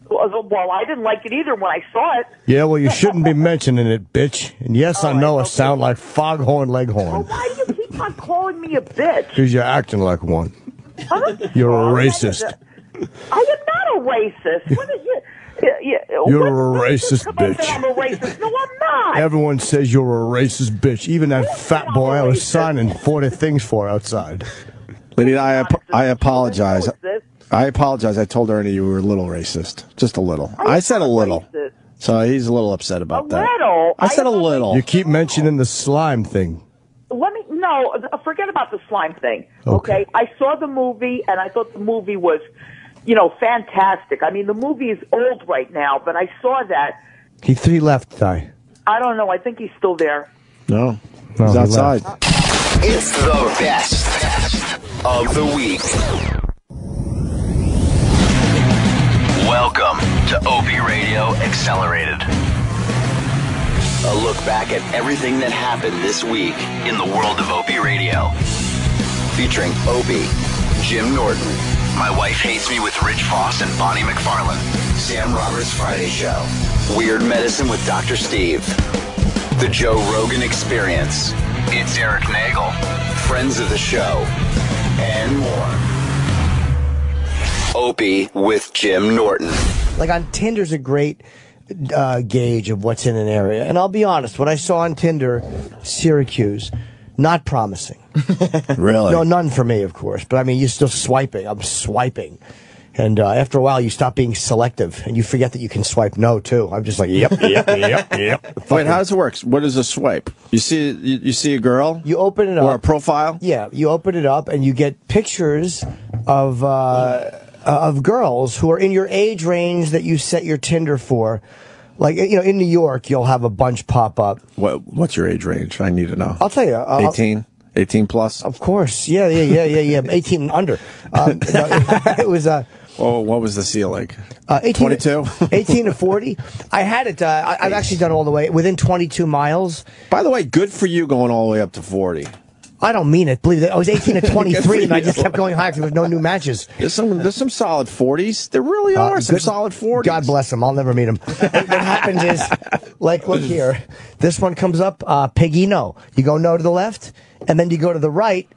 Well, I didn't like it either when I saw it. Yeah, well, you shouldn't be mentioning it, bitch. And yes, I know I sound like Foghorn Leghorn. Well, why do you keep on calling me a bitch? Because you're acting like one. You're a racist. I am not a racist. What is it? You're a racist bitch. I'm a racist. No, I'm not. Everyone says you're a racist bitch. Even that fat boy I was signing 40 things for outside. Lady, I apologize. I apologize. I told Ernie you were a little racist. Just a little. I said a little. Racist. So he's a little upset about that. Little? I said a little. You keep mentioning the slime thing. No, forget about the slime thing. Okay? I saw the movie, and I thought the movie was, fantastic. I mean, the movie is old right now, but I saw that. He left, Di. I don't know. I think he's still there. No, he's outside. It's the best of the week. Welcome to Opie Radio Accelerated. A look back at everything that happened this week in the world of Opie Radio. Featuring Opie, Jim Norton, My Wife Hates Me with Rich Voss and Bonnie McFarlane, Sam Roberts Friday Show, Weird Medicine with Dr. Steve, The Joe Rogan Experience, It's Eric Nagel, Friends of the Show, and more. Opie with Jim Norton. Like on Tinder's a great gauge of what's in an area. And I'll be honest, what I saw on Tinder, Syracuse, not promising. Really? No, none for me, of course. But I mean, you're still swiping. I'm swiping. And after a while, you stop being selective, and you forget that you can swipe no, too. I'm just like, yep. Wait, how does it work? What is a swipe? You see a girl? You open it up. Or a profile? Yeah, you open it up, and you get pictures of girls who are in your age range that you set your Tinder for. Like, you know, in New York, you'll have a bunch pop up. What's your age range? I need to know. I'll tell you. 18? 18 plus? Of course. Yeah. 18 and under. It was... what was the ceiling? 22? 18 to 40. I had it, I've actually done all the way, within 22 miles. By the way, good for you going all the way up to 40. I don't mean it. Believe it. I was 18 to 23, and I just kept going higher because there was no new matches. There's some solid 40s. There really are some solid 40s. God bless them. I'll never meet them. What happens is, like, look here. This one comes up, Peggy no. You go no to the left, and then you go to the right.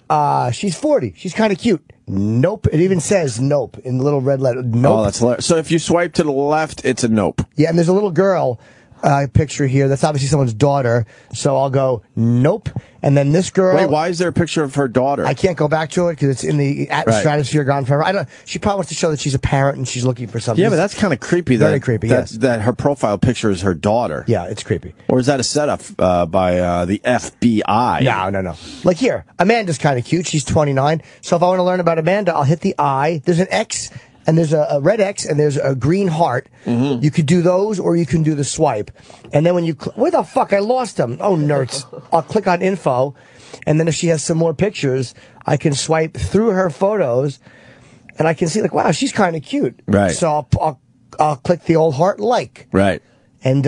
She's 40. She's kind of cute. Nope. It even says nope in the little red letter. Nope. Oh, that's hilarious. So if you swipe to the left, it's a nope. Yeah, and there's a little girl picture here. That's obviously someone's daughter. So I'll go nope. And then this girl. Wait, why is there a picture of her daughter? I can't go back to it because it's in the stratosphere, gone forever. She probably wants to show that she's a parent and she's looking for something. Yeah, but that's kind of creepy. Very creepy. Yes. That her profile picture is her daughter. Yeah, it's creepy. Or is that a setup by the FBI? No. Like here, Amanda's kind of cute. She's 29. So if I want to learn about Amanda, I'll hit the I. There's an X. And there's a red X and there's a green heart. Mm-hmm. You could do those or you can do the swipe. And then when you... Where the fuck? I lost them. Oh, nerds. I'll click on info. And then if she has some more pictures, I can swipe through her photos. And I can see, like, wow, she's kind of cute. Right. So I'll click the old heart like. Right. And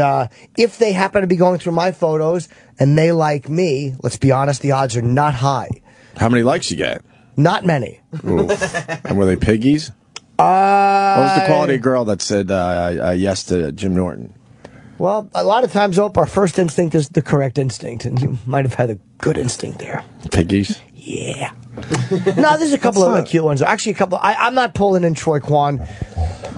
if they happen to be going through my photos and they like me, let's be honest, the odds are not high. How many likes you get? Not many. And were they piggies? What was the quality girl that said yes to Jim Norton? Well, a lot of times, our first instinct is the correct instinct, and you might have had a good instinct there. Piggies? Yeah. No, there's a couple of cute ones. Actually, a couple. I'm not pulling in Troy Kwan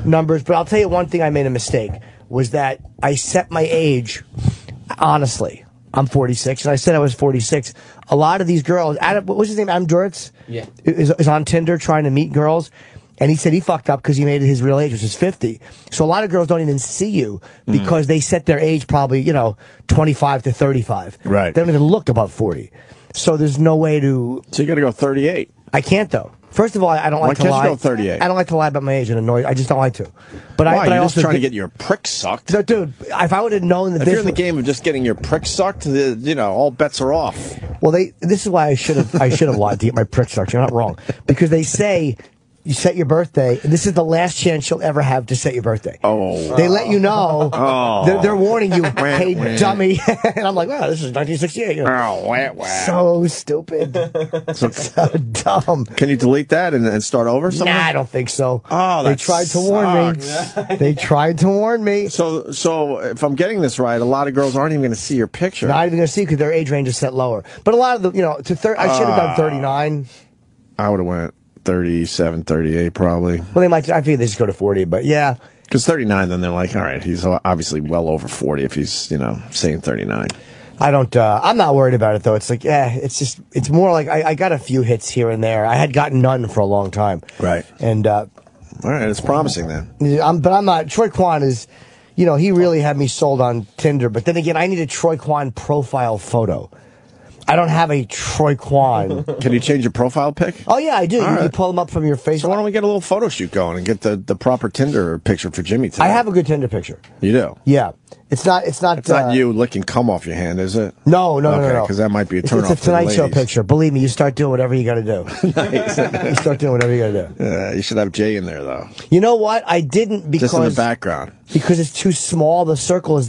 numbers, but I'll tell you one thing I made a mistake, was that I set my age, honestly. I'm 46, and I said I was 46. A lot of these girls, what was his name, Adam Duritz? Yeah. Is on Tinder trying to meet girls. And he said he fucked up because he made it his real age, which is 50. So a lot of girls don't even see you because they set their age probably, 25 to 35. Right. They don't even look about 40. So there's no way to... So you got to go 38. I can't, though. First of all, I don't like to lie. Why can't you go 38? I don't like to lie about my age and annoy. I just don't like to. But Why? You're I just also trying to get your prick sucked. No, dude, if I would have known that if you're in the game of just getting your prick sucked, all bets are off. Well, this is why I should have lied to get my prick sucked. You're not wrong. Because they say... You set your birthday, and this is the last chance you'll ever have to set your birthday. Oh. They let you know. Oh. They're warning you, hey, dummy. And I'm like, wow, this is 1968. So stupid. So dumb. Can you delete that and start over somewhere? Nah, I don't think so. Oh, they tried to warn me. They tried to warn me. So if I'm getting this right, a lot of girls aren't even going to see your picture. Not even going to see because their age range is set lower. But a lot of them, I should have done 39. I would have went 37, 38 probably. Well, I figure they just go to 40, but yeah. Because 39, then they're like, all right, he's obviously well over 40 if he's, saying 39. I'm not worried about it, though. It's like, it's more like I got a few hits here and there. I had gotten none for a long time. Right. And, all right, it's promising then. But I'm not, Troy Kwan is, he really had me sold on Tinder. But then again, I need a Troy Kwan profile photo. I don't have a Troy Kwan. Can you change your profile pic? Oh yeah, I do. You All can right. pull them up from your face. So why don't we get a little photo shoot going and get the proper Tinder picture for Jimmy today? I have a good Tinder picture. You do? Yeah. It's not you licking cum off your hand, is it? No. Okay, because that might be a turn off. It's a Tonight Show picture. Believe me, you start doing whatever you got to do. Nice. You start doing whatever you got to do. You should have Jay in there though. You know what? I didn't because Just in the background. Because it's too small. The circle is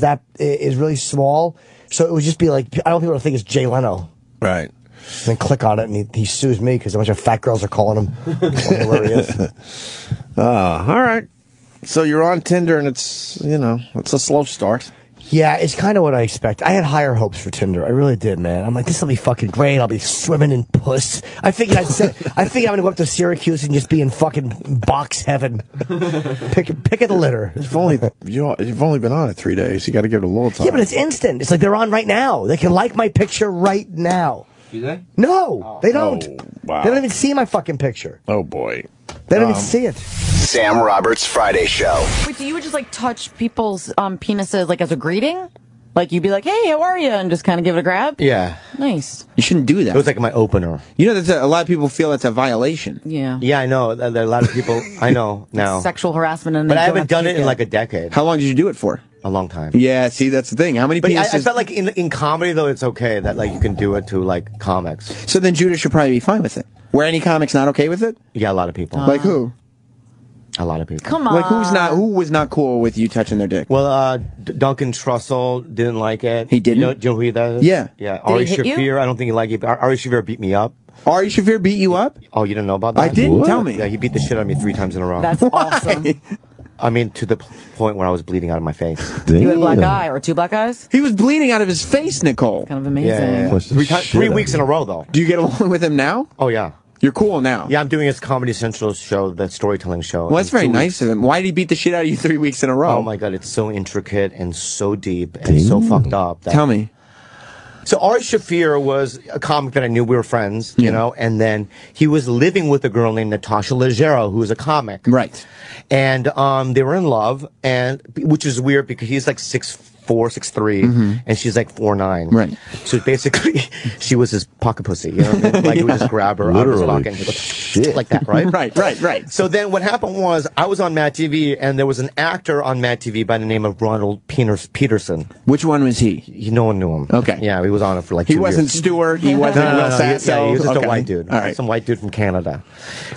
really small, so it would just be like I don't want people to think it's Jay Leno. Right. And then click on it and he sues me because a bunch of fat girls are calling him. Where he is. All right. So you're on Tinder and it's a slow start. Yeah, it's kind of what I expect. I had higher hopes for Tinder. I really did, man. I'm like, this will be fucking great. I'll be swimming in puss. I figured I'm going to go up to Syracuse and just be in fucking box heaven. Pick at the litter. You've only been on it 3 days. You got to give it a little time. Yeah, but it's instant. It's like they're on right now. They can like my picture right now. Do they? No, they don't. Oh, wow. They don't even see my fucking picture. Oh boy. They don't even see it. Sam Roberts Friday Show. Wait, so you would just like touch people's penises like as a greeting? Like you'd be like, "Hey, how are you?" and just kind of give it a grab? Yeah. Nice. You shouldn't do that. It was like my opener. You know, a lot of people feel that's a violation. Yeah. Yeah, I know. There are a lot of people. I know now. Sexual harassment, and But they I don't haven't have to done keep it in like a decade. How long did you do it for? A long time. Yeah, see, that's the thing. How many But penises? I felt like in comedy though, it's okay that like you can do it to like comics. So then Judah should probably be fine with it. Were any comics not okay with it? Yeah, a lot of people. Like who? A lot of people. Come on. Like who was not cool with you touching their dick? Well, Duncan Trussell didn't like it. He didn't? Do you know who that is? Yeah. Yeah. Did Ari he hit you? Shaffir, I don't think he liked it. Ari Shaffir beat me up. Ari Shaffir beat you up? Oh, you didn't know about that? I didn't. What? Tell me. Yeah, he beat the shit out of me 3 times in a row. That's awesome. I mean, to the point where I was bleeding out of my face. You had a black eye or 2 black eyes? He was bleeding out of his face, Nicole. Kind of amazing. Yeah. 3 weeks in a row, though. Do you get along with him now? Oh, yeah. You're cool now. Yeah, I'm doing his Comedy Central show, that storytelling show. Well, that's very nice of him. Why did he beat the shit out of you 3 weeks in a row? Oh, my God. It's so intricate and so deep and so fucked up. Tell me. So Ari Shaffir was a comic that I knew. We were friends, you know, and then he was living with a girl named Natasha Leggero, who was a comic. Right. And they were in love, and which is weird because he's like 6'4", 6'3", and she's like 4'9". Right. So basically, she was his pocket pussy. You know what I mean? Like he would just grab her out of his pocket and he'd go, like that, right? Right. So then what happened was I was on Mad TV, and there was an actor on Mad TV by the name of Ronald Peterson. Which one was he? No one knew him. Okay. Yeah, he was on it for like He 2 wasn't years. Stewart. He wasn't Will Sasso. He was just Okay. a white dude. All right. Some white dude from Canada.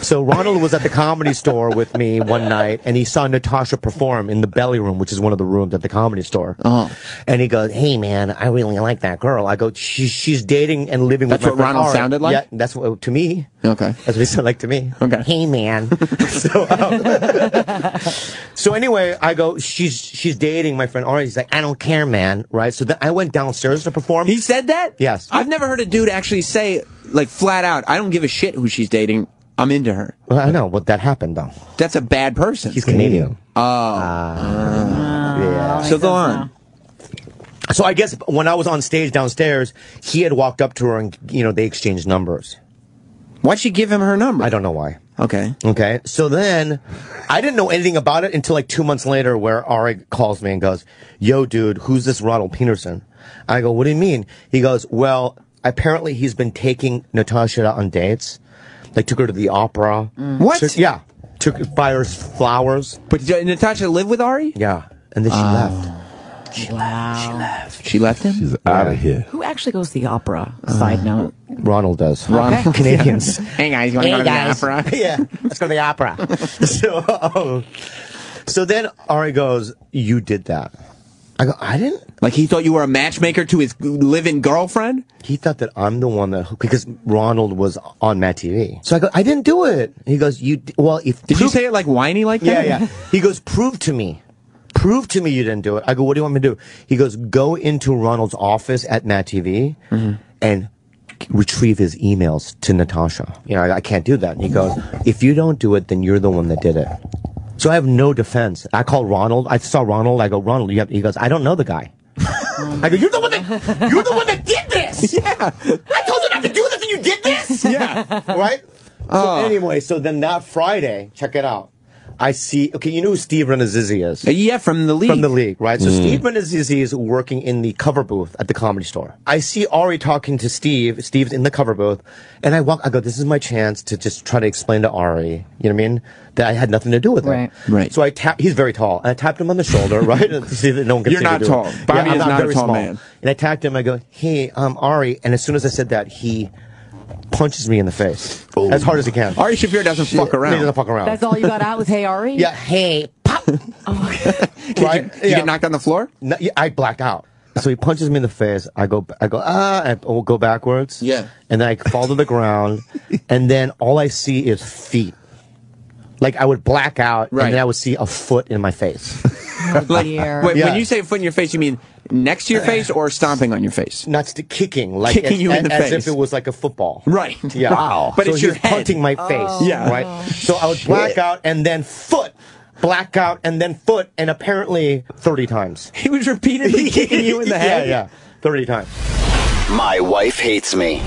So Ronald was at the Comedy Store with me one night, and he saw Natasha perform in the belly room, which is one of the rooms at the Comedy Store. Oh. And he goes, "Hey man, I really like that girl." I go, "She's dating and living That's with my what friend Ronald Ari." sounded like? Yeah, that's what to me. Okay. That's what he sounded like to me. Okay. Hey man. So anyway, I go, she's dating my friend Ari. He's like, "I don't care, man." Right? So then I went downstairs to perform. He said that? Yes. I've never heard a dude actually say, like, flat out, I don't give a shit who she's dating. I'm into her. Well, I know, but that happened though. That's a bad person. He's Canadian. Yeah. So go on. So I guess when I was on stage downstairs, he had walked up to her and, they exchanged numbers. Why'd she give him her number? I don't know why. Okay. Okay. So then I didn't know anything about it until like 2 months later where Ari calls me and goes, "Yo, dude, who's this Ronald Peterson?" I go, "What do you mean?" He goes, "Well, apparently he's been taking Natasha out on dates. Like took her to the opera." What? Took buy her flowers. But did Natasha live with Ari? Yeah. And then she left. She left. She left him? She's out of here. Who actually goes to the opera? Side note. Ronald does. Okay. Canadians. Hey guys, you want to go to the opera? Yeah, let's go to the opera. So then Ari goes, "You did that." I go, "I didn't." Like he thought you were a matchmaker to his live-in girlfriend? He thought that I'm the one that, because Ronald was on Mad TV. So I go, "I didn't do it." He goes, Did you say it like whiny like that? Yeah. He goes, "Prove to me. Prove to me you didn't do it." I go, "What do you want me to do?" He goes, "Go into Ronald's office at Mad TV and retrieve his emails to Natasha." I can't do that. And he goes, "If you don't do it, then you're the one that did it." So I have no defense. I call Ronald. I saw Ronald. I go, "Ronald, he goes, "I don't know the guy." I go, you're the one that did this. Yeah. I told you not to do this and you did this. Yeah. Right? So anyway, so then that Friday, check it out. I see. Okay, you know who Steve Renazizi is? Yeah, from the league. From the league, right? So Steve Renazizi is working in the cover booth at the Comedy Store. I see Ari talking to Steve. Steve's in the cover booth, and I go, this is my chance to just try to explain to Ari, you know what I mean, that I had nothing to do with it. Right. So he's very tall, and I tapped him on the shoulder, right? To see that no one can You're see not me do tall. it. Bobby I'm is not a very tall small. man. And I tapped him. I go, hey, Ari, and as soon as I said that, he punches me in the face as hard as he can. Ari Shaffir doesn't fuck around. He doesn't fuck around. That's all you got out was "Hey Ari." Yeah, hey, pop. Did you get knocked on the floor? No, I blacked out. So he punches me in the face. I go, I will go backwards. Yeah. And then I fall to the ground, and then all I see is feet. Like I would black out, and then I would see a foot in my face. When you say foot in your face, you mean next to your face or stomping on your face? Not kicking, like kicking you in the face, as if it was like a football. Right. Yeah. Wow. But So it's your he's head. punting my face. Yeah. Right. So I would black out and then foot. Black out and then foot, and apparently 30 times. He was repeatedly kicking you in the head? Yeah, 30 times. My wife hates me.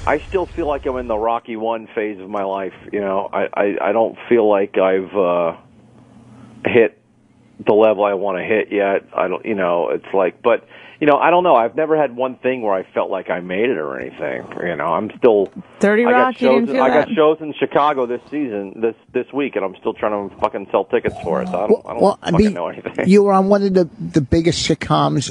I still feel like I'm in the Rocky 1 phase of my life. You know, I don't feel like I've hit the level I want to hit yet. I don't, you know, it's like, but, you know, I don't know. I've never had one thing where I felt like I made it or anything. You know, I'm still 30 Rock. You didn't feel I that? got shows in Chicago this season, this week, and I'm still trying to fucking sell tickets for it. So I don't fucking know anything. You were on one of the biggest sitcoms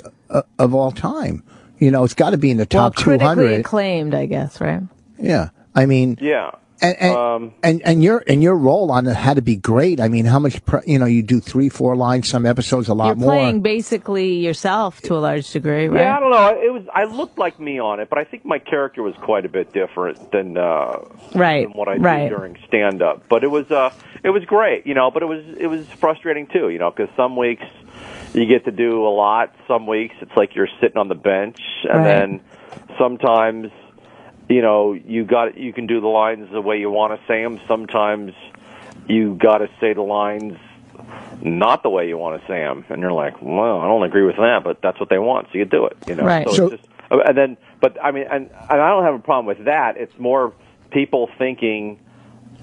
of all time. You know, it's got to be in the top critically 200. acclaimed, I guess, right? Yeah, I mean, yeah. And your role on it had to be great. I mean, how much you do 3-4 lines, some episodes a lot You're more. playing basically yourself to a large degree, right? Yeah, I don't know. I looked like me on it, but I think my character was quite a bit different than than what I did during stand up. But it was great, you know. But it was frustrating too, you know, because some weeks you get to do a lot. Some weeks it's like you're sitting on the bench, and then sometimes, you know, you can do the lines the way you want to say them. Sometimes you got to say the lines not the way you want to say them, and you're like, well, I don't agree with that, but that's what they want, so you do it. You know, Right. So it's just, and then, but I mean, and I don't have a problem with that. It's more people thinking,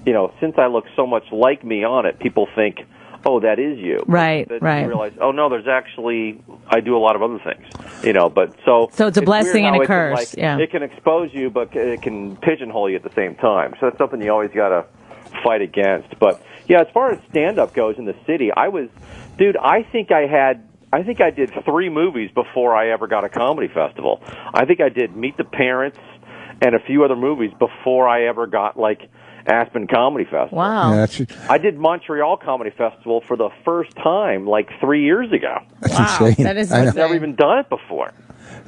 you know, since I look so much like me on it, people think, oh, that is you. Right, But right. You realize, oh no, there's actually, I do a lot of other things, you know. But so it's a blessing weird and a how it can, curse. like, Yeah. it can expose you, but it can pigeonhole you at the same time. So that's something you always got to fight against. But yeah, as far as stand-up goes in the city, I think I did 3 movies before I ever got a comedy festival. I think I did Meet the Parents and a few other movies before I ever got like Aspen Comedy Festival. Wow. Yeah, I did Montreal Comedy Festival for the first time like 3 years ago. That's insane. That is I've never even done it before.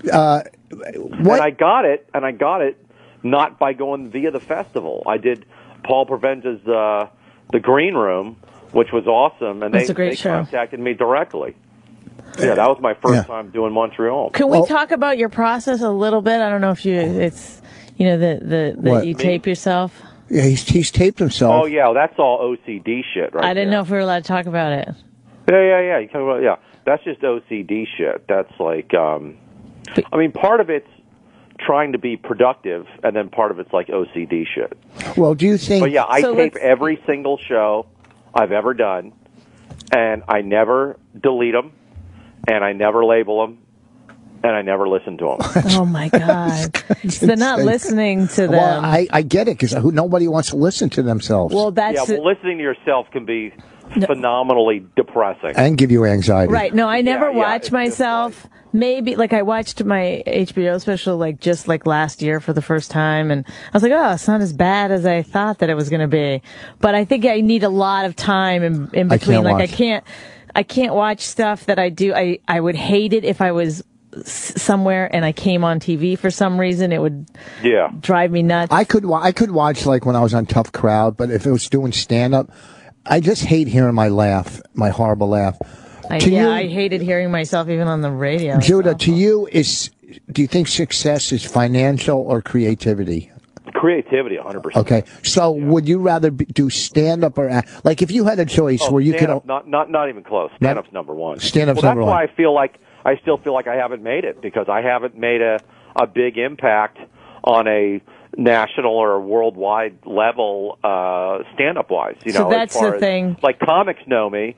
And I got it not by going via the festival. I did Paul Provenza's The Green Room, which was awesome, and That's they a great show. contacted me directly. Yeah, that was my first time doing Montreal. Can we talk about your process a little bit? I don't know if it's that you tape yourself. Yeah, he's taped himself. Oh yeah, that's all OCD shit, right? I didn't know if we were allowed to talk about it. Yeah. You talk about, yeah, that's just OCD shit. That's like, I mean, part of it's trying to be productive, and then part of it's like OCD shit. Well, do you think? But yeah, I tape every single show I've ever done, and I never delete them, and I never label them, and I never listen to them. Oh my God! They're not listening to them. Well, I get it because nobody wants to listen to themselves. Well, that's listening to yourself can be phenomenally depressing and give you anxiety. Right. No, I never watch myself. Maybe like I watched my HBO special just last year for the first time, and I was like, oh, it's not as bad as I thought that it was going to be. But I think I need a lot of time in between. I can't watch stuff that I do. I would hate it if I was somewhere and I came on TV for some reason. It would drive me nuts. I could watch like when I was on Tough Crowd, but if it was doing stand up, I just hate hearing my horrible laugh. I hated hearing myself even on the radio. Judah, to you, do you think success is financial or creativity? Creativity, 100%. Okay, so would you rather do stand up or act? Like if you had a choice where you could, not even close. Stand up's number one. Stand up's number one. That's why I still feel like I haven't made it, because I haven't made a big impact on a national or worldwide level stand-up wise. You know, so that's as far the as, thing. Like comics know me.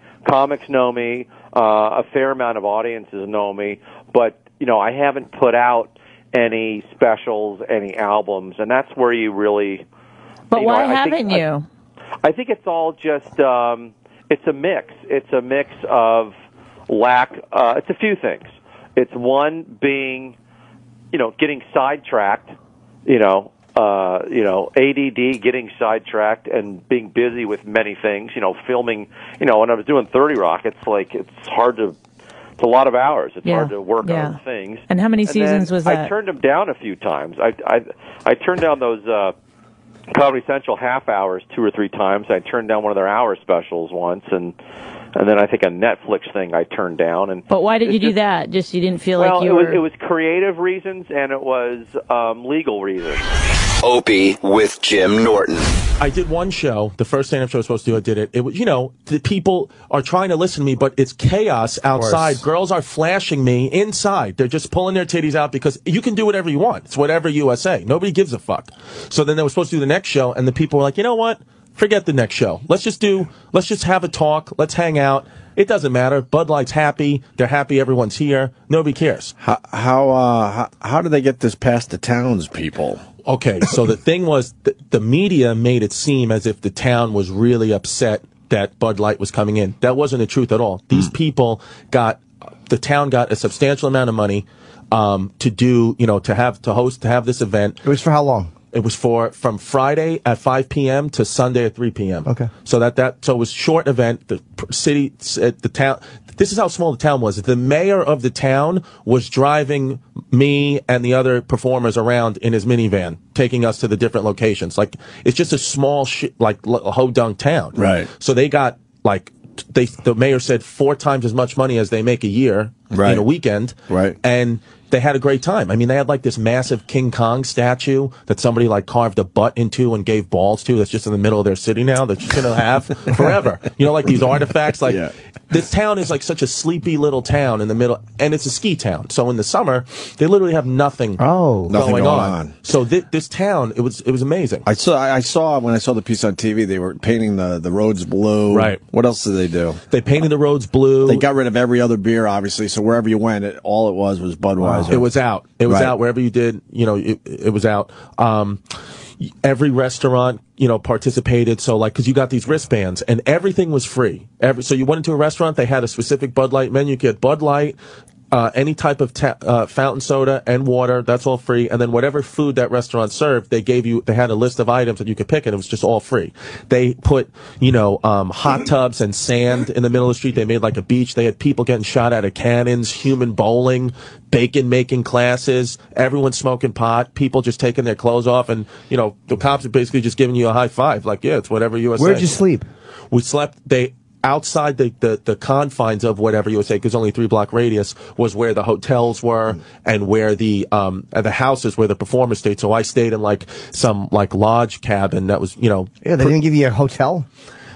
A fair amount of audiences know me, but you know, I haven't put out any specials, any albums, and that's where you really. But why haven't you? I think it's all just it's a mix. It's a mix of lack. It's a few things. It's one being, getting sidetracked. ADD, getting sidetracked, and being busy with many things. Filming. When I was doing 30 Rock, it's hard to. It's a lot of hours. It's hard to work on things. And how many seasons was that? I turned them down a few times. I turned down those Comedy Central half hours 2 or 3 times. I turned down one of their hour specials once, and then I think a Netflix thing I turned down. But why did you do that? Just you didn't feel like you were... were... It was creative reasons, and it was legal reasons. Opie with Jim Norton. I did one show, the first stand-up show I was supposed to do, I did it. It was, the people are trying to listen to me, but it's chaos outside. Girls are flashing me inside. They're just pulling their titties out because you can do whatever you want. It's whatever USA. Nobody gives a fuck. So then they were supposed to do the next show, and the people were like, you know what? Forget the next show. Let's just have a talk. Let's hang out. It doesn't matter. Bud Light's happy. They're happy. Everyone's here. Nobody cares. How do they get this past the townspeople? Okay, so the thing was, the media made it seem as if the town was really upset that Bud Light was coming in. That wasn't the truth at all. These people the town got a substantial amount of money to have this event. It was for how long? It was from Friday at 5 p.m. to Sunday at 3 p.m. Okay. So so it was a short event. The town. This is how small the town was. The mayor of the town was driving me and the other performers around in his minivan, taking us to the different locations. Like, it's just a small ho-dunk town. Right. So they got, the mayor said 4 times as much money as they make a year in a weekend. Right. And they had a great time. I mean, they had this massive King Kong statue that somebody carved a butt into and gave balls to. That's just in the middle of their city now. That's just gonna have forever. These artifacts. This town is such a sleepy little town in the middle, and it's a ski town. So in the summer, they literally have nothing going on. So this town, it was amazing. I saw when I saw the piece on TV, they were painting the roads blue. Right. What else did they do? They painted the roads blue. They got rid of every other beer, obviously. So wherever you went, all it was Budweiser. It was out. It was out wherever you did. It was out. Every restaurant, participated. So because you got these wristbands and everything was free. So you went into a restaurant, they had a specific Bud Light menu. You get Bud Light, any type of fountain soda and water. That's all free. And then whatever food that restaurant served, they had a list of items that you could pick, and it was just all free. They put, hot tubs and sand in the middle of the street. They made a beach. They had people getting shot out of cannons, human bowling, bacon making classes, everyone smoking pot, people just taking their clothes off, and the cops are basically just giving you a high five, it's whatever USA. Where'd you sleep? We slept outside the confines of whatever USA, because only 3-block radius was where the hotels were and where the houses where the performers stayed. So I stayed in some lodge cabin that was Yeah, they didn't give you a hotel.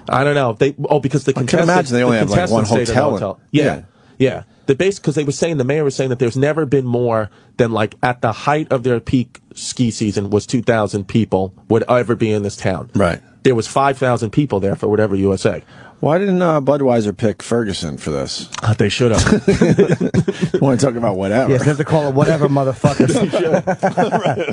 I don't know. Because the contestants, I can imagine they only have one hotel. Yeah. Because the mayor was saying that there's never been more than at the height of their peak ski season was 2,000 people would ever be in this town. Right. There was 5,000 people there for whatever USA. Why didn't Budweiser pick Ferguson for this? They should have. Want to talk about whatever? Yes, they have to call it whatever, motherfuckers.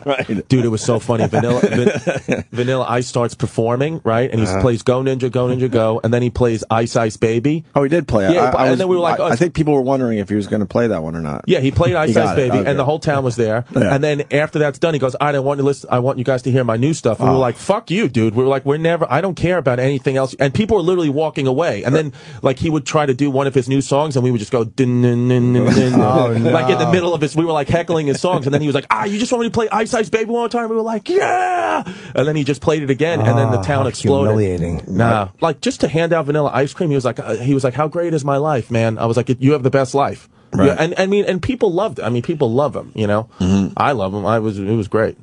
right. Dude, it was so funny. Vanilla Ice starts performing, right? And he plays Go Ninja, Go Ninja, Go, and then he plays Ice Ice Baby. Oh, he did play it. Yeah, and then we were I think people were wondering if he was going to play that one or not. Yeah, he played Ice Ice Baby, and the whole town was there. Yeah. And then after that's done, he goes, I want you guys to hear my new stuff. And we were like, fuck you, dude. We were like, I don't care about anything else. And people were literally walking away. And then he would try to do one of his new songs, and we would just go din din din din din. In the middle of his, we were heckling his songs, and then he was like, you just want me to play Ice Ice Baby one more time? We were like, yeah. And then he just played it again, and then the town exploded. Humiliating. Nah, just to hand out vanilla ice cream, he was like, how great is my life, man? I was like, you have the best life. Right. Yeah, and people loved it. People love him. Mm-hmm. I love him. It was great.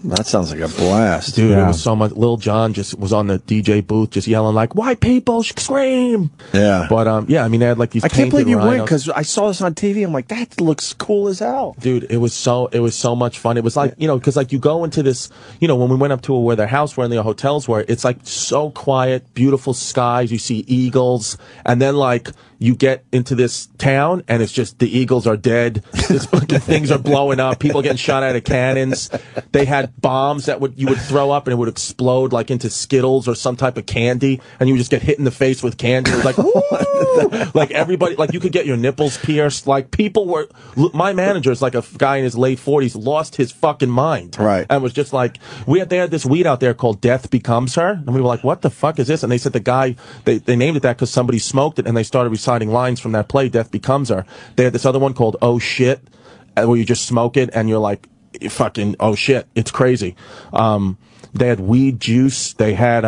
That sounds like a blast. Dude, it was so much. Lil Jon just was on the DJ booth just yelling like, white people scream. Yeah. But, yeah, I mean, they had like these I can't believe you went rhinos. because I saw this on TV. I'm like, that looks cool as hell. Dude, it was so much fun. It was like, you know, because like you go into this, you know, when we went up to where their house were and the hotels were, it's like so quiet, beautiful skies. You see eagles, and then like you get into this town and it's just the eagles are dead. The things are blowing up. People getting shot out of cannons. They had bombs that you would throw up and it would explode like into Skittles or some type of candy, and you would just get hit in the face with candy. It was like, woo! Like everybody, like you could get your nipples pierced. Like people were. My manager is like a guy in his late 40s, lost his fucking mind, right? And was just like, they had this weed out there called Death Becomes Her, and we were like, what the fuck is this? And they said the guy they named it that because somebody smoked it, and they started reciting lines from that play, Death Becomes Her. They had this other one called Oh Shit, where you just smoke it and you're like, fucking oh shit, it's crazy. They had weed juice. They had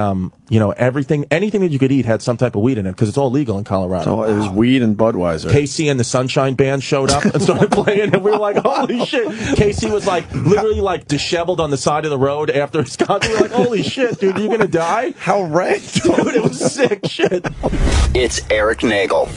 you know, anything that you could eat had some type of weed in it because it's all legal in Colorado. So it was weed and Budweiser. Casey and the Sunshine Band showed up and started playing, and we were like, holy shit. Casey was like literally like disheveled on the side of the road after his concert. We were like, holy shit, dude, are you gonna die? How random. Dude, it was sick shit. It's Eric Nagel.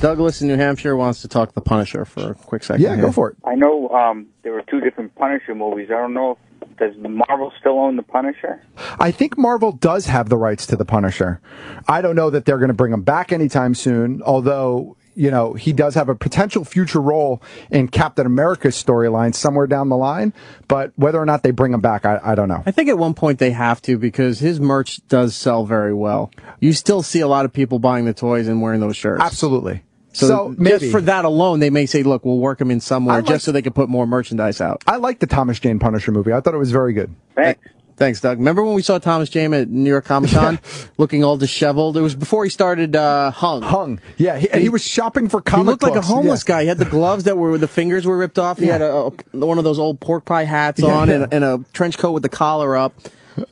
Douglas in New Hampshire wants to talk The Punisher for a quick second. Yeah, go for it. I know there were two different Punisher movies. I don't know does Marvel still own The Punisher? I think Marvel does have the rights to The Punisher. I don't know that they're going to bring him back anytime soon, although, you know, he does have a potential future role in Captain America's storyline somewhere down the line, but whether or not they bring him back, I don't know. I think at one point they have to because his merch does sell very well. You still see a lot of people buying the toys and wearing those shirts. Absolutely. So maybe just for that alone, they may say, look, we'll work him in somewhere just so they can put more merchandise out. I like the Thomas Jane Punisher movie. I thought it was very good. Thanks. Thanks, Doug. Remember when we saw Thomas Jane at New York Comic Con looking all disheveled? It was before he started Hung. Hung. Yeah, he was shopping for comic books. He looked like a homeless guy. He had the gloves where the fingers were ripped off. He had one of those old pork pie hats on and a trench coat with the collar up.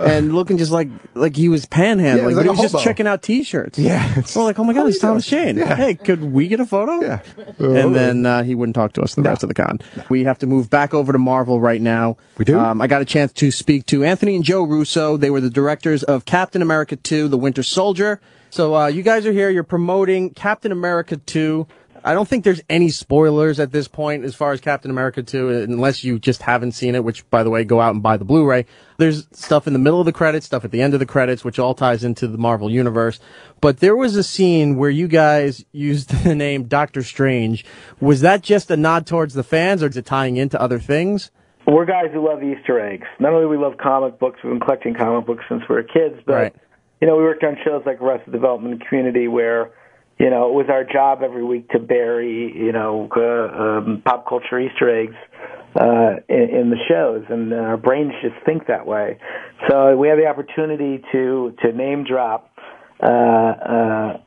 And looking just like he was panhandling, but he was just checking out T-shirts. Yeah. So like, oh my God, it's Thomas Jane. Yeah. Hey, could we get a photo? Yeah. And then he wouldn't talk to us the rest of the con. We have to move back over to Marvel right now. We do? I got a chance to speak to Anthony and Joe Russo. They were the directors of Captain America 2, The Winter Soldier. So you guys are here. You're promoting Captain America 2. I don't think there's any spoilers at this point as far as Captain America 2, unless you just haven't seen it, which, by the way, go out and buy the Blu-ray. There's stuff in the middle of the credits, stuff at the end of the credits, which all ties into the Marvel Universe. But there was a scene where you guys used the name Doctor Strange. Was that just a nod towards the fans, or is it tying into other things? We're guys who love Easter eggs. Not only do we love comic books, we've been collecting comic books since we were kids, but, you know, we worked on shows like Arrested Development Community where, you know, it was our job every week to bury, you know, pop culture Easter eggs in the shows, and our brains just think that way. So we have the opportunity to name drop some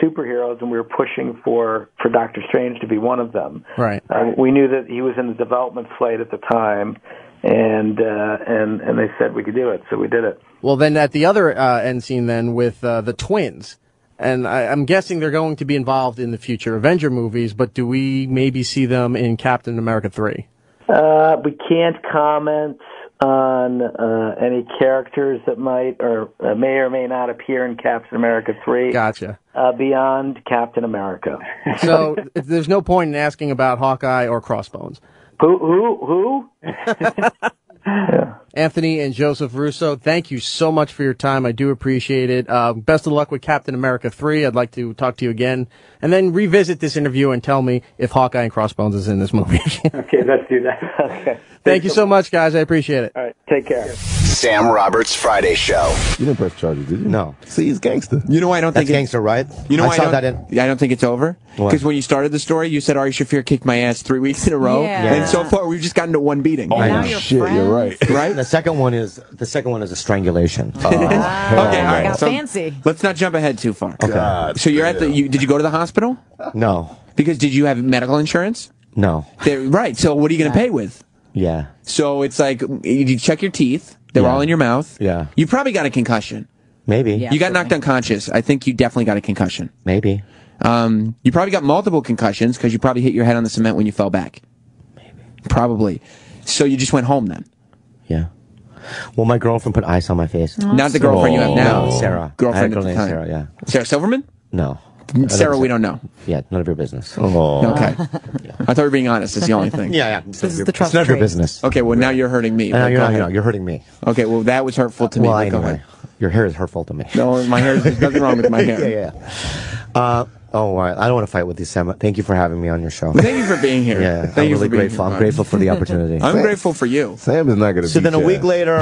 superheroes, and we were pushing for Doctor Strange to be one of them. Right. We knew that he was in the development slate at the time, and they said we could do it, so we did it. Well, then at the other end scene, then with the twins. And I'm guessing they're going to be involved in the future Avenger movies, but do we maybe see them in Captain America 3? We can't comment on any characters that might or may or may not appear in Captain America 3. Gotcha. Beyond Captain America. So there's no point in asking about Hawkeye or Crossbones. Who? Anthony and Joseph Russo, thank you so much for your time. I do appreciate it. Best of luck with Captain America 3. I'd like to talk to you again and then revisit this interview and tell me if Hawkeye and Crossbones is in this movie. Okay, let's do that. Okay. Thank you so much, guys. I appreciate it. All right, take care. Sam Roberts Friday Show. You didn't press charges, did you? No. See, he's gangster. You know, I don't think That's gangster, right? You know, I saw that in. I don't think it's over because when you started the story, you said Ari Shaffir kicked my ass 3 weeks in a row, and so far we've just gotten to one beating. Oh, now shit, you're right. Right? The second one is a strangulation. Okay, all right. Got fancy. Let's not jump ahead too far. Okay. So you're at did you go to the hospital? No. Because did you have medical insurance? No. Right. So what are you going to pay with? Yeah. So it's like you check your teeth. They're all in your mouth. Yeah. You probably got a concussion. Maybe. Yeah, you got knocked unconscious. I think you definitely got a concussion. Maybe. You probably got multiple concussions because you probably hit your head on the cement when you fell back. Maybe. Probably. So you just went home then. Yeah. Well, my girlfriend put ice on my face. Not the girlfriend you have now. No, Sarah. Girlfriend I had a girl at the named time. Sarah, yeah. Sarah Silverman? No. Sarah, we don't know. Yeah, none of your business. Oh. Okay. I thought we were being honest. That's the only thing. Yeah. This is the trust. It's none of your business. Okay, well, now you're hurting me. No, But you're go not. ahead. You're hurting me. Okay, well, that was hurtful to me. Well, But go anyway, ahead. your hair is hurtful to me. No, my hair. There's nothing wrong with my hair. yeah. Oh, all right. I don't want to fight with you, Sam. Thank you for having me on your show. Thank you for being here. Yeah, Thank I'm you really for being grateful. here. I'm grateful for the opportunity. I'm grateful for you. Sam is not going to. So then a week later,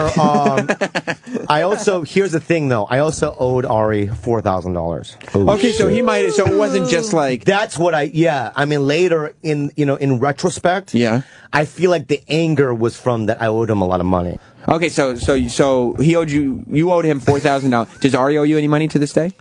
I also, here's the thing though, I also owed Ari $4,000. Okay, so he might. So it wasn't just like. That's what I mean, later in retrospect, yeah, I feel like the anger was from that I owed him a lot of money. Okay, so he owed you owed him $4,000. Does Ari owe you any money to this day?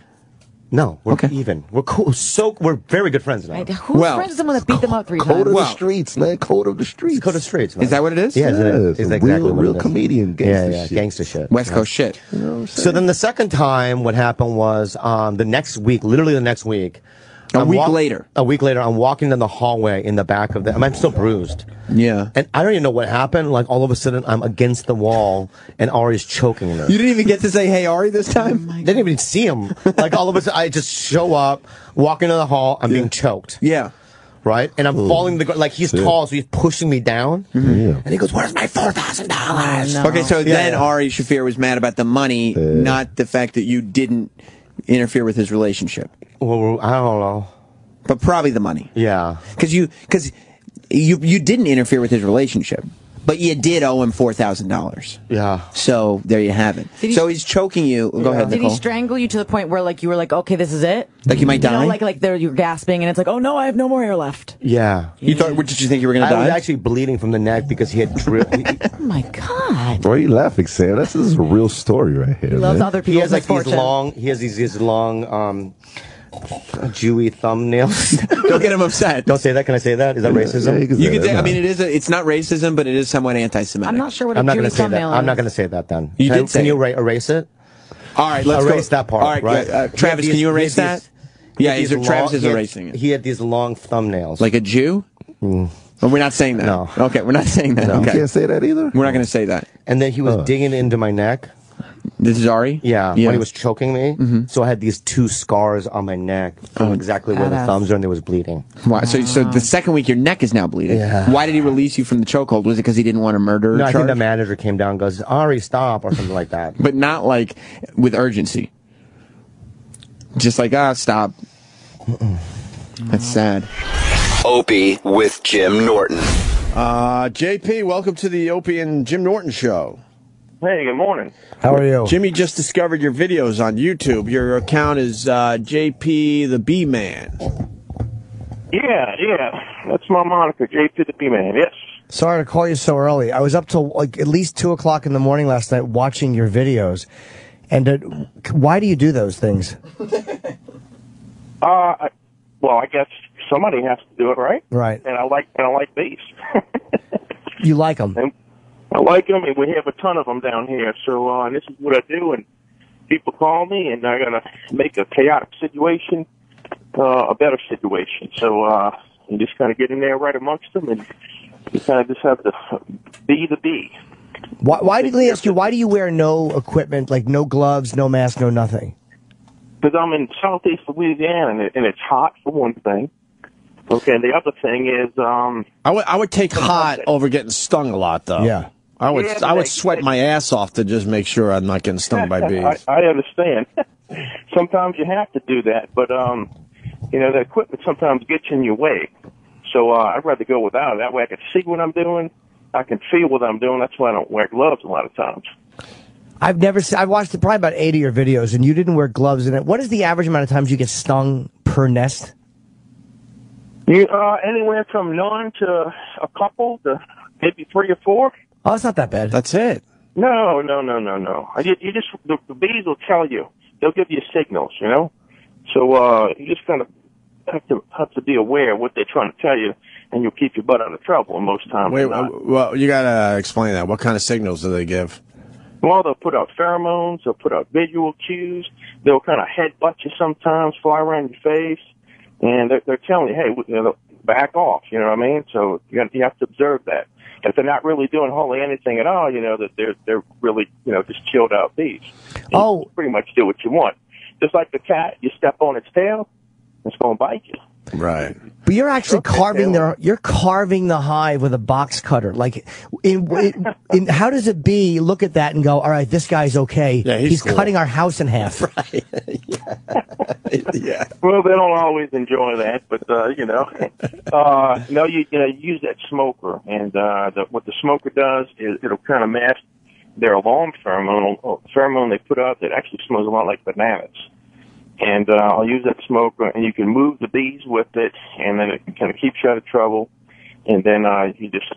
No, we're even. We're cool. We're very good friends now. Who's friends with someone that beat them up 3 times? Code of the streets, man. Code of the streets. Code of the streets. Man. Is that what it is? Yeah, it's exactly real what it is. comedian gangster shit. Gangster shit. West Coast shit. You know what I'm saying? So then the second time, what happened was the next week, literally the next week. A week later, I'm walking in the hallway in the back of the. I'm still bruised. Yeah. And I don't even know what happened. Like all of a sudden, I'm against the wall, and Ari's choking me. You didn't even get to say, "Hey, Ari," this time. Didn't even see him. Like all of a sudden, I just show up, walk into the hall, I'm being choked. Yeah. Right, and I'm falling to the ground. Like he's tall, so he's pushing me down. And he goes, "Where's my $4,000?" Okay, so then Ari Shaffir was mad about the money, not the fact that you didn't interfere with his relationship. Well, I don't know. But probably the money. Yeah. Because you didn't interfere with his relationship, but you did owe him $4,000. Yeah. So there you have it. So he's choking you. Go ahead, Did Nicole. he strangle you to the point where you were like, okay, this is it? Like you might die? You know, like you're gasping and it's like, oh no, I have no more air left. Yeah. You thought? Did you think you were going to die? I was actually bleeding from the neck because he had drilled. Oh my god. Why are you laughing, Sam? This is a real story right here. He loves man. other He people's has like misfortune. these long Jewy thumbnails. Don't get him upset. Don't say that. Can I say that? Is that racism? You can say. I mean, it's not racism, but it is somewhat anti-Semitic. I'm not sure what a I'm not Jewy going to say that. thumbnail I'm is. not going to say that then. You did say Can you it. erase it? All right, let's erase that part. All right, right? Travis, can you erase that? Yeah, Travis is erasing it. He had these long thumbnails. Like a Jew? Oh, we're not saying that. No. Okay, we're not saying that. No. Okay. You can't say that either? We're not going to say that. And then he was digging into my neck. This is Ari? Yeah, when he was choking me. So I had these 2 scars on my neck from exactly where the thumbs are, and it was bleeding. Wow. So the second week, your neck is now bleeding. Yeah. Why did he release you from the chokehold? Was it because he didn't want a murder No, I charge? think the manager came down and goes, Ari, stop, or something like that. But not like with urgency. Just like, stop. That's sad. Opie with Jim Norton. JP, welcome to the Opie and Jim Norton show. Hey, good morning. How are you? Jimmy just discovered your videos on YouTube. Your account is JP the B-Man. Yeah. That's my moniker, JP the B-Man, yes. Sorry to call you so early. I was up till like at least 2 o'clock in the morning last night watching your videos. And why do you do those things? Well, I guess somebody has to do it, right? Right. And I like these. You like them? I like them, and we have a ton of them down here. So this is what I do, and people call me, and I gotta make a chaotic situation a better situation. So you just kind of get in there right amongst them, and you kind of just have to be the bee. Why did they ask you? Why do you wear no equipment, like no gloves, no mask, no nothing? Because I'm in southeast Louisiana, and it's hot for one thing. Okay, and the other thing is, I would take hot over getting stung a lot, though. Yeah. I would sweat my ass off to just make sure I'm not getting stung by bees. I understand. Sometimes you have to do that, but the equipment sometimes gets in your way. So I'd rather go without it. That way I can see what I'm doing. I can feel what I'm doing. That's why I don't wear gloves a lot of times. I've watched probably about 8 of your videos, and you didn't wear gloves in it. What is the average amount of times you get stung per nest? Anywhere from none to a couple to maybe 3 or 4. Oh, that's not that bad. That's it. No. You just the bees will tell you. They'll give you signals, you know. So you just kind of have to be aware of what they're trying to tell you, and you'll keep your butt out of trouble most times. Wait, well, you gotta explain that. What kind of signals do they give? Well, they'll put out pheromones. They'll put out visual cues. They'll kind of headbutt you sometimes, fly around your face, and they're telling you, hey, back off. You know what I mean? So you have to observe that. If they're not really doing hardly anything at all, that they're really, just chilled out bees. And you pretty much do what you want. Just like the cat, you step on its tail, it's going to bite you. Right. But you're actually carving the hive with a box cutter. Like, how does it be look at that and go, all right, this guy's okay. Yeah, he's cool. Cutting our house in half. Right. Yeah. Well, they don't always enjoy that, but no, you use that smoker, and what the smoker does is it'll kind of mask their alarm pheromone they put out that actually smells a lot like bananas. And I'll use that smoker, and you can move the bees with it, and then it kind of keeps you out of trouble. And then you just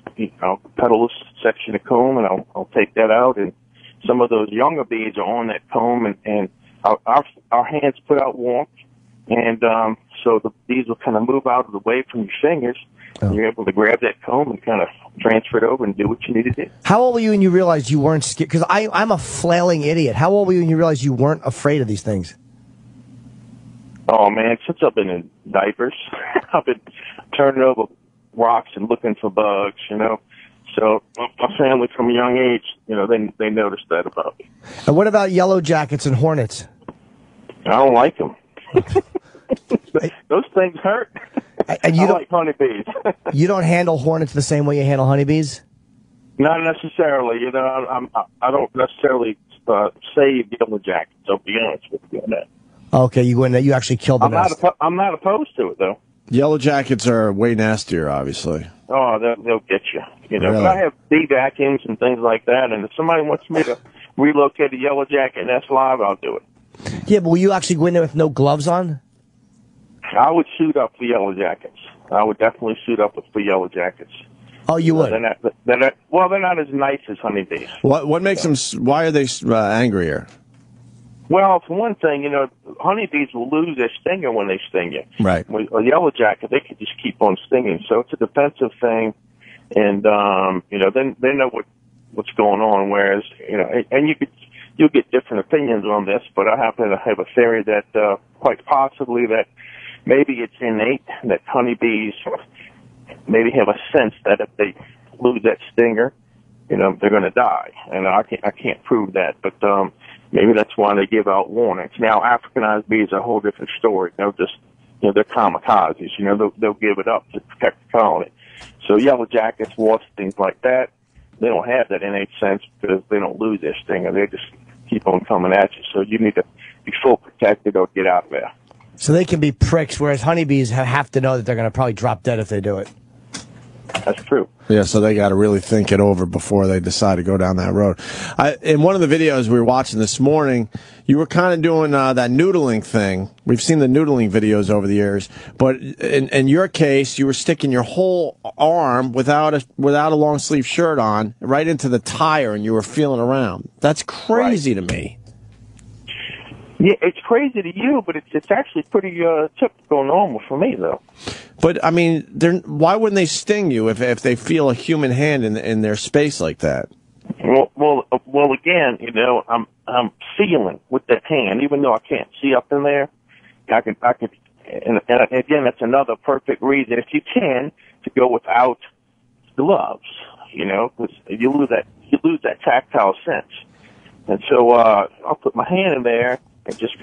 petal this section of comb, and I'll take that out. And some of those younger bees are on that comb, and our hands put out warmth, and so the bees will kind of move out of the way from your fingers. And you're able to grab that comb and kind of transfer it over and do what you need to do. How old were you when you realized you weren't scared? Because I'm a flailing idiot. How old were you when you realized you weren't afraid of these things? Oh, man, since I've been in diapers, I've been turning over rocks and looking for bugs, So my family from a young age, they noticed that about me. And what about yellow jackets and hornets? I don't like them. Those things hurt. And you I like honeybees. You don't handle hornets the same way you handle honeybees? Not necessarily. I don't necessarily save yellow jackets. I'll be honest with you on that. Okay, you go in there, you actually killed the nest. I'm not opposed to it, though. Yellow jackets are way nastier, obviously. Oh, they'll get you. Really? But I have bee vacuums and things like that, and if somebody wants me to relocate a yellow jacket nest live, I'll do it. Yeah, but will you actually go in there with no gloves on? I would suit up for yellow jackets. I would definitely suit up for yellow jackets. Oh, you would? They're not as nice as honeybees. What makes them? Why are they angrier? Well, for one thing, honeybees will lose their stinger when they sting you. Right. With a yellow jacket, they can just keep on stinging. So it's a defensive thing, and then they know what's going on. Whereas, and you'll get different opinions on this, but I happen to have a theory that quite possibly that maybe it's innate that honeybees maybe have a sense that if they lose that stinger, they're going to die. And I can't prove that, but maybe that's why they give out warnings. Now, Africanized bees are a whole different story. They're just, they're kamikazes. They'll give it up to protect the colony. So yellow jackets, wasps, things like that, they don't have that innate sense because they don't lose their stinger. They just keep on coming at you. So you need to be full protected or get out of there. So they can be pricks, whereas honeybees have to know that they're going to probably drop dead if they do it. That's true. Yeah, so they got to really think it over before they decide to go down that road. In one of the videos we were watching this morning, you were kind of doing that noodling thing. We've seen the noodling videos over the years, but in your case, you were sticking your whole arm without a long sleeve shirt on right into the tire, and you were feeling around. That's crazy to me. Yeah, it's crazy to you, but it's actually pretty typical, normal for me, though. But I mean, why wouldn't they sting you if they feel a human hand in their space like that? Well, again, I'm feeling with that hand, even though I can't see up in there. I could, and again, that's another perfect reason, if you can, to go without gloves. Because you lose that tactile sense. And so I'll put my hand in there and just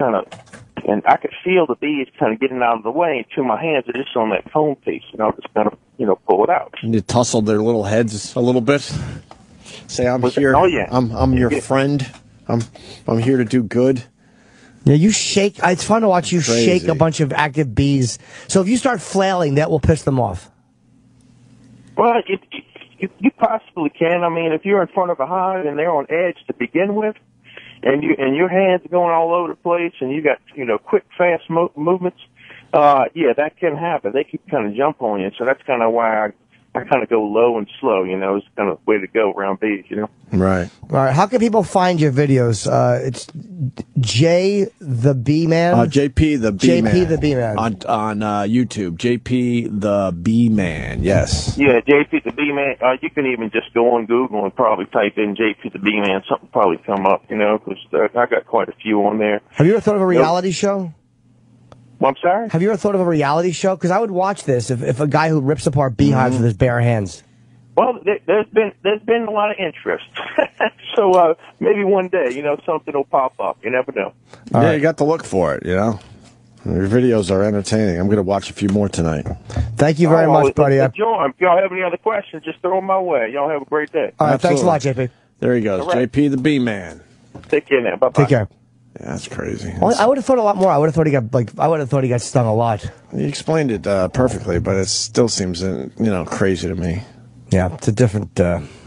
and I could feel the bees kind of getting out of the way, and two of my hands are just on that comb piece, just kind of pull it out. And you tussle their little heads a little bit. Say, I'm here. Oh yeah, I'm your friend. I'm here to do good. Yeah, you shake. It's fun to watch you shake a bunch of active bees. So if you start flailing, that will piss them off. Well, you possibly can. I mean, if you're in front of a hive and they're on edge to begin with, and your hands are going all over the place, and you got quick, fast movements, that can happen. They can kind of jump on you. So that's kind of why I kind of go low and slow. It's kind of the way to go around bees. Right. All right. How can people find your videos? It's J the Bee Man. JP the Bee Man. JP the Bee Man on YouTube. JP the Bee Man. Yes. Yeah, JP the Bee Man. You can even just go on Google and probably type in JP the Bee Man. Something probably come up. Because I got quite a few on there. Have you ever thought of a reality show? Well, I'm sorry? Have you ever thought of a reality show? Because I would watch this if a guy who rips apart beehives with his bare hands. Well, there's been a lot of interest. So maybe one day, something will pop up. You never know. Yeah, you got to look for it, Your videos are entertaining. I'm going to watch a few more tonight. Thank you very much, buddy. Enjoy. If y'all have any other questions, just throw them my way. Y'all have a great day. All right, thanks a lot, JP. There he goes, All right. JP the B-Man. Take care now. Bye-bye. Take care. Yeah, that's crazy. Well, I would have thought a lot more. I would have thought he got stung a lot. You explained it perfectly, but it still seems, crazy to me. Yeah, it's a different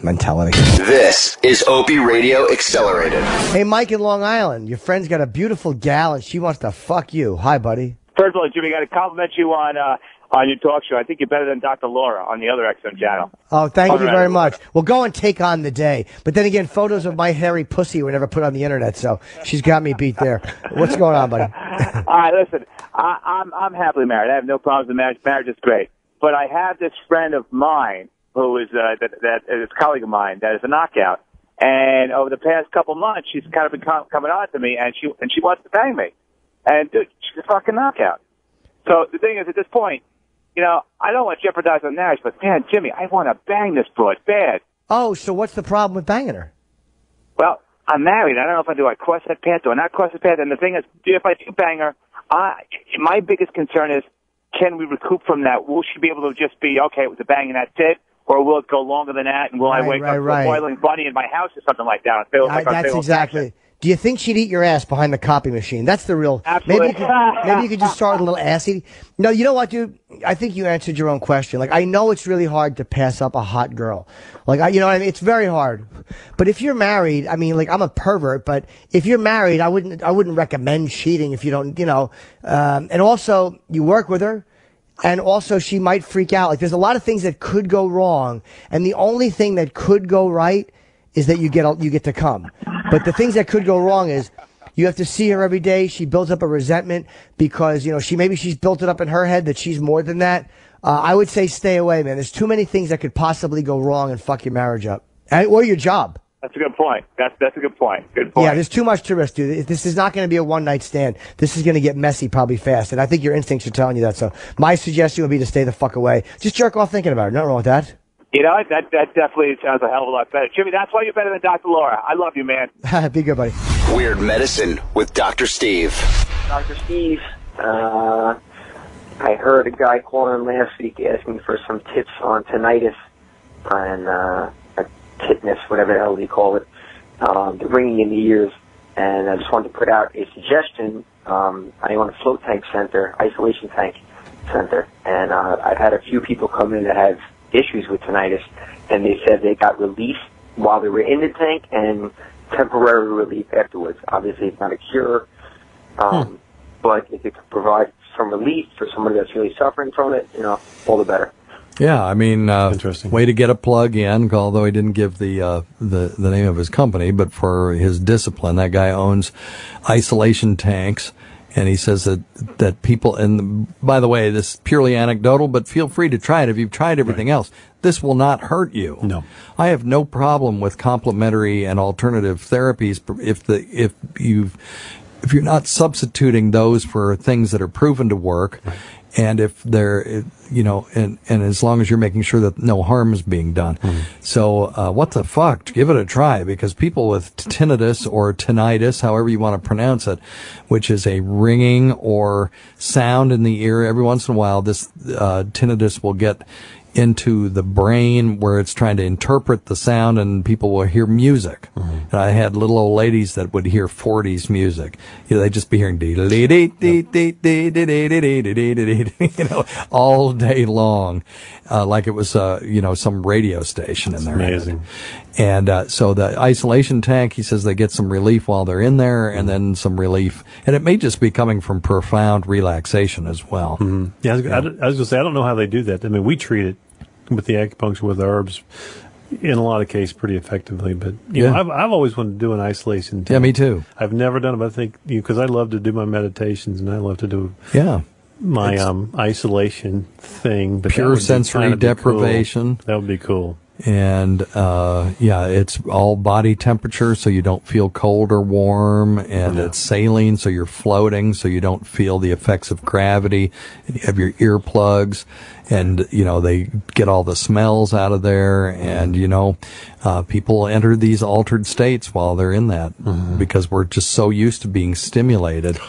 mentality. This is Opie Radio Accelerated. Hey, Mike in Long Island, your friend's got a beautiful gal and she wants to fuck you. Hi, buddy. First of all, Jimmy, got to compliment you on your talk show. I think you're better than Dr. Laura on the other XM channel. Oh, thank you very much. Well, go and take on the day. But then again, photos of my hairy pussy were never put on the internet, so she's got me beat there. What's going on, buddy? All right, listen, I'm happily married. I have no problems with marriage. Marriage is great. But I have this friend of mine who is that is a colleague of mine that is a knockout. And over the past couple months, she's kind of been coming on to me, and she wants to bang me. And dude, she's a fucking knockout. So the thing is, at this point, I don't want to jeopardize our marriage, but man, Jimmy, I want to bang this broad bad. Oh, so what's the problem with banging her? Well, I'm married. I don't know if I do. I corset pants or not corset pants. And the thing is, if I do bang her, my biggest concern is, can we recoup from that? Will she be able to just be, okay, it was a bang and that's it? Or will it go longer than that? And will I wake up to a boiling bunny in my house or something like that? That's exactly. Do you think she'd eat your ass behind the copy machine? That's the real. Absolutely. Maybe you could just start with a little ass eating. No, you know what, dude? I think you answered your own question. Like, I know it's really hard to pass up a hot girl. Like, you know what I mean? It's very hard. But if you're married, I mean, like, I'm a pervert, but if you're married, I wouldn't recommend cheating if you don't, and also you work with her. And also, she might freak out. Like, there's a lot of things that could go wrong, and the only thing that could go right is that you get to come. But the things that could go wrong is you have to see her every day. She builds up a resentment because she's built it up in her head that she's more than that. I would say stay away, man. There's too many things that could possibly go wrong and fuck your marriage up, or your job. That's a good point. That's a good point. Good point. Yeah, there's too much to risk, dude. This is not going to be a one-night stand. This is going to get messy probably fast, and I think your instincts are telling you that. So my suggestion would be to stay the fuck away. Just jerk off thinking about it. Nothing wrong with that. That definitely sounds a hell of a lot better. Jimmy, that's why you're better than Dr. Laura. I love you, man. Be good, buddy. Weird Medicine with Dr. Steve. Dr. Steve, I heard a guy calling last week asking for some tips on tinnitus and tetanus, whatever the hell they call it, the ringing in the ears. And I just wanted to put out a suggestion. I own a float tank center, isolation tank center, and I've had a few people come in that have issues with tinnitus, and they said they got relief while they were in the tank and temporary relief afterwards. Obviously, it's not a cure, but if it could provide some relief for somebody that's really suffering from it, all the better. Yeah, I mean, interesting way to get a plug in. Although he didn't give the name of his company, but for his discipline, that guy owns isolation tanks. And he says that people, and by the way, this is purely anecdotal, but feel free to try it if you've tried everything else. This will not hurt you. No. I have no problem with complementary and alternative therapies if you're not substituting those for things that are proven to work. Right. And if they're, and as long as you're making sure that no harm is being done. Mm-hmm. So, what the fuck? Give it a try, because people with tinnitus or tinnitus, however you want to pronounce it, which is a ringing or sound in the ear, every once in a while, this, tinnitus will get into the brain where it's trying to interpret the sound, and people will hear music. Mm-hmm. And I had little old ladies that would hear 40s music. They'd just be hearing all day long, like it was some radio station in there. Amazing. And so the isolation tank, he says they get some relief while they're in there, and then some relief, and it may just be coming from profound relaxation as well. Mm-hmm. Yeah, I was going to say, I don't know how they do that. I mean, we treat it with the acupuncture with herbs in a lot of cases pretty effectively, but you know, I've always wanted to do an isolation tank. Yeah, me too. I've never done it, but I think because I love to do my meditations and I love to do my isolation thing. But pure sensory deprivation. Cool. That would be cool. And it's all body temperature, so you don't feel cold or warm, and it's saline, so you're floating, so you don't feel the effects of gravity. And you have your earplugs, and they get all the smells out of there, and people enter these altered states while they're in that because we're just so used to being stimulated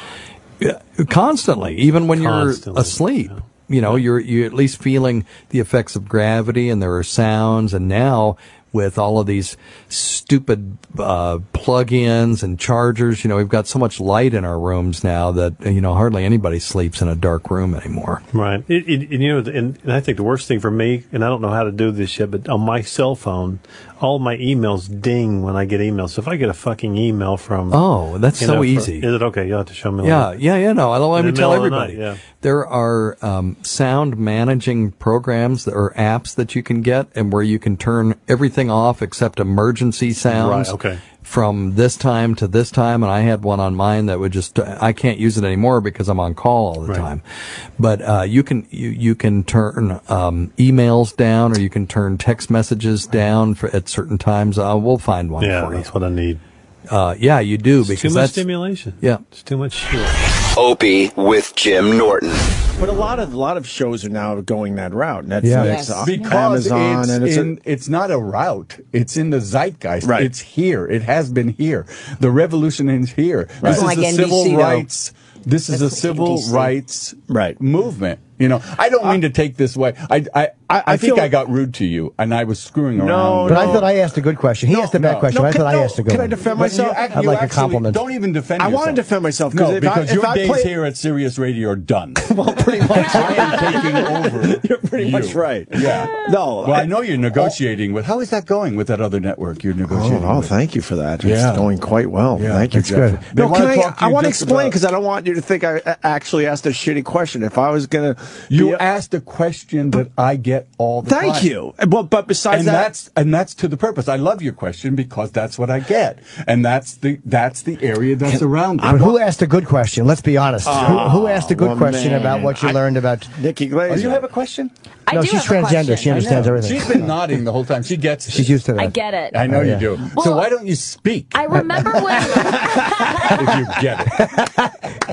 constantly, even when you're asleep. You're at least feeling the effects of gravity, and there are sounds. And now, with all of these stupid plug-ins and chargers, we've got so much light in our rooms now that hardly anybody sleeps in a dark room anymore. Right. And I think the worst thing for me, and I don't know how to do this yet, but on my cell phone, all my emails ding when I get emails. So if I get a fucking email from... Oh, that's so easy. Is it okay? You'll have to show me. No. Let me tell everybody. Night, There are sound managing programs or apps that you can get, and where you can turn everything off except emergency sounds. Right, okay. From this time to this time, and I had one on mine that would just, I can't use it anymore because I'm on call all the time. But you can turn emails down, or you can turn text messages down at certain times. We'll find one for you. Yeah, that's what I need. You do, because too much stimulation. Yeah, it's too much shit. Opie with Jim Norton. But a lot of shows are now going that route. Netflix, because Amazon, it's not a route. It's in the zeitgeist. Right. It's here. It has been here. The revolution is here. Right. This is Like a NBC, civil though. rights. This is a civil rights movement. I don't mean to take this way. I think I got rude to you, and I was screwing around. But I thought I asked a good question. He asked a bad question. I thought I asked a good Can one. I defend myself? I'd like a compliment. Don't even defend yourself. I want to defend myself. Because your days here at Sirius Radio are done. Well, pretty much. I am taking over. You're pretty much right. Yeah. No. Well, I know you're negotiating with. How is that going with that other network you're negotiating with? Thank you for that. Yeah. It's going quite well. Yeah, Thank you, that's Jeff. good. No, I want to explain about- because I don't want you to think I actually asked a shitty question. If I was going to... You asked a question that I get all the time. Thank you. But besides that's to the purpose. I love your question because that's what I get, and that's the area that's around it. But who asked a good question? Let's be honest. Who asked a good question about what you learned about Nikki Glaser? Oh, you have a question? No, she's transgender. She understands everything. She's been nodding the whole time. She gets it. She's used to that. I get it. I know you do. So why don't you speak? I remember when... if you get it.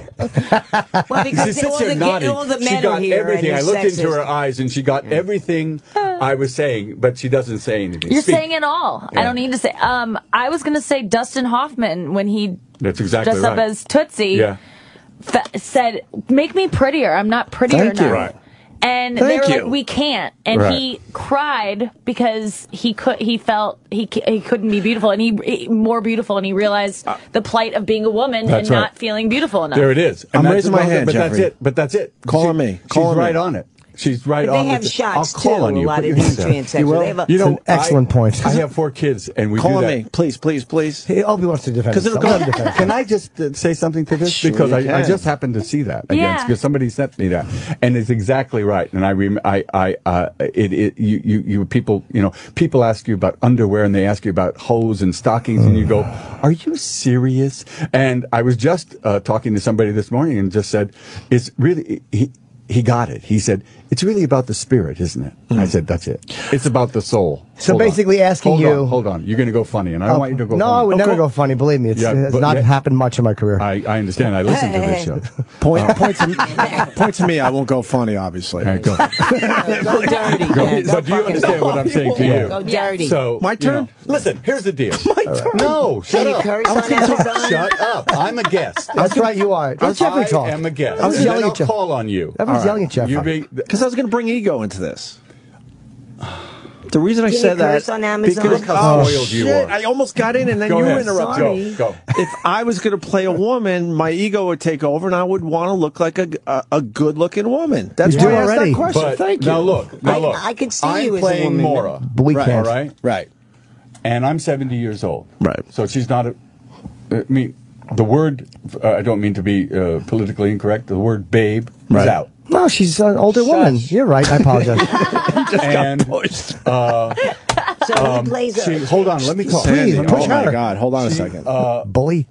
Well, She because sits here nodding. all the She men got are here. everything. And I it's looked into her sexist. eyes, and she got everything I was saying, but she doesn't say anything. You're Speak. saying it all. Yeah. I don't need to say. I was going to say Dustin Hoffman when he That's exactly dressed up right. as Tootsie. Yeah. Said, "Make me prettier. I'm not prettier Thank you. enough." Right. And Thank they were you. like, "We can't." And Right. he cried because he felt he couldn't be beautiful, and he more beautiful, and he realized the plight of being a woman and That's right. not feeling beautiful enough. There it is. I'm that's raising my about it, hand, but Jeffrey. that's it. But that's it. Calling me. Calling She's right me. on it. She's right But on they have it. shots, I'll call too, on you. a lot Put of your these hands down. transsexuals. They have a- You know, It's an excellent point. I have 4 kids, and we Call do that. me, please, please, please. Hey, Opie wants to defend Because it'll himself. come. Let him defend Can I just say something to this? Sure Because you I can. just happened to see that again. Yeah. Because somebody sent me that, and it's exactly right. And you people, people ask you about underwear, and they ask you about hose and stockings, and you go, "Are you serious?" And I was just talking to somebody this morning, and just said, "It's really." He got it. He said, "It's really about the spirit, isn't it?" I said, "That's it. It's about the soul." So Hold on. basically asking you... Hold on. You're going to go funny, and I don't want you to go No, funny. I would never cool. go funny. Believe me. It's Yeah, but- not yeah. happened much in my career. I understand. I listen to this show. Point to me. I won't go funny, obviously. All right, go. Go dirty. Go. But do you understand what I'm saying to you? Go dirty. So My turn? Listen, here's the deal. My turn. No, shut Can you up. curse on Amazon? Shut up. I'm a guest. That's right, you are. Let Jeffrey talk. I am a guest. I was And yelling then at you. I'll call on you. I was yelling at Jeff. Because I was going to bring ego into this. The reason I Can said you that curse on Amazon? because Look how spoiled you shit, are. I almost got in and then Go you ahead. interrupted. Go. If I was going to play a woman, my ego would take over, and I would want to look like a good-looking woman. That's You why do I asked already. that question. But Thank you. now look. I could see I'm you as a playing woman. Maura. But we All can't. right. Right. And I'm 70 years old. Right. So she's not I mean, the word, I don't mean to be politically incorrect, the word babe Right. is out. No, she's an older woman. You're right. I apologize. And So who plays her? Hold on, let me talk. Sandy, push oh my her. God, hold on a second. Bully.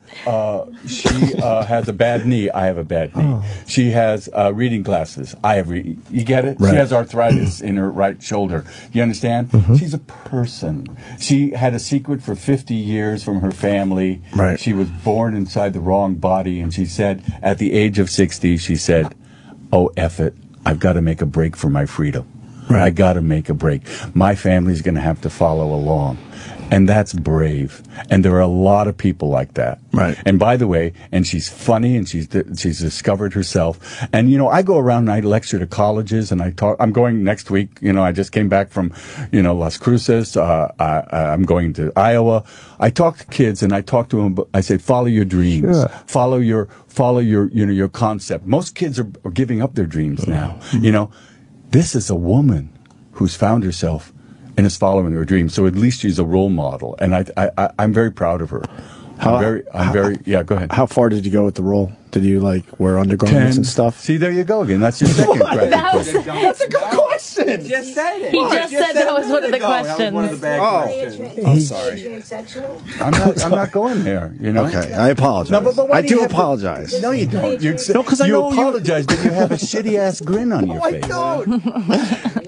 She has a bad knee. I have a bad knee. She has reading glasses. I have you get it? Right. She has arthritis in her right shoulder. You understand? She's a person. She had a secret for 50 years from her family. Right. She was born inside the wrong body, and she said, at the age of 60, she said, "Oh, F it. I've got to make a break for my freedom. I got to make a break. My family's going to have to follow along." And that's brave. And there are a lot of people like that. Right. And by the way, and she's funny, and she's discovered herself. And, you know, I go around and I lecture to colleges, and I talk. I'm going next week. You know, I just came back from, you know, Las Cruces. I'm going to Iowa. I talk to kids, and I talk to them. I say, follow your dreams. Sure. Follow your your concept. Most kids are giving up their dreams now. You know, this is a woman who's found herself and is following her dreams. So at least she's a role model, and I'm very proud of her. I'm very. Yeah, go ahead. How far did you go with the role? Did you like wear undergarments and stuff? See, there you go again. That's your second question. That's a good question. He just said it. He just said that was one of the questions. One of the bad questions. I'm sorry. I'm not going there. You know. Okay, I apologize. No, but why I do you do have to- apologize. No, you don't. No, 'cause I you know you- apologize, but you have a shitty ass grin on your face.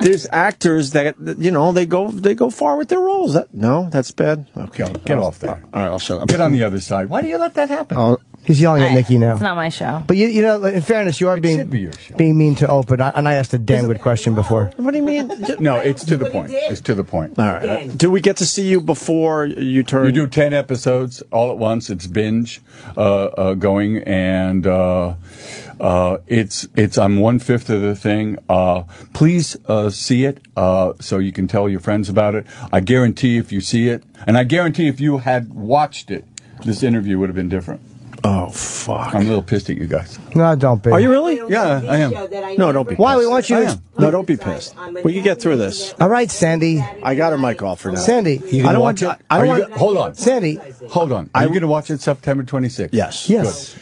There's actors that you know they go far with their roles. That's bad. Okay, Get off there. All right, I'll shut up. Get on the other side. Why do you let that happen? He's yelling at Nikki now. It's not my show. But you know, in fairness, you are being mean to Open, and I asked a damn good question before. What do you mean? No, it's to the point. It's to the point. All right. Do we get to see you before you turn? You do 10 episodes all at once. It's binge going, and it's I'm 1/5 of the thing. Please see it so you can tell your friends about it. I guarantee if you see it, and I guarantee if you had watched it, this interview would have been different. Oh, fuck. I'm a little pissed at you guys. No, don't be. Are you really? Yeah, I am. No, don't be pissed. Why? We want you I to... am. No, don't be pissed. We can get through this. All right, Sandy. I got her mic off for now. Sandy. I don't want. I don't want. Hold on. Sandy. Hold on. Are you going to watch it September 26th? Yes. Yes.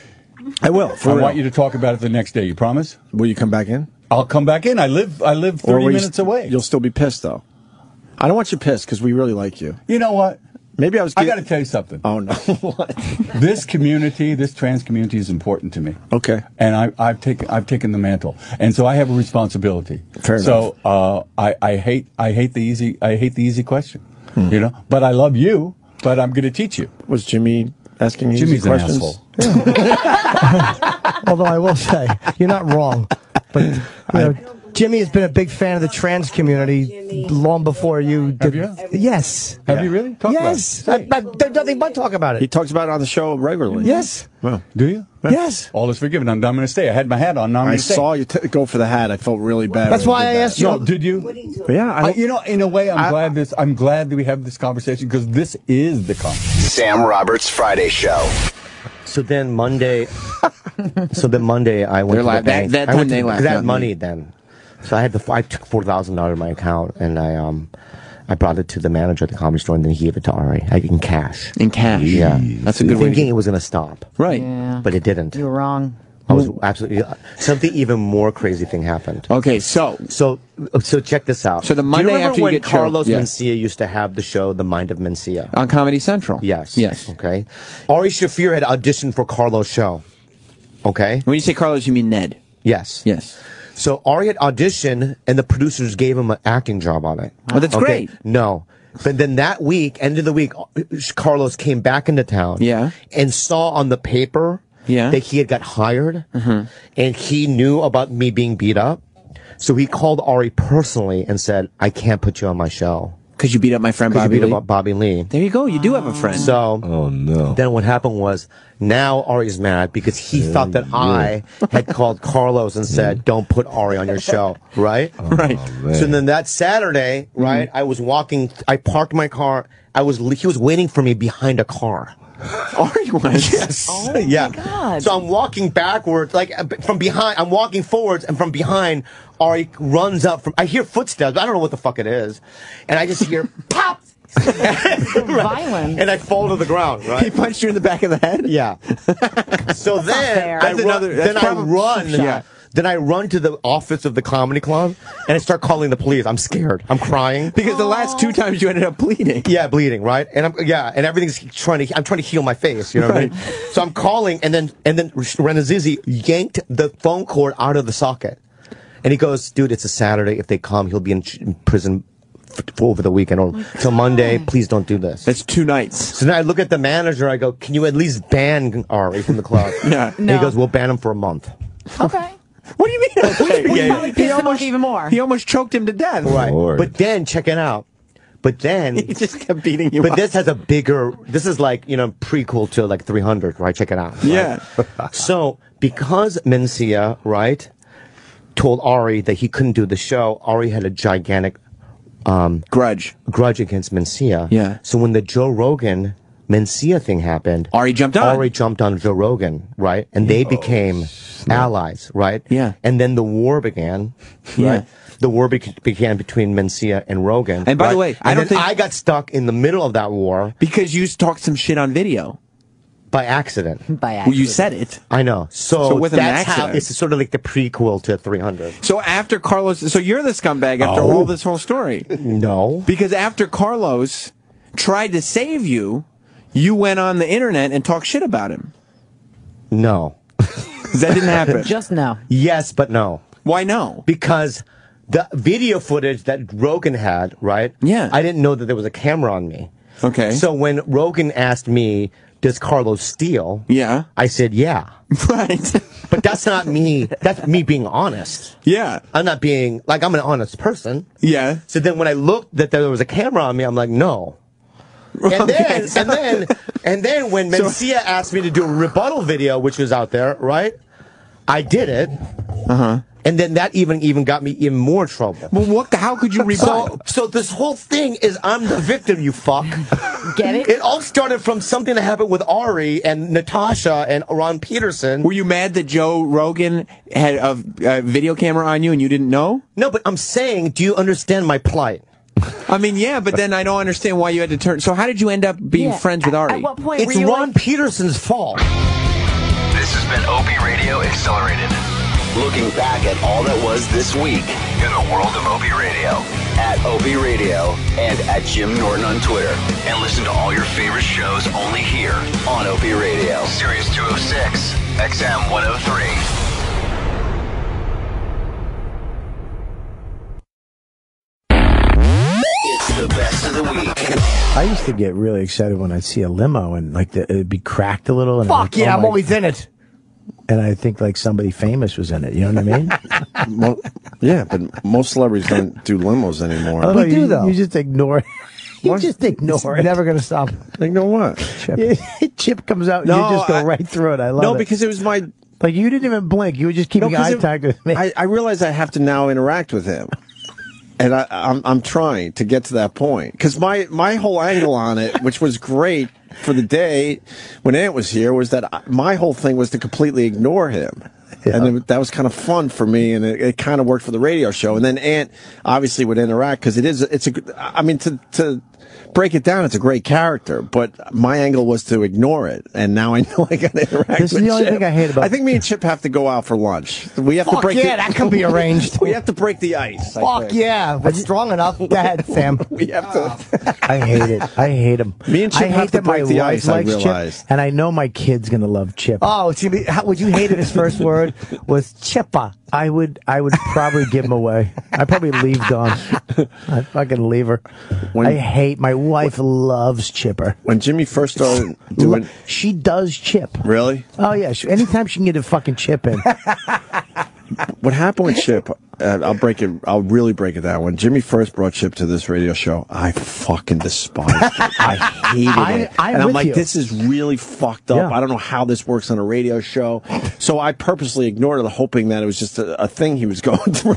I will. I want you to talk about it the next day. You promise? Will you come back in? I'll come back in. I live 30 minutes away. You'll still be pissed though. I don't want you pissed because we really like you. You know what? Maybe I got to tell you something. Oh no! What? This community, this trans community, is important to me. Okay. And I've taken the mantle, and so I have a responsibility. Fair enough. So I hate the easy question, you know. But I love you. But I'm going to teach you. Was Jimmy asking easy Jimmy's questions? an asshole. Although I will say, you're not wrong. But you know, Jimmy has been a big fan of the trans community long before you did. Have you? Yes. Have you really? Talk Yes. about it. There's nothing but talk about He it. talks about it on the show regularly. Yes. Well, Do you? Yes. All is forgiven. I'm going to stay. I had my hat on. Now I'm I going to stay. saw you go for the hat. I felt really bad. That's when why you I did asked that. you. No, did you? But yeah, You know, in a way, I'm glad that we have this conversation because this is the conversation. Sam Roberts Friday Show. So then Monday, I went to the bank. That's I when went they to, laughed because I at had me. money then. So I took $4,000 out of my account and I brought it to the manager at the Comedy Store and then he gave it to Ari. In cash. In cash. Yeah. That's a good way to Thinking it was going to stop. Right. Yeah. But it didn't. You were wrong. I was absolutely something even more crazy thing happened. Okay, so check this out. So the Do Monday you remember after you when get choked, Carlos yeah. Mencia used to have the show The Mind of Mencia on Comedy Central. Yes. Yes. Okay. Ari Shaffir had auditioned for Carlos' show. Okay. When you say Carlos, you mean Ned. Yes. Yes. So Ari had auditioned, and the producers gave him an acting job on it. Oh, that's great. No. But then that week, end of the week, Carlos came back into town. Yeah. And saw on the paper that he had got hired, and he knew about me being beat up. So he called Ari personally and said, I can't put you on my show. Because you beat up my friend Bobby Lee. Bobby Lee. There you go. You do have a friend. So, Oh no! then what happened was, now Ari's mad because he thought that I had called Carlos and said, don't put Ari on your show, right? Right. So then that Saturday, right, I was walking, I parked my car, he was waiting for me behind a car. Ari was. Yes. Oh, yeah. my God. So I'm walking backwards, like from behind, I'm walking forwards, and from behind, Ari runs up I hear footsteps, I don't know what the fuck it is, and I just hear, pop! Violent. And I fall to the ground, right? He punched you in the back of the head? Yeah. So then fair. I That's run, another- that's then I probably- run Yeah. Then I run to the office of the comedy club and I start calling the police. I'm scared. I'm crying because the last 2 times you ended up bleeding. Yeah, bleeding, right? And and everything's I'm trying to heal my face. You know what I mean? So I'm calling, and then Renazizi yanked the phone cord out of the socket, and he goes, "Dude, it's a Saturday. If they come, he'll be in prison for over the weekend or till Monday. Please don't do this." That's 2 nights. So then I look at the manager. I go, "Can you at least ban Ari from the club?" Yeah. And he goes, "We'll ban him for a month." Okay. What do you mean? Okay. He almost even more. He almost choked him to death. Right. But then check it out. But then he just kept beating you. But up. this has a bigger. This is like prequel to like 300, right? Check it out. Right? Yeah. So because Mencia, right, told Ari that he couldn't do the show, Ari had a gigantic grudge against Mencia. Yeah. So when the Joe Rogan Mencia thing happened, Ari jumped on. Ari jumped on Joe Rogan, right? And they became allies, right? Yeah. And then the war began, Yeah. right? The war began between Mencia and Rogan. And by the right? way, I don't think I got stuck in the middle of that war because you talked some shit on video by accident. Well, you said it. I know. So with an that's how accident. it's sort of like the prequel to 300. So after Carlos, so you're the scumbag after all this whole story. No. Because after Carlos tried to save you, you went on the internet and talked shit about him. No. That didn't happen. Just no. Yes, but no. Why no? Because the video footage that Rogan had, right? Yeah. I didn't know that there was a camera on me. Okay. So when Rogan asked me, does Carlos steal? Yeah. I said, yeah. Right. But that's not me. That's me being honest. Yeah. I'm not being, like, I'm an honest person. Yeah. So then when I looked that there was a camera on me, I'm like, no. And then when Mencia asked me to do a rebuttal video, which was out there, right? I did it. Uh-huh. And then that even got me in more trouble. Well, how could you rebut? So this whole thing is I'm the victim, you fuck. Get it? It all started from something that happened with Ari and Natasha and Ron Peterson. Were you mad that Joe Rogan had a video camera on you and you didn't know? No, but I'm saying, do you understand my plight? I mean, yeah, but then I don't understand why you had to turn. So how did you end up being friends with Ari? At what point It's were you Ron Peterson's fault. This has been Opie Radio Accelerated. Looking back at all that was this week in the world of Opie Radio. At Opie Radio and at Jim Norton on Twitter. And listen to all your favorite shows only here on Opie Radio. Sirius 206, XM 103. The best of the week. I used to get really excited when I'd see a limo and like it'd be cracked a little. And Fuck yeah, I'm always in it. And I think like somebody famous was in it. You know what I mean? Well, yeah, but most celebrities don't do limos anymore. We do though. You just ignore it. You just ignore it. Never gonna stop. Ignore what? Chip comes out and No, you just go right through it. I love it. No, because it was my. Like you didn't even blink. You were just keeping eye contact with me. I realize I have to now interact with him. And I'm trying to get to that point because my whole angle on it, which was great for the day when Ant was here, was that my whole thing was to completely ignore him, and that was kind of fun for me, and it kind of worked for the radio show. And then Ant obviously would interact because I mean to break it down, it's a great character, but my angle was to ignore it, and now I know I got to interact. This is with the only Chip. thing I hate about. I think me and Chip have to go out for lunch. We have to Fuck break. yeah, that can be arranged. We have to break the ice. I Fuck think. yeah, but strong enough. Go ahead, Sam. We have to. I hate it. I hate him. Me and Chip I have hate to that my break the wife ice, I likes realized. Chip, and I know my kid's gonna love Chip. Oh, it's gonna be, would you hate it? His first word was Chippa. I would probably give him away. I'd probably leave Dawn. I'd fucking leave her. I hate my wife loves Chipper. When Jimmy first started doing, she does Chip. Really? Oh yeah. Anytime she can get a fucking Chip in. What happened with Chip? I'll really break it down. When Jimmy first brought Chip to this radio show, I fucking despised it. I hated it. And I'm like, this is really fucked up. Yeah. I don't know how this works on a radio show. So I purposely ignored it, hoping that it was just a thing he was going through.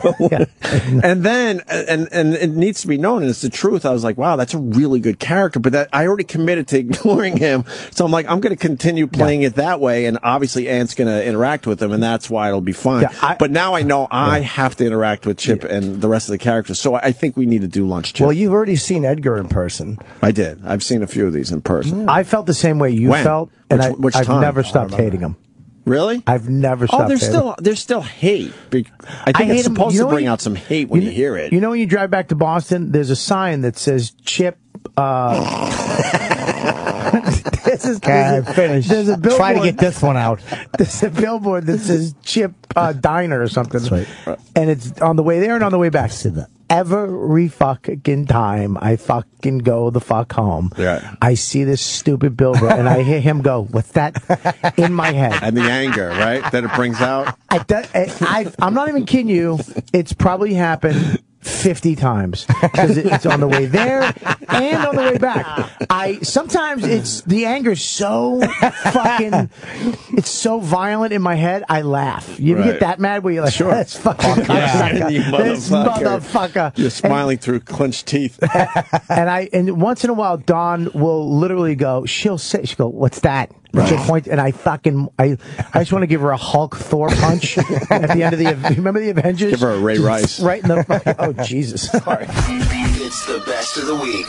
And then, and it needs to be known, and it's the truth. I was like, wow, that's a really good character. But I already committed to ignoring him. So I'm like, I'm going to continue playing it that way. And obviously Ant's going to interact with him, and that's why it'll be fun. But now I know I have to interact with Chip and the rest of the characters. So I think we need to do lunch, Chip. Well, you've already seen Edgar in person. I did. I've seen a few of these in person. I felt the same way you When? felt, and Which I've time? never stopped hating him. Really? I've never Oh, stopped there's still hate. I think it's supposed to bring out some hate when you hear it. You know when you drive back to Boston, there's a sign that says Chip. Finish. There's a billboard. Try to get this one out. There's a billboard that says Chip Diner or something. That's right. And it's on the way there and on the way back. Every fucking time I fucking go the fuck home, I see this stupid billboard and I hear him go, "What's that?" in my head. And the anger, right, that it brings out. I'm not even kidding you. It's probably happened 50 times because it's on the way there and on the way back. Sometimes it's the anger's so fucking, it's so violent in my head. I laugh. You ever get that mad where you're like, sure, "That's fucking this motherfucker." You're smiling through clenched teeth. And once in a while, Dawn will literally go. She'll go, "What's that?" She'll point, and I just want to give her a Hulk Thor punch at the end of the. Remember the Avengers? Give her a Ray Rice right in the. Oh Jesus! Sorry. It's the best of the week.